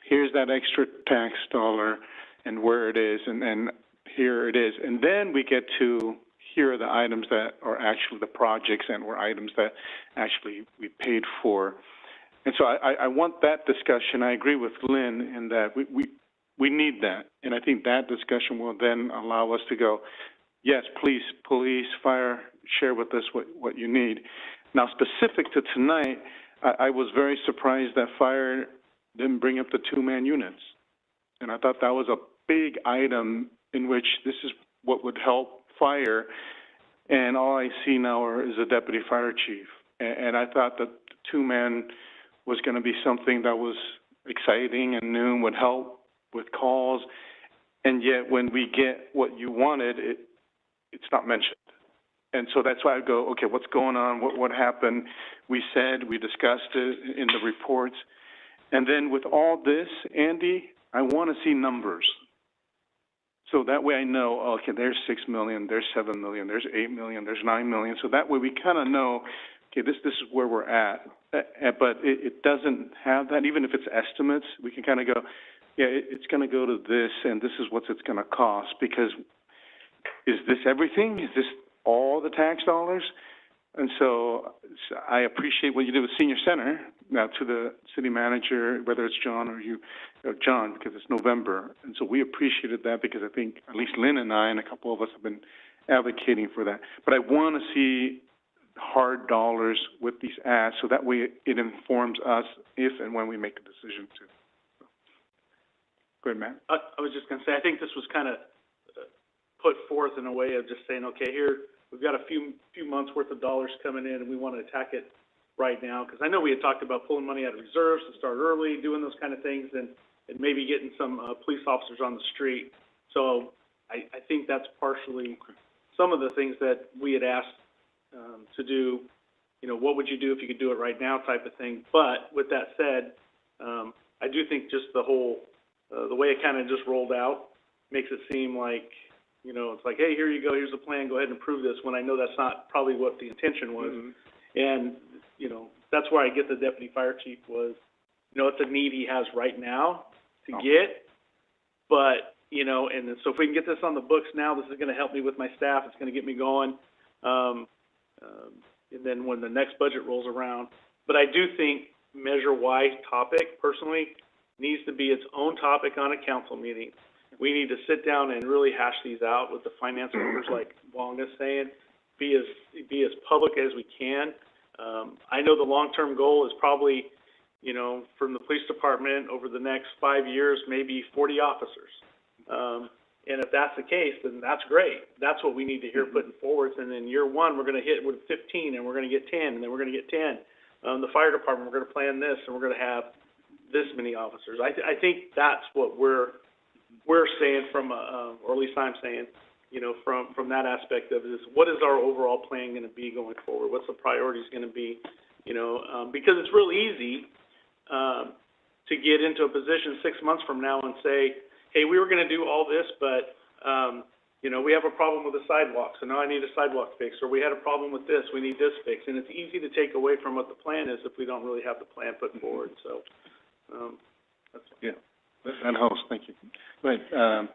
A: here's that extra tax dollar and where it is, and here it is. And then we get to, here are the items that are actually the projects and were items that actually we paid for. And so I want that discussion. I agree with Lynn in that we need that. And I think that discussion will then allow us to go, yes, please, police, fire, share with us what you need. Now, specific to tonight, I was very surprised that fire didn't bring up the two-man units. And I thought that was a big item in which this is what would help fire. And all I see now is a deputy fire chief. And I thought that the two-man was going to be something that was exciting and new and would help with calls. And yet when we get what you wanted, it's not mentioned. And so that's why I go, okay, what's going on? What happened? We discussed it in the reports. And then with all this, Andy, I want to see numbers. So that way I know, okay, there's 6 million, there's 7 million, there's 8 million, there's 9 million. So that way we kind of know, okay, this is where we're at. But it doesn't have that. Even if it's estimates, we can kind of go, yeah, it's going to go to this, and this is what it's going to cost. Because is this everything? Is this all the tax dollars? And so I appreciate what you did with Senior Center. Now, to the city manager, whether it's John or you, John, because it's November. And so we appreciated that because I think at least Lynn and I and a couple of us have been advocating for that. But I want to see hard dollars with these ads so that way it informs us if and when we make a decision to. Go ahead, Matt.
H: I was just going to say, I think this was kind of put forth in a way of just saying, okay, here, we've got a few months worth of dollars coming in, and we want to attack it right now, because I know we had talked about pulling money out of reserves to start early, doing those kind of things, and maybe getting some, police officers on the street. So I think that's partially some of the things that we had asked, to do. You know, what would you do if you could do it right now type of thing. But with that said, I do think just the whole, the way it kind of just rolled out makes it seem like, you know, it's like, hey, here you go, here's a plan, go ahead and approve this, when I know that's not probably what the intention was. And, you know, that's where I get the deputy fire chief was, you know, it's a need he has right now to get, but, you know, and so if we can get this on the books now, this is going to help me with my staff, it's going to get me going, and then when the next budget rolls around. But I do think Measure Y topic, personally, needs to be its own topic on a council meeting. We need to sit down and really hash these out with the finance members, like Wong is saying, be as public as we can. I know the long-term goal is probably, you know, from the police department over the next 5 years, maybe 40 officers. And if that's the case, then that's great. That's what we need to hear putting forward. And then year one, we're going to hit with 15, and we're going to get 10, and then we're going to get 10. The fire department, we're going to plan this, and we're going to have this many officers. I think that's what we're saying from, or at least I'm saying, you know, from that aspect of it is, what is our overall plan going to be going forward? What's the priorities going to be? You know, because it's real easy to get into a position 6 months from now and say, hey, we were going to do all this, but, you know, we have a problem with the sidewalk, so now I need a sidewalk fixed, or we had a problem with this, we need this fixed. And it's easy to take away from what the plan is if we don't really have the plan put forward. So, that's
A: Yeah. And host, thank you. Go ahead,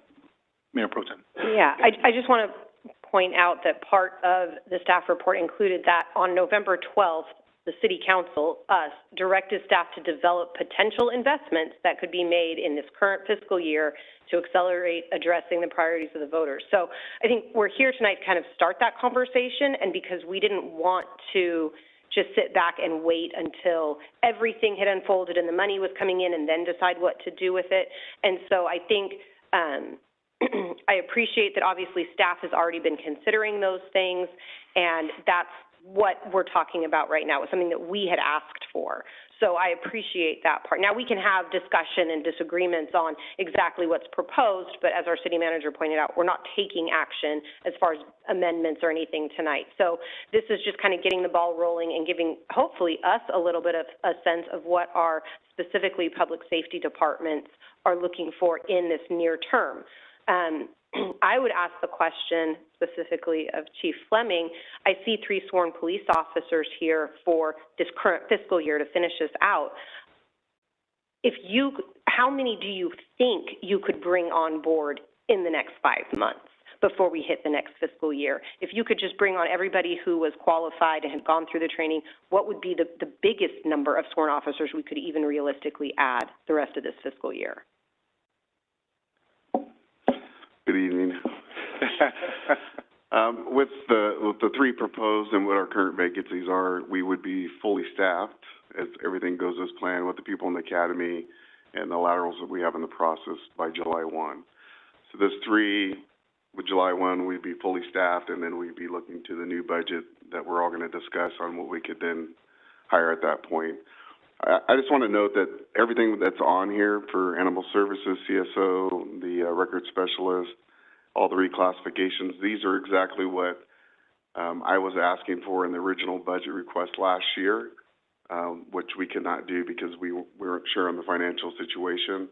A: Mayor Pro Tem.
P: Yeah, I just want to point out that part of the staff report included that on November 12th, the City Council, us, directed staff to develop potential investments that could be made in this current fiscal year to accelerate addressing the priorities of the voters. So I think we're here tonight to kind of start that conversation, and because we didn't want to just sit back and wait until everything had unfolded and the money was coming in and then decide what to do with it. And so I think I appreciate that obviously staff has already been considering those things, and that's what we're talking about right now. It's something that we had asked for. So I appreciate that part. Now we can have discussion and disagreements on exactly what's proposed, but as our city manager pointed out, we're not taking action as far as amendments or anything tonight. So this is just kind of getting the ball rolling and giving, hopefully, us a little bit of a sense of what our specifically public safety departments are looking for in this near term. I would ask the question specifically of Chief Fleming. I see 3 sworn police officers here for this current fiscal year to finish this out. How many do you think you could bring on board in the next 5 months before we hit the next fiscal year? If you could just bring on everybody who was qualified and had gone through the training, what would be the biggest number of sworn officers we could even realistically add the rest of this fiscal year?
E: Good evening. With the 3 proposed and what our current vacancies are, we would be fully staffed as everything goes as planned with the people in the academy and the laterals that we have in the process by July 1. So those 3, with July 1, we'd be fully staffed, and then we'd be looking to the new budget that we're all going to discuss on what we could then hire at that point. I just want to note that everything that's on here for animal services, CSO, the record specialist, all the reclassifications, these are exactly what I was asking for in the original budget request last year, which we could not do because we weren't sure on the financial situation.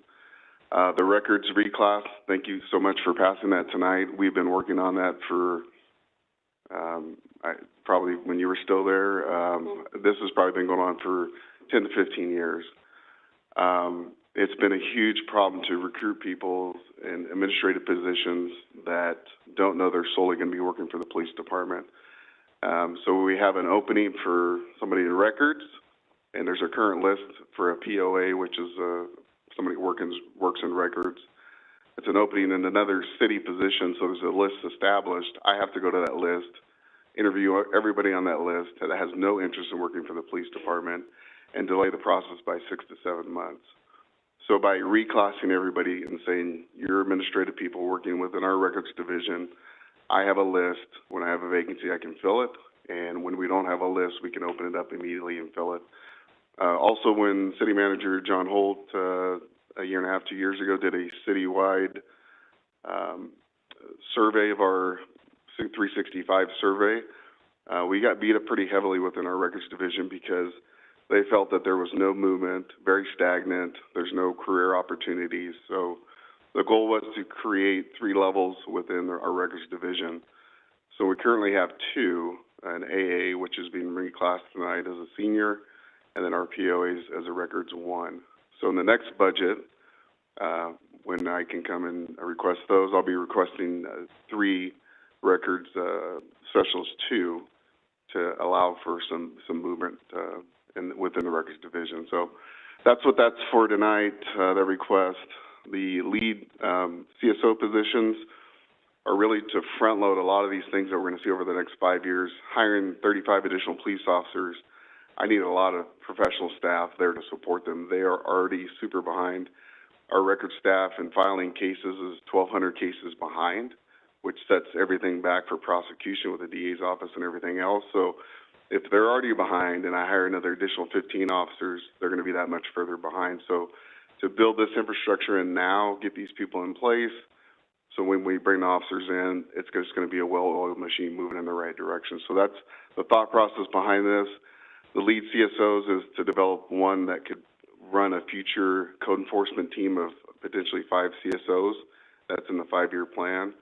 E: The records reclass, thank you so much for passing that tonight. We've been working on that for probably when you were still there. This has probably been going on for 10 to 15 years. It's been a huge problem to recruit people in administrative positions that don't know they're solely going to be working for the police department. So we have an opening for somebody in records, and there's a current list for a POA, which is somebody who works in records. It's an opening in another city position, so there's a list established. I have to go to that list, interview everybody on that list that has no interest in working for the police department, and delay the process by 6 to 7 months. So by reclassing everybody and saying you're administrative people working within our records division, I have a list. When I have a vacancy, I can fill it. And when we don't have a list, we can open it up immediately and fill it. Also, when City Manager John Holt, a year and a half, 2 years ago, did a citywide, survey of our 365 survey, we got beat up pretty heavily within our records division because they felt that there was no movement, very stagnant, there's no career opportunities. So the goal was to create 3 levels within our records division. So we currently have 2, an AA, which is being reclassed tonight as a senior, and then our POAs as a records 1. So in the next budget, when I can come and request those, I'll be requesting 3 records specialists 2 to allow for some movement within the records division. So that's what that's for tonight, the request. The lead CSO positions are really to front load a lot of these things that we're going to see over the next 5 years. Hiring 35 additional police officers, I need a lot of professional staff there to support them. They are already super behind. Our record staff in filing cases is 1,200 cases behind, which sets everything back for prosecution with the DA's office and everything else. So if they're already behind and I hire another additional 15 officers, they're going to be that much further behind. So to build this infrastructure and now get these people in place, so when we bring the officers in, it's just going to be a well-oiled machine moving in the right direction. So that's the thought process behind this. The lead CSOs is to develop one that could run a future code enforcement team of potentially 5 CSOs. That's in the 5-year plan.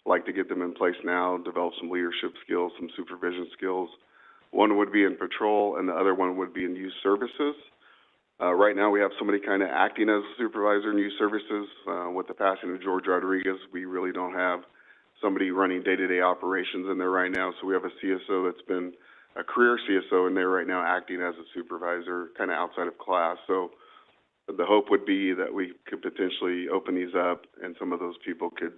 E: Like to get them in place now, develop some leadership skills, some supervision skills. One would be in patrol, and the other one would be in youth services. Right now, we have somebody kind of acting as a supervisor in youth services. With the passing of George Rodriguez, we really don't have somebody running day-to-day operations in there right now. So we have a CSO that's been a career CSO in there right now acting as a supervisor, kind of outside of class. So the hope would be that we could potentially open these up and some of those people could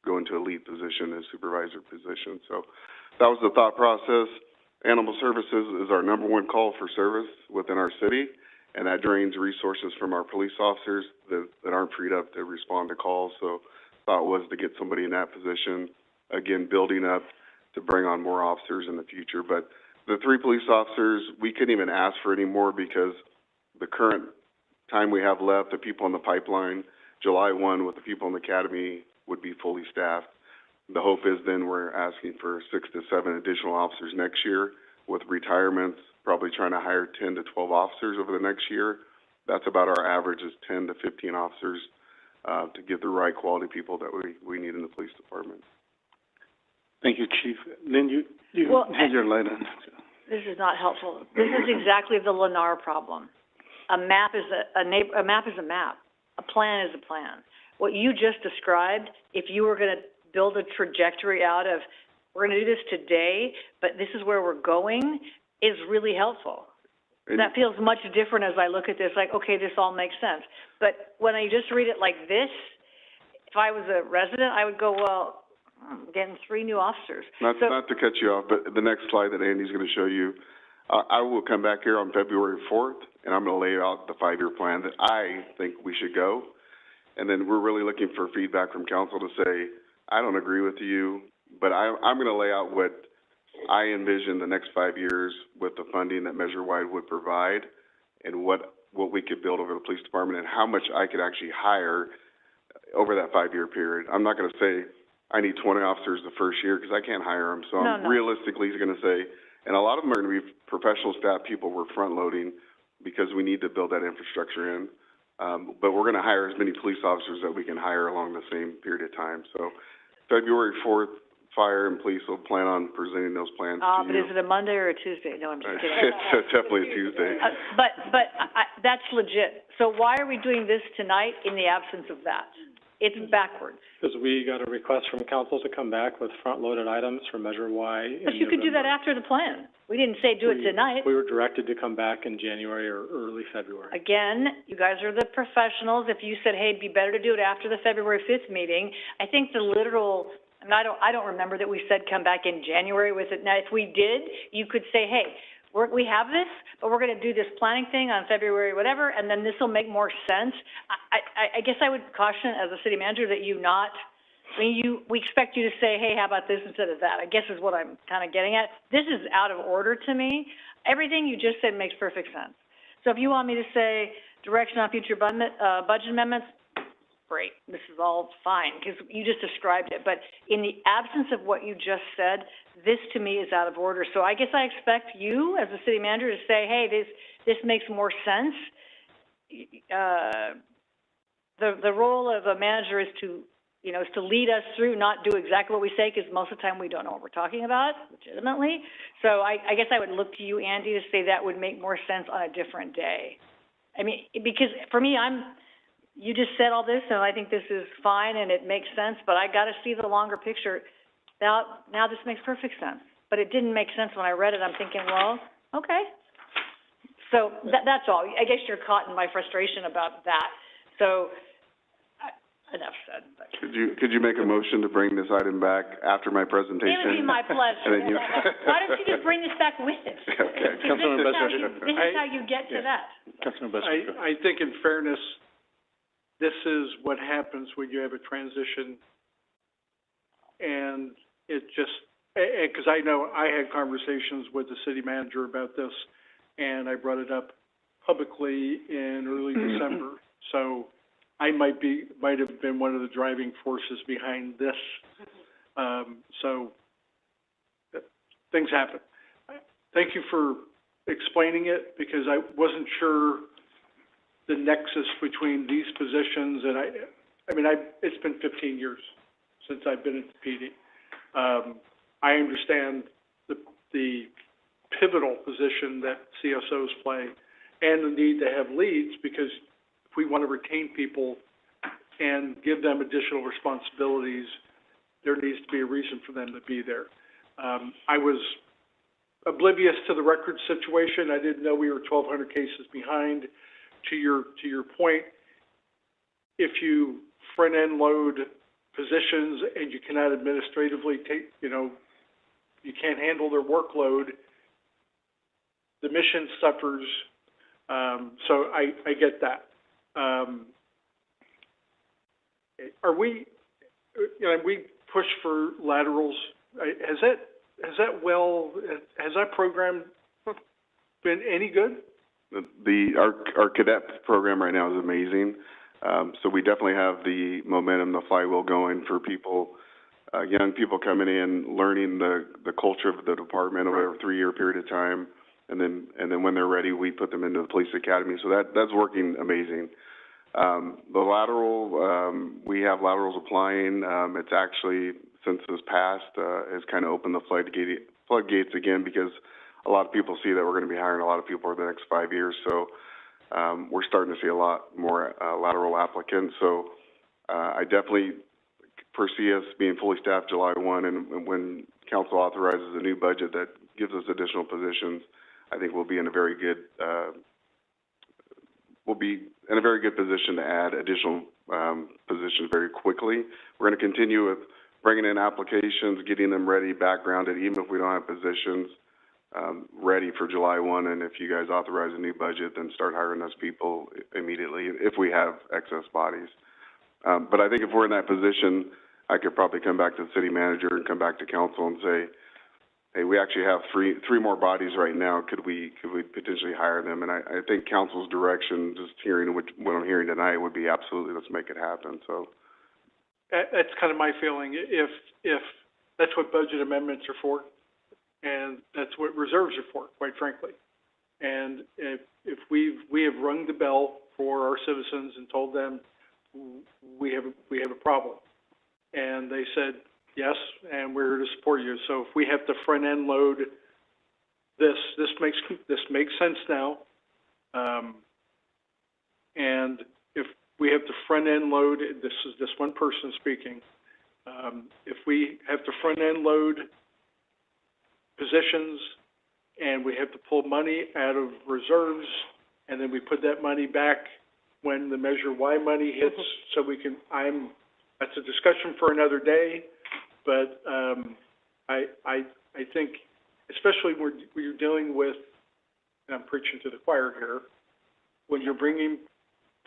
E: go into a lead position, a supervisor position. So that was the thought process. Animal services is our #1 call for service within our city, and that drains resources from our police officers that aren't freed up to respond to calls. So thought was to get somebody in that position, again, building up to bring on more officers in the future. But the 3 police officers, we couldn't even ask for any more because the current time we have left, the people in the pipeline, July 1 with the people in the academy would be fully staffed. The hope is then we're asking for 6 to 7 additional officers next year with retirements, probably trying to hire 10 to 12 officers over the next year. That's about our average is 10 to 15 officers to get the right quality people that we need in the police department.
A: Thank you, Chief. Lynn, you had your light on.
O: This is not helpful. This is exactly the Lennar problem. A map is a map is a map. A plan is a plan. What you just described, if you were going to build a trajectory out of, we're going to do this today, but this is where we're going, is really helpful. That feels much different as I look at this, like, okay, this all makes sense. But when I just read it like this, if I was a resident, I would go, well, I'm getting 3 new officers.
E: Not to cut you off, but the next slide that Andy's going to show you, I will come back here on February 4th, and I'm going to lay out the 5-year plan that I think we should go. And then we're really looking for feedback from council to say, I don't agree with you, but I'm going to lay out what I envision the next 5 years with the funding that Measure Wide would provide and what we could build over the police department and how much I could actually hire over that 5-year period. I'm not going to say I need 20 officers the first year because I can't hire them. So I'm realistically going to say, and a lot of them are going to be professional staff people we're front loading because we need to build that infrastructure in. But we're going to hire as many police officers that we can hire along the same period of time. So February 4th, Fire and Police will plan on presenting those plans to you.
O: But is it a Monday or a Tuesday? No, I'm just kidding.
E: It's definitely a Tuesday.
O: But that's legit. So why are we doing this tonight in the absence of that? It's backwards.
G: Because we got a request from council to come back with front-loaded items for Measure Y.
O: But you could do that after the plan. We didn't say do it tonight.
G: We were directed to come back in January or early February.
O: Again, you guys are the professionals. If you said, hey, it'd be better to do it after the February 5th meeting, I think the literal, and I don't remember that we said come back in January with it. Now, if we did, you could say, hey, we have this, but we're going to do this planning thing on February whatever, and then this will make more sense. I guess I would caution as a city manager that you not I mean, we expect you to say, hey, how about this instead of that, I guess is what I'm kind of getting at. This is out of order to me. Everything you just said makes perfect sense. So if you want me to say direction on future budget amendments, great, this is all fine, because you just described it. But in the absence of what you just said, this to me is out of order. So I guess I expect you, as the city manager, to say, hey, this makes more sense. The role of a manager is to, you know, is to lead us through, not do exactly what we say, because most of the time we don't know what we're talking about, legitimately. So I guess I would look to you, Andy, to say that would make more sense on a different day. I mean, because for me, you just said all this, and I think this is fine, and it makes sense, but I got to see the longer picture. Now this makes perfect sense, but it didn't make sense when I read it. I'm thinking, well, okay. So that's all. I guess you're caught in my frustration about that. So, enough said. But.
E: Could you make a motion to bring this item back after my presentation?
O: It would be my pleasure.
E: And then
O: Why don't you just bring this back with it?
E: Okay.
F: Councilmember Besser.
O: This is how you get to that.
F: Councilmember Besser.
B: I think in fairness, this is what happens when you have a transition, and it just, because I know I had conversations with the city manager about this, and I brought it up publicly in early December. So I might have been one of the driving forces behind this. So things happen. Thank you for explaining it, because I wasn't sure the nexus between these positions, and I mean, it's been 15 years since I've been at the PD. I understand the pivotal position that CSOs play and the need to have leads, because if we want to retain people and give them additional responsibilities, there needs to be a reason for them to be there. I was oblivious to the record situation. I didn't know we were 1,200 cases behind. To your point, if you front-end load positions and you cannot administratively take, you can't handle their workload, the mission suffers. So I get that. We push for laterals. Has that program been any good?
E: Our cadet program right now is amazing. So we definitely have the momentum, the flywheel going for people, young people coming in, learning the culture of the department over a 3-year period of time, and then when they're ready, we put them into the police academy. So that's working amazing. The lateral, we have laterals applying. It's actually, since this passed, has kind of opened the floodgates again, because a lot of people see that we're going to be hiring a lot of people over the next 5 years. So we're starting to see a lot more lateral applicants. So I definitely foresee us being fully staffed July 1, and when council authorizes a new budget that gives us additional positions, I think we'll be in a very good position to add additional positions very quickly. We're going to continue with bringing in applications, getting them ready, backgrounded, even if we don't have positions ready for July 1. And if you guys authorize a new budget, then start hiring those people immediately if we have excess bodies. But I think if we're in that position, I could probably come back to the city manager and come back to council and say, hey, we actually have three more bodies right now. Could we potentially hire them? And I think council's direction, just hearing what I'm hearing tonight, would be absolutely, let's make it happen. So
B: that's kind of my feeling. If that's what budget amendments are for, and that's what reserves are for, quite frankly. And if we have rung the bell for our citizens and told them we have a problem, and they said yes, and we're here to support you. So if we have to front end load this makes sense now. And if we have to front end load, this is this one person speaking. If we have to front end load positions and we have to pull money out of reserves, and then we put that money back when the Measure Y money hits, so we can, that's a discussion for another day, but I think, especially when you're dealing with, and I'm preaching to the choir here, when you're bringing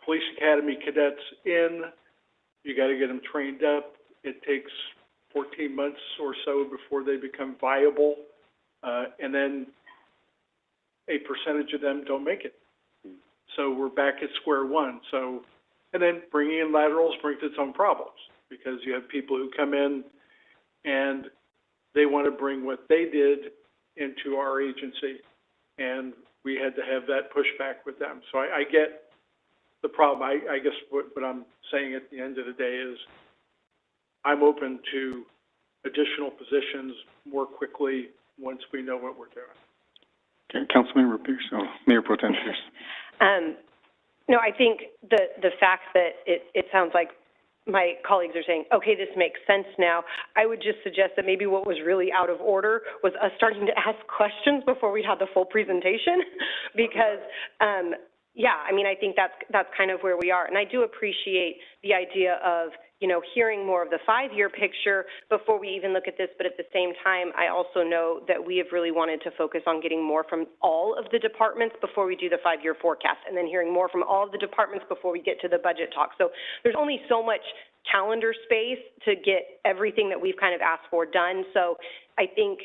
B: police academy cadets in, you got to get them trained up, it takes 14 months or so before they become viable, and then a percentage of them don't make it. So we're back at square one. So, and then bringing in laterals brings its own problems, because you have people who come in and they want to bring what they did into our agency, and we had to have that pushback with them. So I get the problem. I guess what I'm saying at the end of the day is I'm open to additional positions more quickly once we know what we're doing.
A: Okay, Councilmember Pierce, Mayor Pro Tem Pierce.
P: No, I think the fact that it sounds like my colleagues are saying, okay, this makes sense now, I would just suggest that maybe what was really out of order was us starting to ask questions before we had the full presentation, because, yeah, I mean, I think that's kind of where we are. And I do appreciate the idea of, you know, hearing more of the 5-year picture before we even look at this, but at the same time, I also know that we have really wanted to focus on getting more from all of the departments before we do the 5-year forecast, and then hearing more from all of the departments before we get to the budget talk. So there's only so much calendar space to get everything that we've kind of asked for done. So I think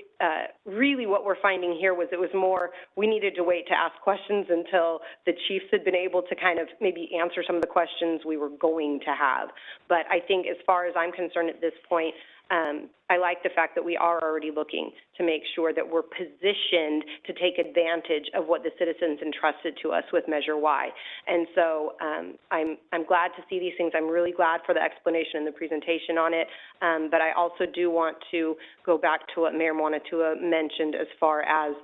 P: really what we're finding here was it was more we needed to wait to ask questions until the chiefs had been able to kind of maybe answer some of the questions we were going to have. But I think as far as I'm concerned at this point, I like the fact that we are already looking to make sure that we're positioned to take advantage of what the citizens entrusted to us with Measure Y. And so I'm glad to see these things. I'm really glad for the explanation and the presentation on it. But I also do want to go back to what Mayor Monatua mentioned as far as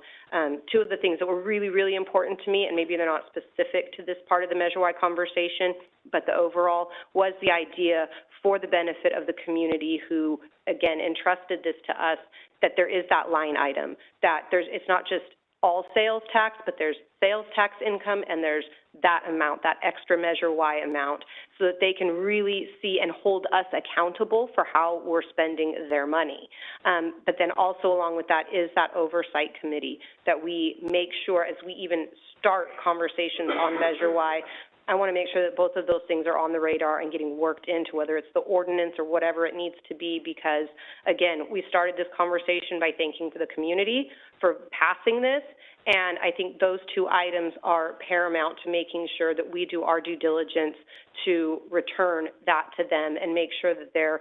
P: two of the things that were really, really important to me, and maybe they're not specific to this part of the Measure Y conversation, but the overall was the idea for the benefit of the community who, again, entrusted this to us, that there is that line item, that it's not just all sales tax, but there's sales tax income, and there's that amount, that extra Measure Y amount, so that they can really see and hold us accountable for how we're spending their money. But then also along with that is that oversight committee, that we make sure as we even start conversations on Measure Y, I want to make sure that both of those things are on the radar and getting worked into, whether it's the ordinance or whatever it needs to be, because, again, we started this conversation by thanking the community for passing this, and I think those two items are paramount to making sure that we do our due diligence to return that to them and make sure that they're,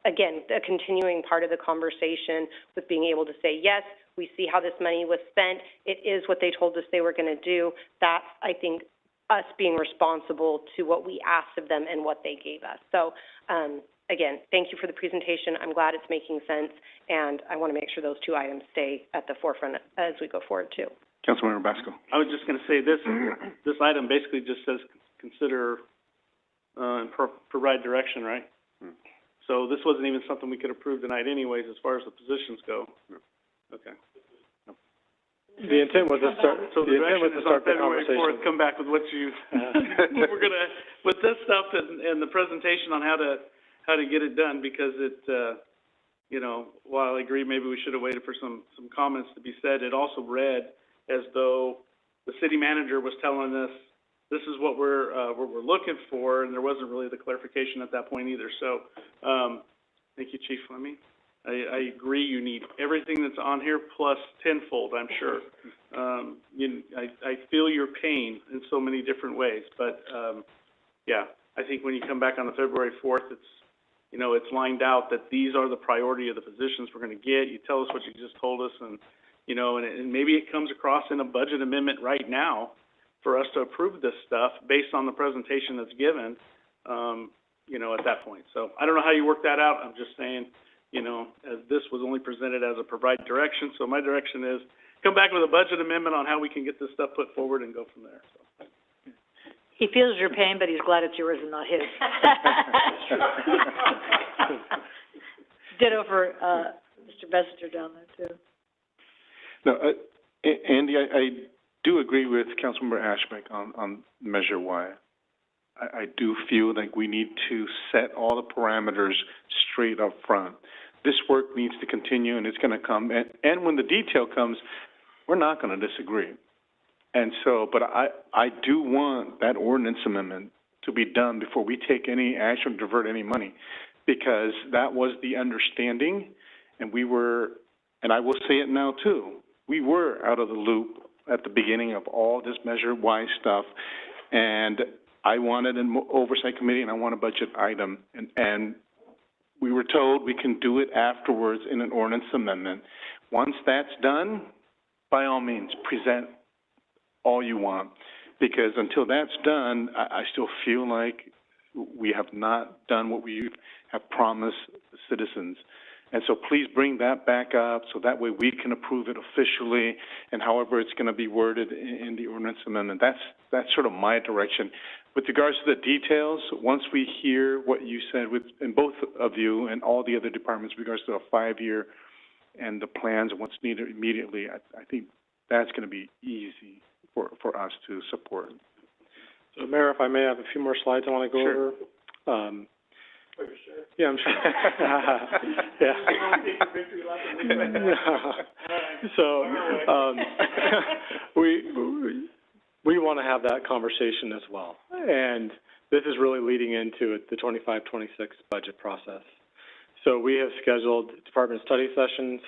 P: again, a continuing part of the conversation with being able to say, yes, we see how this money was spent. It is what they told us they were going to do. That's, I think, us being responsible to what we asked of them and what they gave us. So, again, thank you for the presentation. I'm glad it's making sense, and I want to make sure those two items stay at the forefront as we go forward, too.
A: Councilmember Basco.
H: I was just going to say this item basically just says consider and provide direction, right? So this wasn't even something we could approve tonight anyways as far as the positions go. Okay.
G: The intent was to start,
H: So the direction is on February 4th,
G: conversation.
H: come back with what you, we're gonna, with this stuff and the presentation on how to get it done, because it, you know, while I agree maybe we should have waited for some comments to be said, it also read as though the city manager was telling us, this is what we're looking for, and there wasn't really the clarification at that point either. So, thank you, Chief Fleming. I agree, you need everything that's on here plus tenfold, I'm sure. I feel your pain in so many different ways, but, yeah, I think when you come back on the February 4th, it's, you know, it's lined out that these are the priority of the positions we're gonna get. You tell us what you just told us, and, you know, and maybe it comes across in a budget amendment right now for us to approve this stuff based on the presentation that's given, you know, at that point. So I don't know how you work that out. I'm just saying, you know, as this was only presented as a provide direction, so my direction is come back with a budget amendment on how we can get this stuff put forward and go from there, so.
O: He feels your pain, but he's glad it's yours and not his. Ditto for, Mr. Bessinger down there, too.
A: No, Andy, I do agree with Councilmember Ashbeck on Measure Y. I do feel like we need to set all the parameters straight up front. This work needs to continue, and it's going to come. And when the detail comes, we're not going to disagree. And so, but I do want that ordinance amendment to be done before we take any action, divert any money. because that was the understanding, and we were, and I will say it now too, we were out of the loop at the beginning of all this Measure Y stuff, and I wanted an oversight committee and I want a budget item, and we were told we can do it afterwards in an ordinance amendment. Once that's done, by all means, present all you want, because until that's done, I still feel like we have not done what we have promised the citizens. And so please bring that back up so that way we can approve it officially and however it's going to be worded in the ordinance amendment. That's sort of my direction. With regards to the details, once we hear what you said in both of you and all the other departments with regards to a 5-year and the plans and what's needed immediately, I think that's going to be easy for us to support.
G: So, Mayor, if I may, I have a few more slides I want to go over. Yeah, I'm sure. Yeah. So, we want to have that conversation as well. And this is really leading into the 25-26 budget process. So we have scheduled department study sessions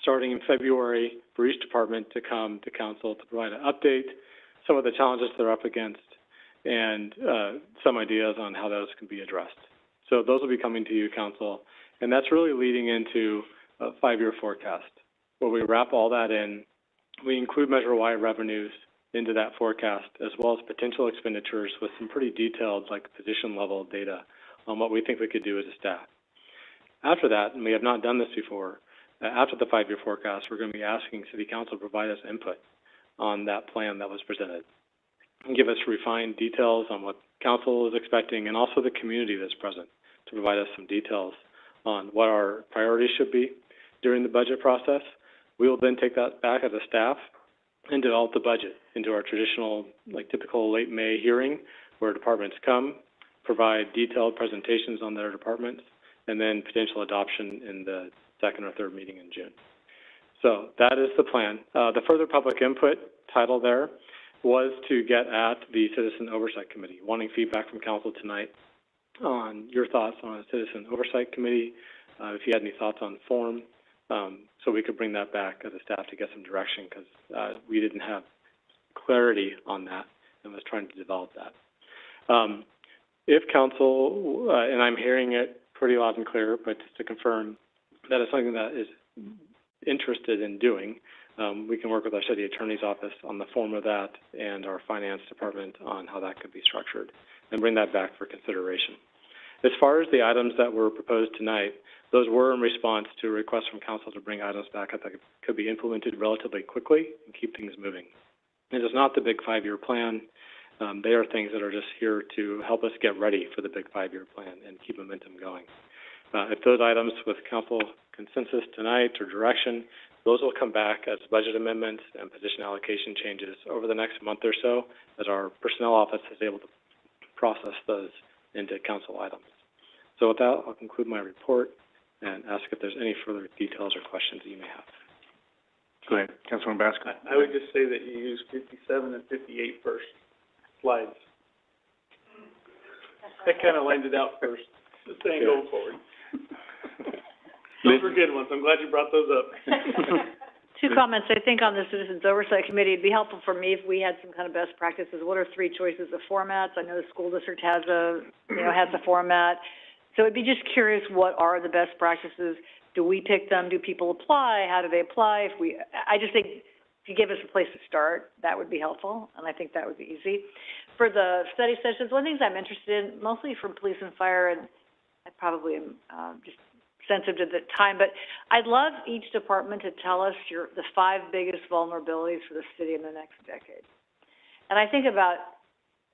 G: starting in February for each department to come to council to provide an update, some of the challenges they're up against, and some ideas on how those can be addressed. So those will be coming to you, council, and that's really leading into a 5-year forecast, where we wrap all that in. We include Measure Y revenues into that forecast, as well as potential expenditures with some pretty detailed, like, position-level data on what we think we could do as a staff. After that, and we have not done this before, after the 5-year forecast, we're going to be asking City Council to provide us input on that plan that was presented and give us refined details on what council is expecting and also the community that's present to provide us some details on what our priorities should be during the budget process. We will then take that back as a staff and develop the budget into our traditional, like, typical late May hearing where departments come, provide detailed presentations on their departments, and then potential adoption in the second or third meeting in June. So that is the plan. The further public input title there was to get at the Citizen Oversight Committee, wanting feedback from council tonight on your thoughts on a Citizen Oversight Committee, if you had any thoughts on form, so we could bring that back as a staff to get some direction, because we didn't have clarity on that and was trying to develop that. If council, and I'm hearing it pretty loud and clear, but just to confirm, that is something that is interested in doing, we can work with our city attorney's office on the form of that and our finance department on how that could be structured and bring that back for consideration. As far as the items that were proposed tonight, those were in response to a request from council to bring items back that could be implemented relatively quickly and keep things moving. It is not the big 5-year plan. They are things that are just here to help us get ready for the big 5-year plan and keep momentum going. If those items with council consensus tonight or direction, those will come back as budget amendments and position allocation changes over the next month or so as our personnel office is able to process those into council items. So with that, I'll conclude my report and ask if there's any further details or questions that you may have.
A: Go ahead, Councilman Basco.
H: I would just say that you use 57 and 58 first slides. That kind of lined it out first, just saying going forward. Those were good ones. I'm glad you brought those up.
O: Two comments. I think on the Citizens Oversight Committee, it'd be helpful for me if we had some kind of best practices. What are 3 choices of formats? I know the school district has a format. So I'd be just curious, what are the best practices? Do we pick them? Do people apply? How do they apply? I just think if you give us a place to start, that would be helpful, and I think that would be easy. For the study sessions, one of the things I'm interested in, mostly for police and fire, and I probably am just sensitive to the time, but I'd love each department to tell us the 5 biggest vulnerabilities for the city in the next decade. And I think about,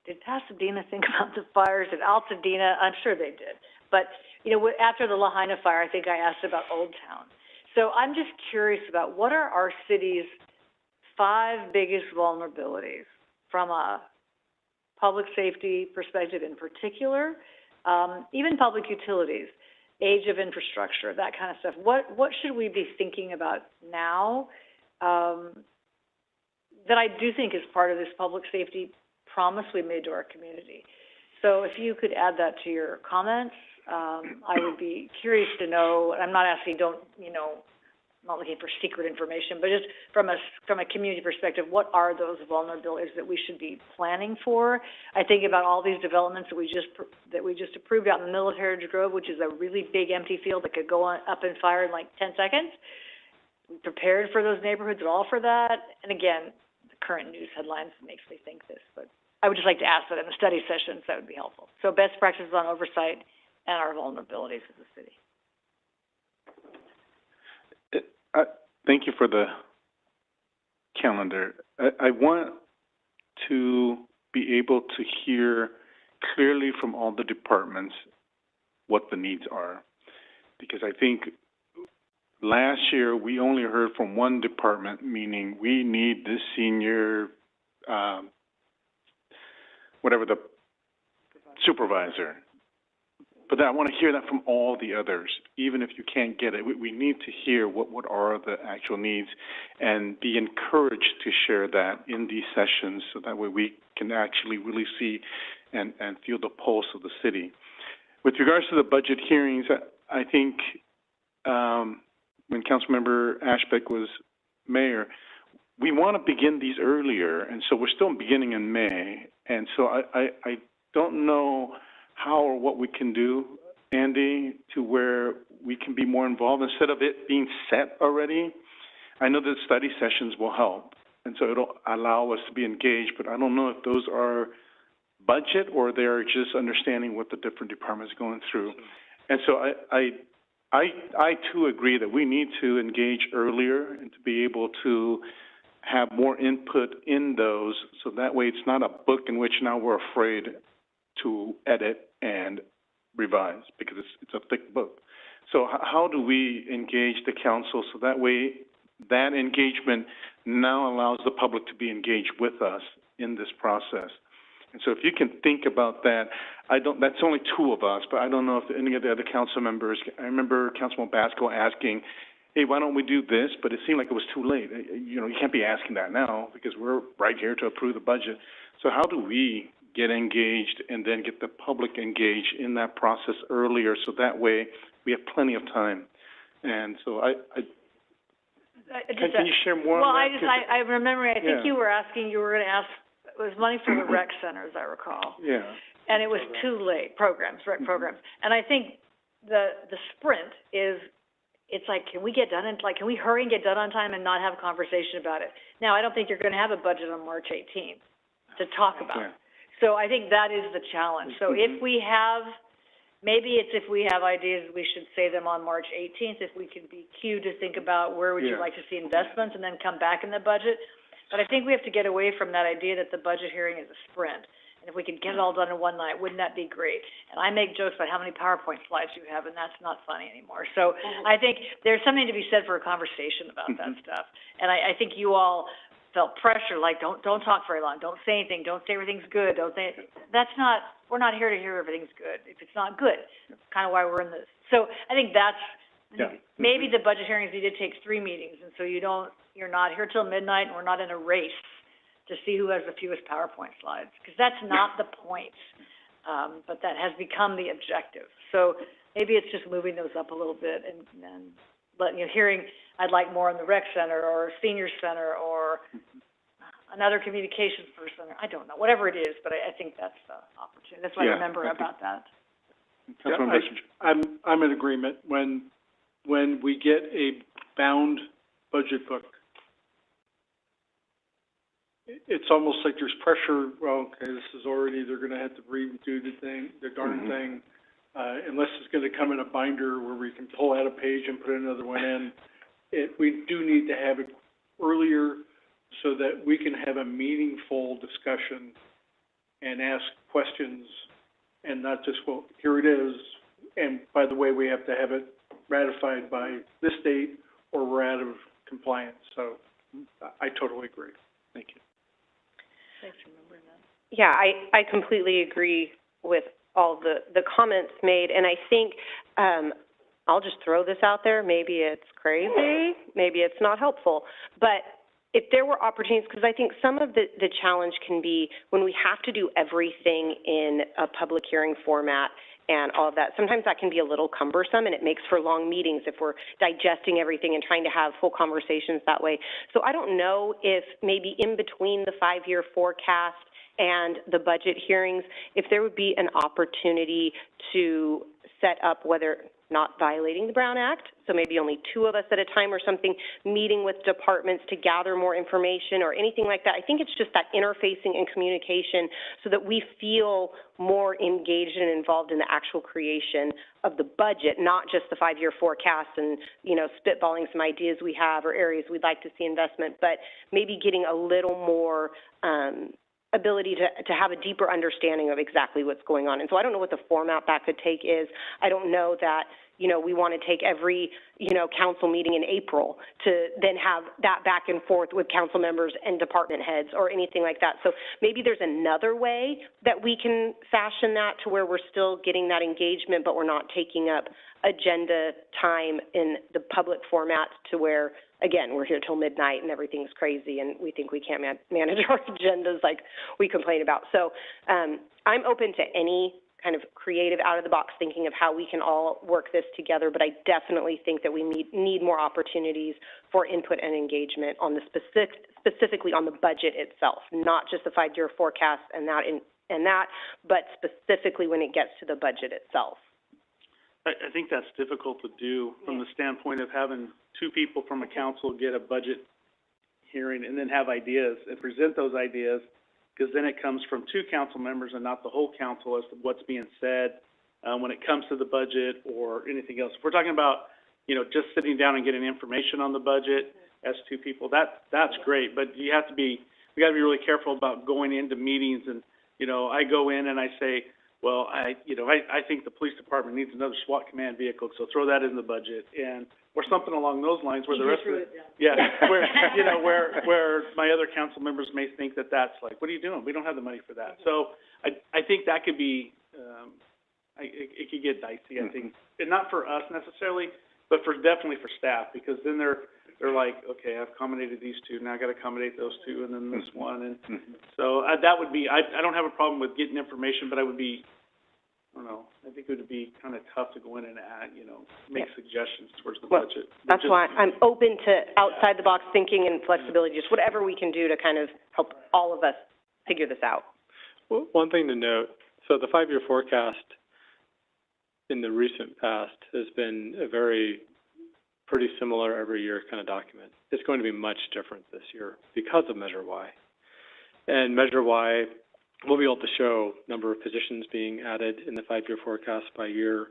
O: did Pasadena think about the fires? Did Altadena? I'm sure they did. But, you know, after the Lahaina fire, I think I asked about Old Town. So I'm just curious about what are our city's 5 biggest vulnerabilities from a public safety perspective in particular, even public utilities, age of infrastructure, that kind of stuff. What should we be thinking about now that I do think is part of this public safety promise we made to our community? So if you could add that to your comments, I would be curious to know, I'm not asking, I'm not looking for secret information, but just from a community perspective, what are those vulnerabilities that we should be planning for? I think about all these developments that we just approved out in the middle of Heritage Grove, which is a really big empty field that could go up and fire in like 10 seconds. We prepared for those neighborhoods at all for that? And again, the current news headlines makes me think this, but I would just like to ask that in the study sessions, that would be helpful. So best practices on oversight and our vulnerabilities as a city.
A: Thank you for the calendar. I want to be able to hear clearly from all the departments what the needs are. Because I think last year we only heard from one department, meaning we need this senior, whatever the supervisor. But then I want to hear that from all the others, even if you can't get it. We need to hear what are the actual needs and be encouraged to share that in these sessions so that way we can actually really see and feel the pulse of the city. With regards to the budget hearings, I think when Councilmember Ashbeck was mayor, we want to begin these earlier, and so we're still beginning in May. And so I don't know how or what we can do, Andy, to where we can be more involved instead of it being set already. I know that study sessions will help, and so it'll allow us to be engaged, but I don't know if those are budget or they're just understanding what the different departments are going through. And so I too agree that we need to engage earlier and to be able to have more input in those, so that way it's not a book in which now we're afraid to edit and revise, because it's a thick book. So how do we engage the council so that way that engagement now allows the public to be engaged with us in this process? And so if you can think about that, that's only two of us, but I don't know if any of the other council members, I remember Councilman Basco asking, hey, why don't we do this? But it seemed like it was too late. You can't be asking that now because we're right here to approve the budget. So how do we get engaged and then get the public engaged in that process earlier so that way we have plenty of time? And so can you share more on that?
O: Well, I remember, I think you were going to ask, it was money for the rec center, as I recall.
A: Yeah.
O: And it was too late, rec programs. And I think the sprint is, it's like, can we hurry and get done on time and not have a conversation about it? Now, I don't think you're going to have a budget on March 18th to talk about. Yeah. So I think that is the challenge. So if we have, maybe it's if we have ideas, we should say them on March 18th, if we can be cued to think about where would you like to see investments and then come back in the budget. But I think we have to get away from that idea that the budget hearing is a sprint. And if we could get it all done in one night, wouldn't that be great? And I make jokes about how many PowerPoint slides you have, and that's not funny anymore. So I think there's something to be said for a conversation about that stuff. And I think you all felt pressure, like don't talk very long, don't say anything, don't say everything's good, we're not here to hear everything's good if it's not good. That's kind of why we're in this. So I think maybe the budget hearings need to take 3 meetings, and so you're not here till midnight, and we're not in a race to see who has the fewest PowerPoint slides, because that's not the point, but that has become the objective. So maybe it's just moving those up a little bit and hearing, I'd like more on the rec center or senior center or another communications person. I don't know, whatever it is, but I think that's the opportunity. That's what I remember about that.
B: I'm in agreement. When we get a bound budget book, it's almost like there's pressure. Well, okay, they're going to have to redo the darn thing, unless it's going to come in a binder where we can pull out a page and put another one in. We do need to have it earlier so that we can have a meaningful discussion and ask questions and not just, well, here it is, and by the way, we have to have it ratified by this date or we're out of compliance. So I totally agree. Thank you.
O: Thanks for remembering that.
P: Yeah, I completely agree with all the comments made, and I think I'll just throw this out there. Maybe it's crazy, maybe it's not helpful, but if there were opportunities, because I think some of the challenge can be when we have to do everything in a public hearing format and all of that. Sometimes that can be a little cumbersome, and it makes for long meetings if we're digesting everything and trying to have full conversations that way. So I don't know if maybe in between the 5-year forecast and the budget hearings, if there would be an opportunity to set up, whether not violating the Brown Act, so maybe only 2 of us at a time or something, meeting with departments to gather more information or anything like that. I think it's just that interfacing and communication so that we feel more engaged and involved in the actual creation of the budget, not just the 5-year forecast and, you know, spitballing some ideas we have or areas we'd like to see investment, but maybe getting a little more ability to have a deeper understanding of exactly what's going on. And so I don't know what the format that could take is. I don't know that, you know, we want to take every, you know, council meeting in April to then have that back and forth with council members and department heads or anything like that. So maybe there's another way that we can fashion that to where we're still getting that engagement, but we're not taking up agenda time in the public format to where, again, we're here till midnight and everything's crazy and we think we can't manage our agendas like we complain about. So I'm open to any kind of creative out-of-the-box thinking of how we can all work this together, but I definitely think that we need more opportunities for input and engagement on the specifically on the budget itself, not just the 5-year forecast and that, but specifically when it gets to the budget itself.
H: I think that's difficult to do from the standpoint of having 2 people from a council get a budget hearing and then have ideas and present those ideas, because then it comes from 2 council members and not the whole council as to what's being said when it comes to the budget or anything else. If we're talking about, you know, just sitting down and getting information on the budget as 2 people, that's great, but we got to be really careful about going into meetings and, you know, I go in and I say, well, I think the police department needs another SWAT command vehicle, so throw that in the budget, and or something along those lines where the rest of it, where you know where my other council members may think that that's like, what are you doing? We don't have the money for that. So I think that could be it could get dicey. I think, and not for us necessarily, but definitely for staff, because then they're like, okay, I've accommodated these 2, now I got to accommodate those 2, and then this one, and so that would be. I don't have a problem with getting information, but I would be, I don't know. I think it would be kind of tough to go in and add, you know, make suggestions towards the budget.
P: That's why I'm open to outside the box thinking and flexibility, just whatever we can do to kind of help all of us figure this out.
G: Well, one thing to note, so the 5-year forecast in the recent past has been a pretty similar every year kind of document. It's going to be much different this year because of Measure Y. And Measure Y, we'll be able to show number of positions being added in the 5-year forecast by year,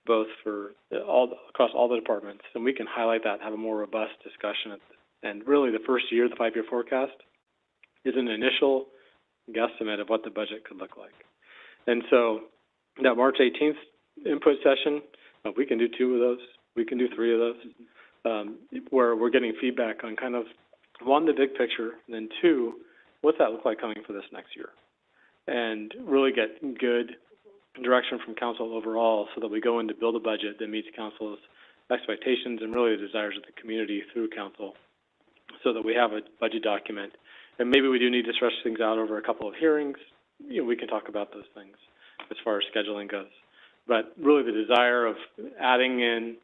G: both for across all the departments. And we can highlight that and have a more robust discussion. And really the first year of the 5-year forecast is an initial guesstimate of what the budget could look like. And so that March 18th input session, we can do 2 of those. We can do 3 of those, where we're getting feedback on kind of, 1, the big picture, and then 2, what's that look like coming for this next year? And really get good direction from council overall so that we go in to build a budget that meets council's expectations and really the desires of the community through council so that we have a budget document. And maybe we do need to stretch things out over a couple of hearings. You know, we can talk about those things as far as scheduling goes. But really the desire of adding in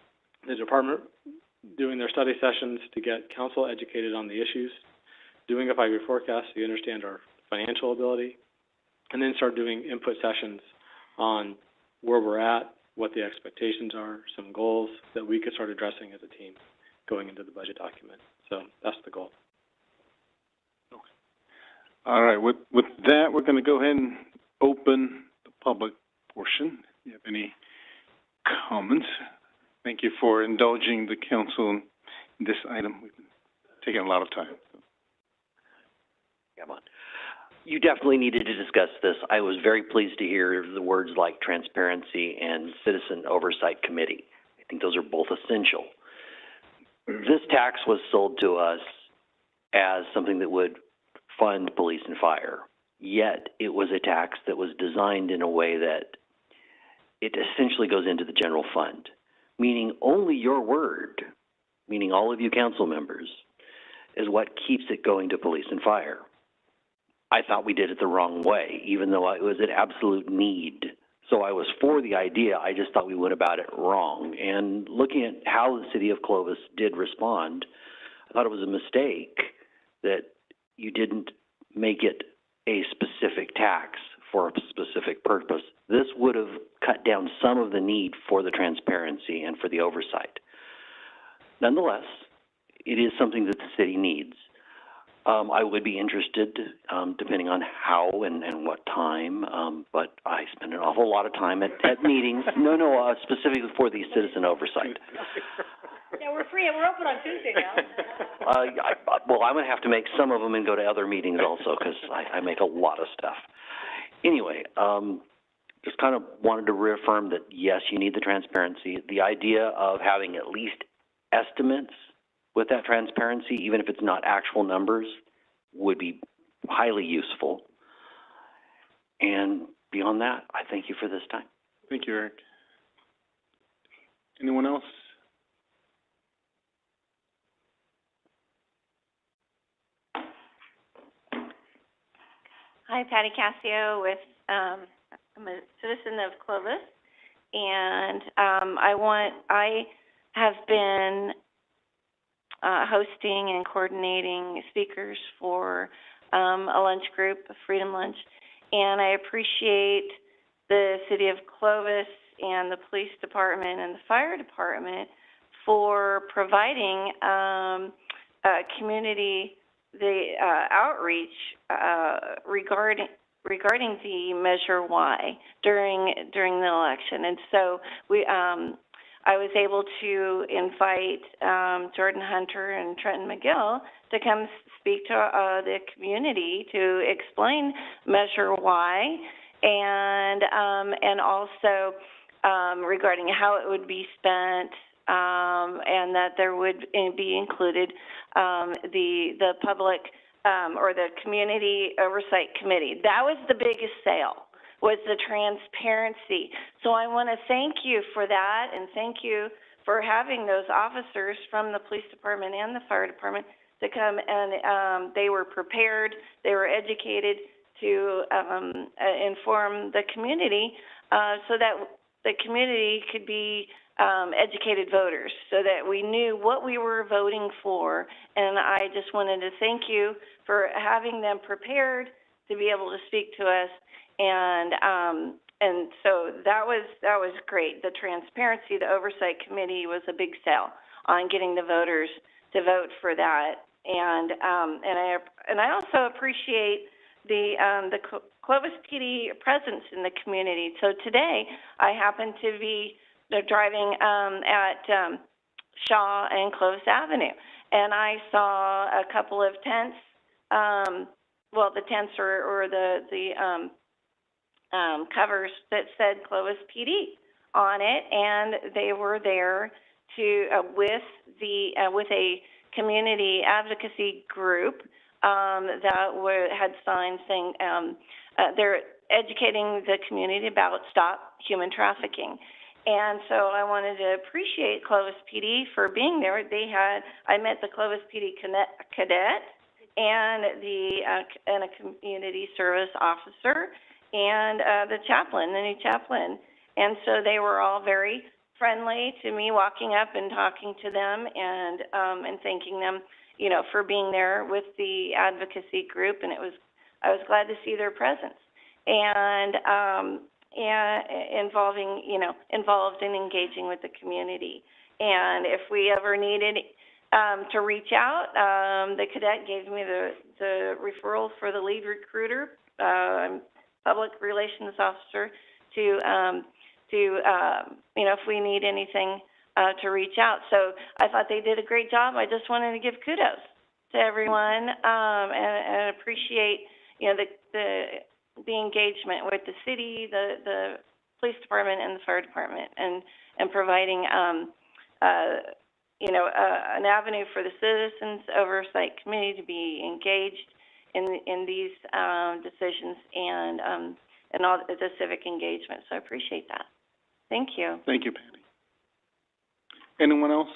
G: the department doing their study sessions to get council educated on the issues, doing a 5-year forecast so you understand our financial ability, and then start doing input sessions on where we're at, what the expectations are, some goals that we could start addressing as a team going into the budget document. So that's the goal.
A: Okay. All right. With that, we're going to go ahead and open the public portion. Do you have any comments? Thank you for indulging the council in this item. We've been taking a lot of time.
K: Come on. You definitely needed to discuss this. I was very pleased to hear the words like transparency and citizen oversight committee. I think those are both essential. This tax was sold to us as something that would fund police and fire, yet it was a tax that was designed in a way that it essentially goes into the general fund, meaning only your word, meaning all of you council members, is what keeps it going to police and fire. I thought we did it the wrong way, even though it was an absolute need So I was for the idea, I just thought we went about it wrong. And looking at how the city of Clovis did respond, I thought it was a mistake that you didn't make it a specific tax for a specific purpose. This would have cut down some of the need for the transparency and for the oversight. Nonetheless, it is something that the city needs. I would be interested, depending on how and what time, but I spend an awful lot of time at meetings. No, specifically for the citizen oversight.
O: Yeah, we're free, we're open on Tuesday now.
K: Well, I'm gonna have to make some of them and go to other meetings also, because I make a lot of stuff. Anyway, just kind of wanted to reaffirm that, yes, you need the transparency. The idea of having at least estimates with that transparency, even if it's not actual numbers, would be highly useful. And beyond that, I thank you for this time.
F: Thank you, Eric. Anyone else?
C: Hi, Patty Cassio with, I'm a citizen of Clovis, and I have been hosting and coordinating speakers for a lunch group, a Freedom Lunch, and I appreciate the City of Clovis and the Police Department and the Fire Department for providing community outreach regarding the Measure Y during the election. And so I was able to invite Jordan Hunter and Trenton McGill to come speak to the community to explain Measure Y and also regarding how it would be spent, and that there would be included the public or the community oversight committee. That was the biggest sale, was the transparency. So I want to thank you for that, and thank you for having those officers from the police department and the fire department to come, and they were prepared, they were educated to inform the community so that the community could be educated voters, so that we knew what we were voting for. And I just wanted to thank you for having them prepared to be able to speak to us. And so that was great. The transparency, the oversight committee was a big sell on getting the voters to vote for that. And I also appreciate the Clovis PD presence in the community. So today I happened to be driving at Shaw and Clovis Avenue, and I saw a couple of tents. Well, the tents or the covers that said Clovis PD on it, and they were there to with a community advocacy group that had signs saying they're educating the community about Stop Human Trafficking. And so I wanted to appreciate Clovis PD for being there. I met the Clovis PD cadet and a community service officer and the new chaplain. And so they were all very friendly to me, walking up and talking to them and thanking them, for being there with the advocacy group. And I was glad to see their presence and involved in engaging with the community. And if we ever needed to reach out, the cadet gave me the referral for the lead recruiter, public relations officer, to if we need anything to reach out. So I thought they did a great job. I just wanted to give kudos to everyone and appreciate the engagement with the city, the police department, and the fire department, and providing an avenue for the citizens oversight committee to be engaged in these decisions and all the civic engagement. So I appreciate that. Thank you.
F: Thank you, Patty. Anyone else?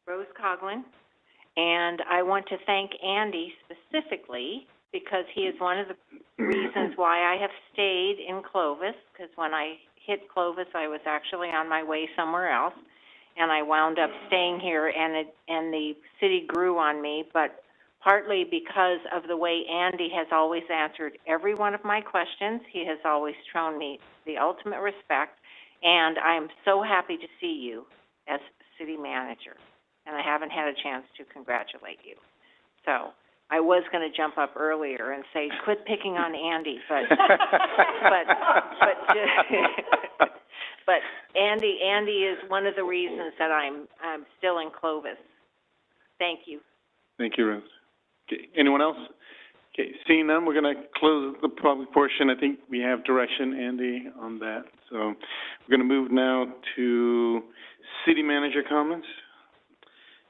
S: Rose Coughlin, and I want to thank Andy specifically because he is one of the reasons why I have stayed in Clovis, because when I hit Clovis, I was actually on my way somewhere else, and I wound up staying here, and the city grew on me, but partly because of the way Andy has always answered every one of my questions. He has always shown me the ultimate respect, and I'm so happy to see you as city manager, and I haven't had a chance to congratulate you. So I was going to jump up earlier and say, quit picking on Andy, but but Andy is one of the reasons that I'm still in Clovis. Thank you.
A: Thank you, Rose. Okay, anyone else? Okay, seeing none, we're going to close the public portion. I think we have direction, Andy, on that. So we're going to move now to city manager comments.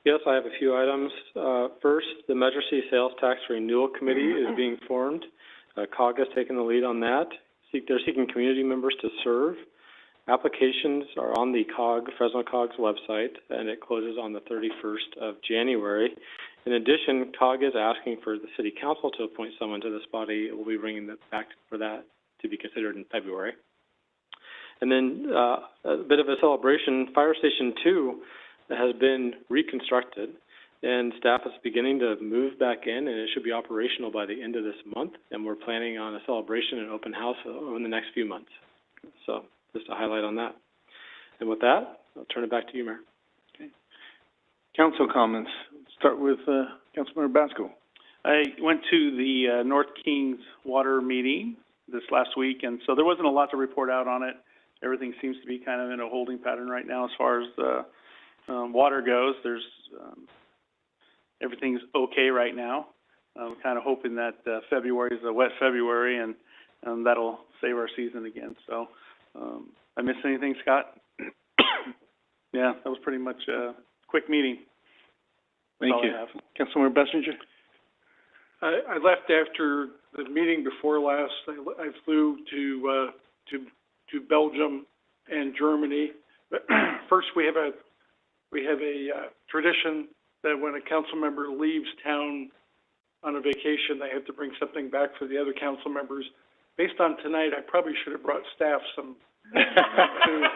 G: Yes, I have a few items. First, the Metro City Sales Tax Renewal Committee is being formed. COG has taken the lead on that. They're seeking community members to serve. Applications are on the Fresno COG's website, and it closes on the 31st of January. In addition, COG is asking for the City Council to appoint someone to this body. We'll be bringing that back for that to be considered in February. And then a bit of a celebration, Fire Station 2 has been reconstructed, and staff is beginning to move back in, and it should be operational by the end of this month, and we're planning on a celebration and open house over the next few months. So just a highlight on that. And with that, I'll turn it back to you, Mayor.
A: Okay. Council comments. Start with Councilmember Basco. I went to the North Kings water meeting this last week, and so there wasn't a lot to report out on it. Everything seems to be kind of in a holding pattern right now as far as the water goes. There's everything's okay right now. I'm kind of hoping that February is a wet February, and that'll save our season again. So, I missed anything, Scott? Yeah, that was pretty much a quick meeting. Thank you. Councilmember Bessinger?
B: I left after the meeting before last. I flew to Belgium and Germany. But first, we have a tradition that when a council member leaves town on a vacation, they have to bring something back for the other council members. Based on tonight, I probably should have brought staff some food.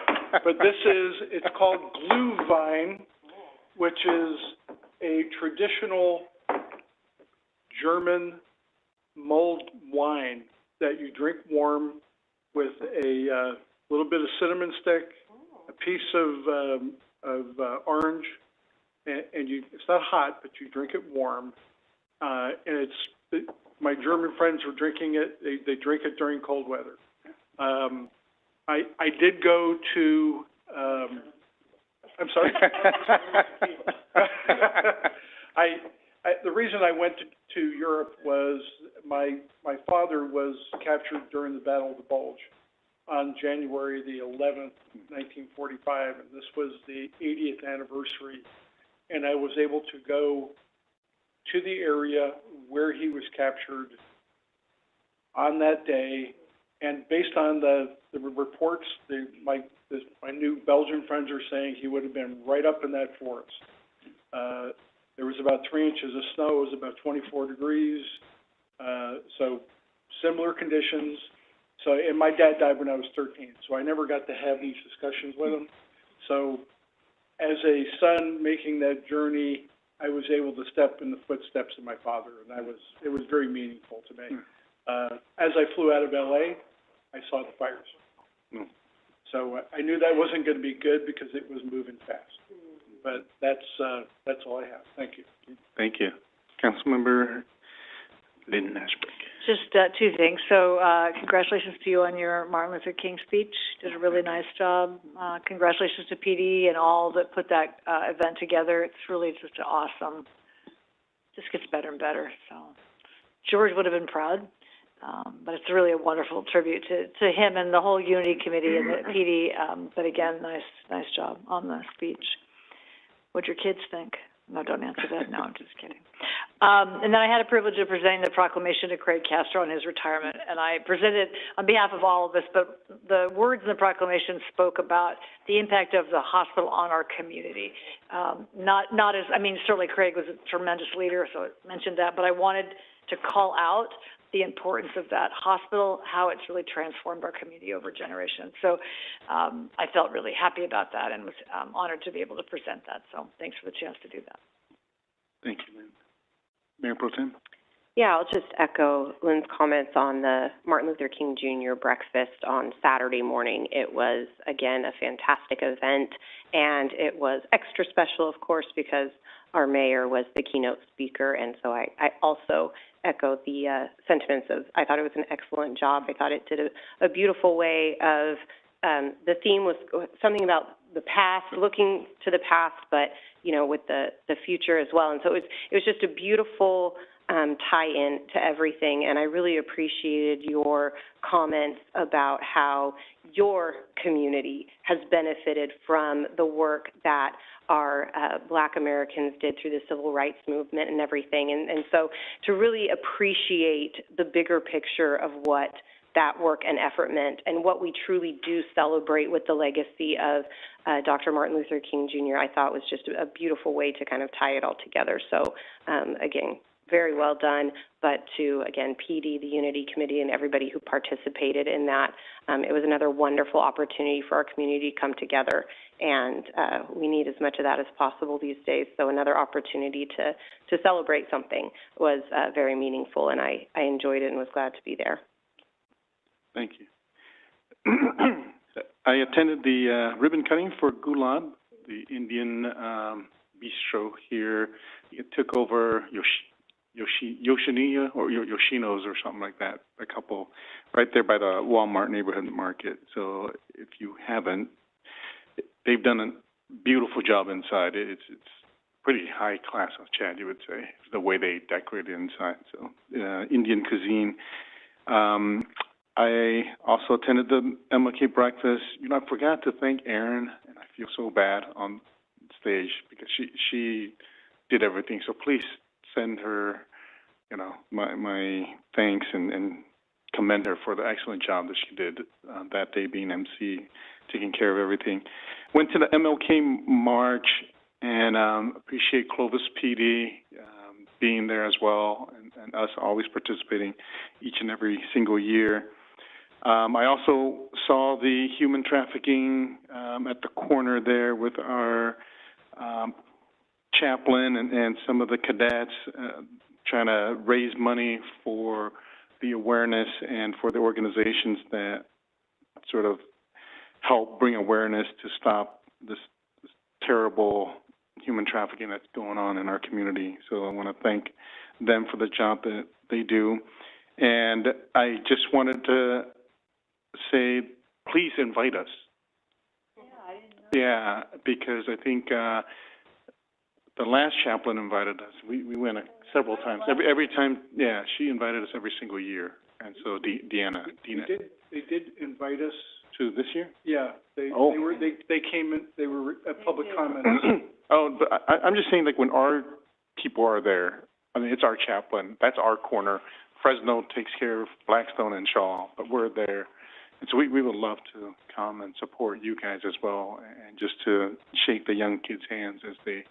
B: But it's called Glühwein, which is a traditional German mulled wine that you drink warm with a little bit of cinnamon stick, a piece of orange, and it's not hot, but you drink it warm. And my German friends were drinking it. They drink it during cold weather. I did go to, I'm sorry? The reason I went to Europe was my father was captured during the Battle of the Bulge on January the 11th, 1945, and this was the 80th anniversary. And I was able to go to the area where he was captured on that day, and based on the reports, my new Belgian friends are saying he would have been right up in that forest. There was about 3 inches of snow. It was about 24 degrees. So similar conditions. So, and my dad died when I was 13, so I never got to have these discussions with him. So as a son making that journey, I was able to step in the footsteps of my father, and it was very meaningful to me. As I flew out of LA, I saw the fires. So I knew that wasn't going to be good because it was moving fast. But that's all I have. Thank you.
A: Thank you. Councilmember Lynn Ashbrook.
O: Just two things. So congratulations to you on your Martin Luther King speech. Did a really nice job. Congratulations to PD and all that put that event together. It's really just awesome. Just gets better and better. So George would have been proud. But it's really a wonderful tribute to him and the whole Unity Committee and the PD. But again, nice job on the speech. What'd your kids think? No, don't answer that. No, I'm just kidding. And then I had a privilege of presenting the proclamation to Craig Castro on his retirement, and I presented on behalf of all of us, but the words in the proclamation spoke about the impact of the hospital on our community. Not as, I mean, certainly Craig was a tremendous leader, so I mentioned that, but I wanted to call out the importance of that hospital, how it's really transformed our community over generations. So, I felt really happy about that and was, honored to be able to present that. So thanks for the chance to do that.
A: Thank you, Lynn. Mayor Pro Tem?
P: Yeah, I'll just echo Lynn's comments on the Martin Luther King Jr. breakfast on Saturday morning. It was, again, a fantastic event, and it was extra special, of course, because our mayor was the keynote speaker, and so I also echo the sentiments of, I thought it was an excellent job. I thought it did a beautiful way of, the theme was something about the past, looking to the past, but, you know, with the future as well. And so it was just a beautiful tie-in to everything, and I really appreciated your comments about how your community has benefited from the work that our Black Americans did through the civil rights movement and everything. And so to really appreciate the bigger picture of what that work and effort meant and what we truly do celebrate with the legacy of Dr. Martin Luther King Jr., I thought was just a beautiful way to kind of tie it all together. So, again, very well done, but to, again, PD, the Unity Committee, and everybody who participated in that. It was another wonderful opportunity for our community to come together, and we need as much of that as possible these days. So another opportunity to celebrate something was very meaningful, and I enjoyed it and was glad to be there.
A: Thank you. I attended the ribbon cutting for Gulad, the Indian bistro here. It took over Yoshiniya or Yoshino's or something like that, a couple right there by the Walmart neighborhood market. So if you haven't, they've done a beautiful job inside. It's pretty high class of Chad, you would say, the way they decorate it inside. So Indian cuisine. I also attended the MLK breakfast. You know, I forgot to thank Erin, and I feel so bad on stage because she did everything. So please send her, you know, my thanks and commend her for the excellent job that she did that day being MC, taking care of everything. Went to the MLK March and appreciate Clovis PD being there as well and us always participating each and every single year. I also saw the human trafficking at the corner there with our chaplain and some of the cadets trying to raise money for the awareness and for the organizations that sort of help bring awareness to stop this terrible human trafficking that's going on in our community. So I want to thank them for the job that they do. And I just wanted to say, please invite us. Yeah, because I think the last chaplain invited us. We went several times. Every time, yeah, she invited us every single year. And so Deanna.
B: They did invite us
A: to this year?
B: Yeah, they came in. They were at public comments.
A: Oh, but I'm just saying, like, when our people are there, I mean, it's our chaplain. That's our corner. Fresno takes care of Blackstone and Shaw, but we're there. And so we would love to come and support you guys as well, and just to shake the young kids' hands as they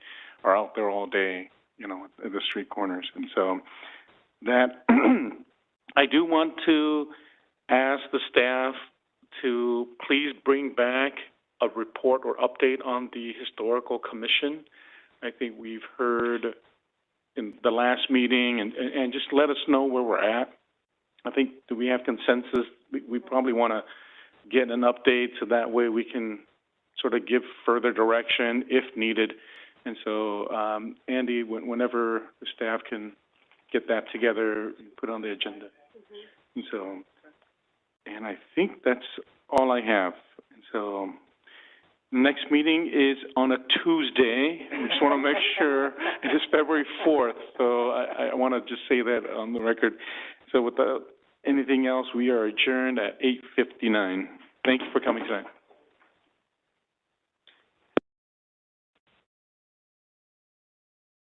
A: are out there all day, you know, at the street corners. And so that I do want to ask the staff to please bring back a report or update on the Historical Commission. I think we've heard in the last meeting, and just let us know where we're at. I think, do we have consensus? We probably want to get an update so that way we can sort of give further direction if needed. And so, Andy, whenever the staff can get that together, put it on the agenda. And so, and I think that's all I have. And so, next meeting is on a Tuesday. I just want to make sure it is February 4th. So I want to just say that on the record. So without anything else, we are adjourned at 8:59. Thank you for coming tonight.